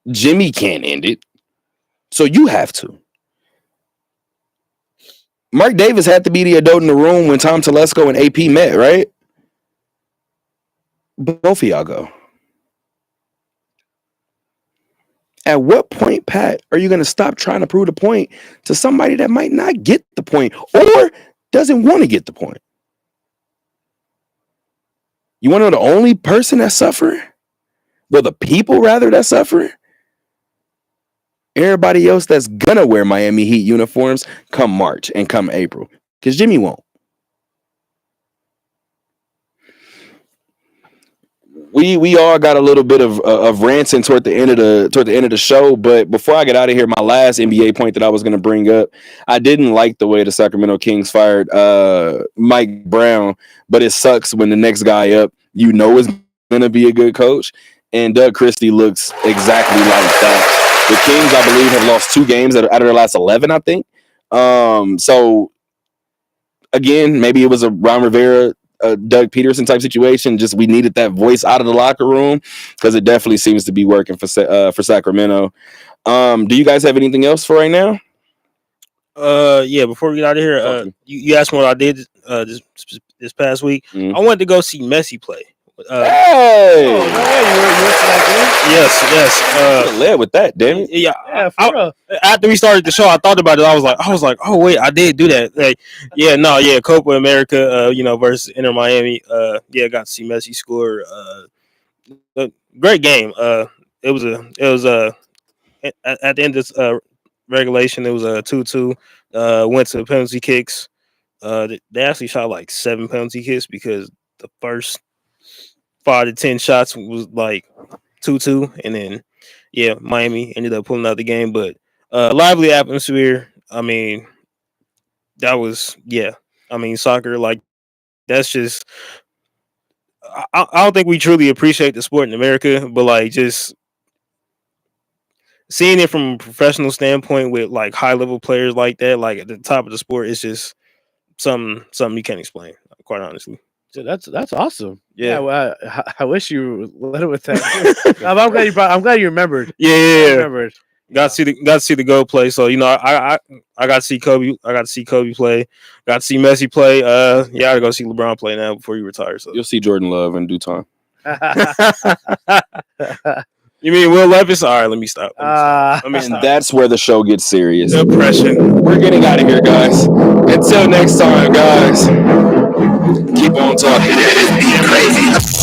Jimmy can't end it, so you have to. Mark Davis had to be the adult in the room when Tom Telesco and AP met, right? Both of y'all go. At what point, Pat, are you going to stop trying to prove the point to somebody that might not get the point or doesn't want to get the point? You want to know the only person that's suffering? Well, the people, rather, that suffer? Everybody else that's going to wear Miami Heat uniforms come March and come April. Because Jimmy won't. We all got a little bit of ranting toward the end of the show, but before I get out of here, my last NBA point that I was going to bring up, I didn't like the way the Sacramento Kings fired Mike Brown, but it sucks when the next guy up is going to be a good coach, and Doug Christie looks exactly like that. The Kings, I believe, have lost 2 games out of their last 11, I think. So again, maybe it was a Ron Rivera, Doug Peterson type situation. Just we needed that voice out of the locker room because it definitely seems to be working for Sacramento. Do you guys have anything else for right now? Yeah. Before we get out of here, you asked me what I did this past week. Mm-hmm. I went to go see Messi play. Hey! You went to that Yes. Led with that, damn it. Yeah. game? Yeah, After we started the show, I thought about it. I was like, oh wait, I did do that. Like, Copa America, versus Inter Miami. Got to see Messi score. A great game. It was at the end of regulation. It was a 2-2. Went to penalty kicks. They actually shot like 7 penalty kicks because the first 5 to 10 shots was like 2-2, and then Miami ended up pulling out the game. But lively atmosphere. I mean, that was soccer, like, that's just I don't think we truly appreciate the sport in America, but like just seeing it from a professional standpoint with like high level players like that, like at the top of the sport, it's just something you can't explain, quite honestly. So that's awesome. Yeah. Well, I wish you led it with that. I'm glad you remembered. Yeah. Remembered. Got to see the GOAT play. So I got to see Kobe. I got to see Kobe play. Got to see Messi play. I got to go see LeBron play now before he retires. So You'll see Jordan Love in due time. You mean Will Levis? All right, let me stop. And that's where the show gets serious. Depression. We're getting out of here, guys. Until next time, guys. Keep on talking. It's crazy.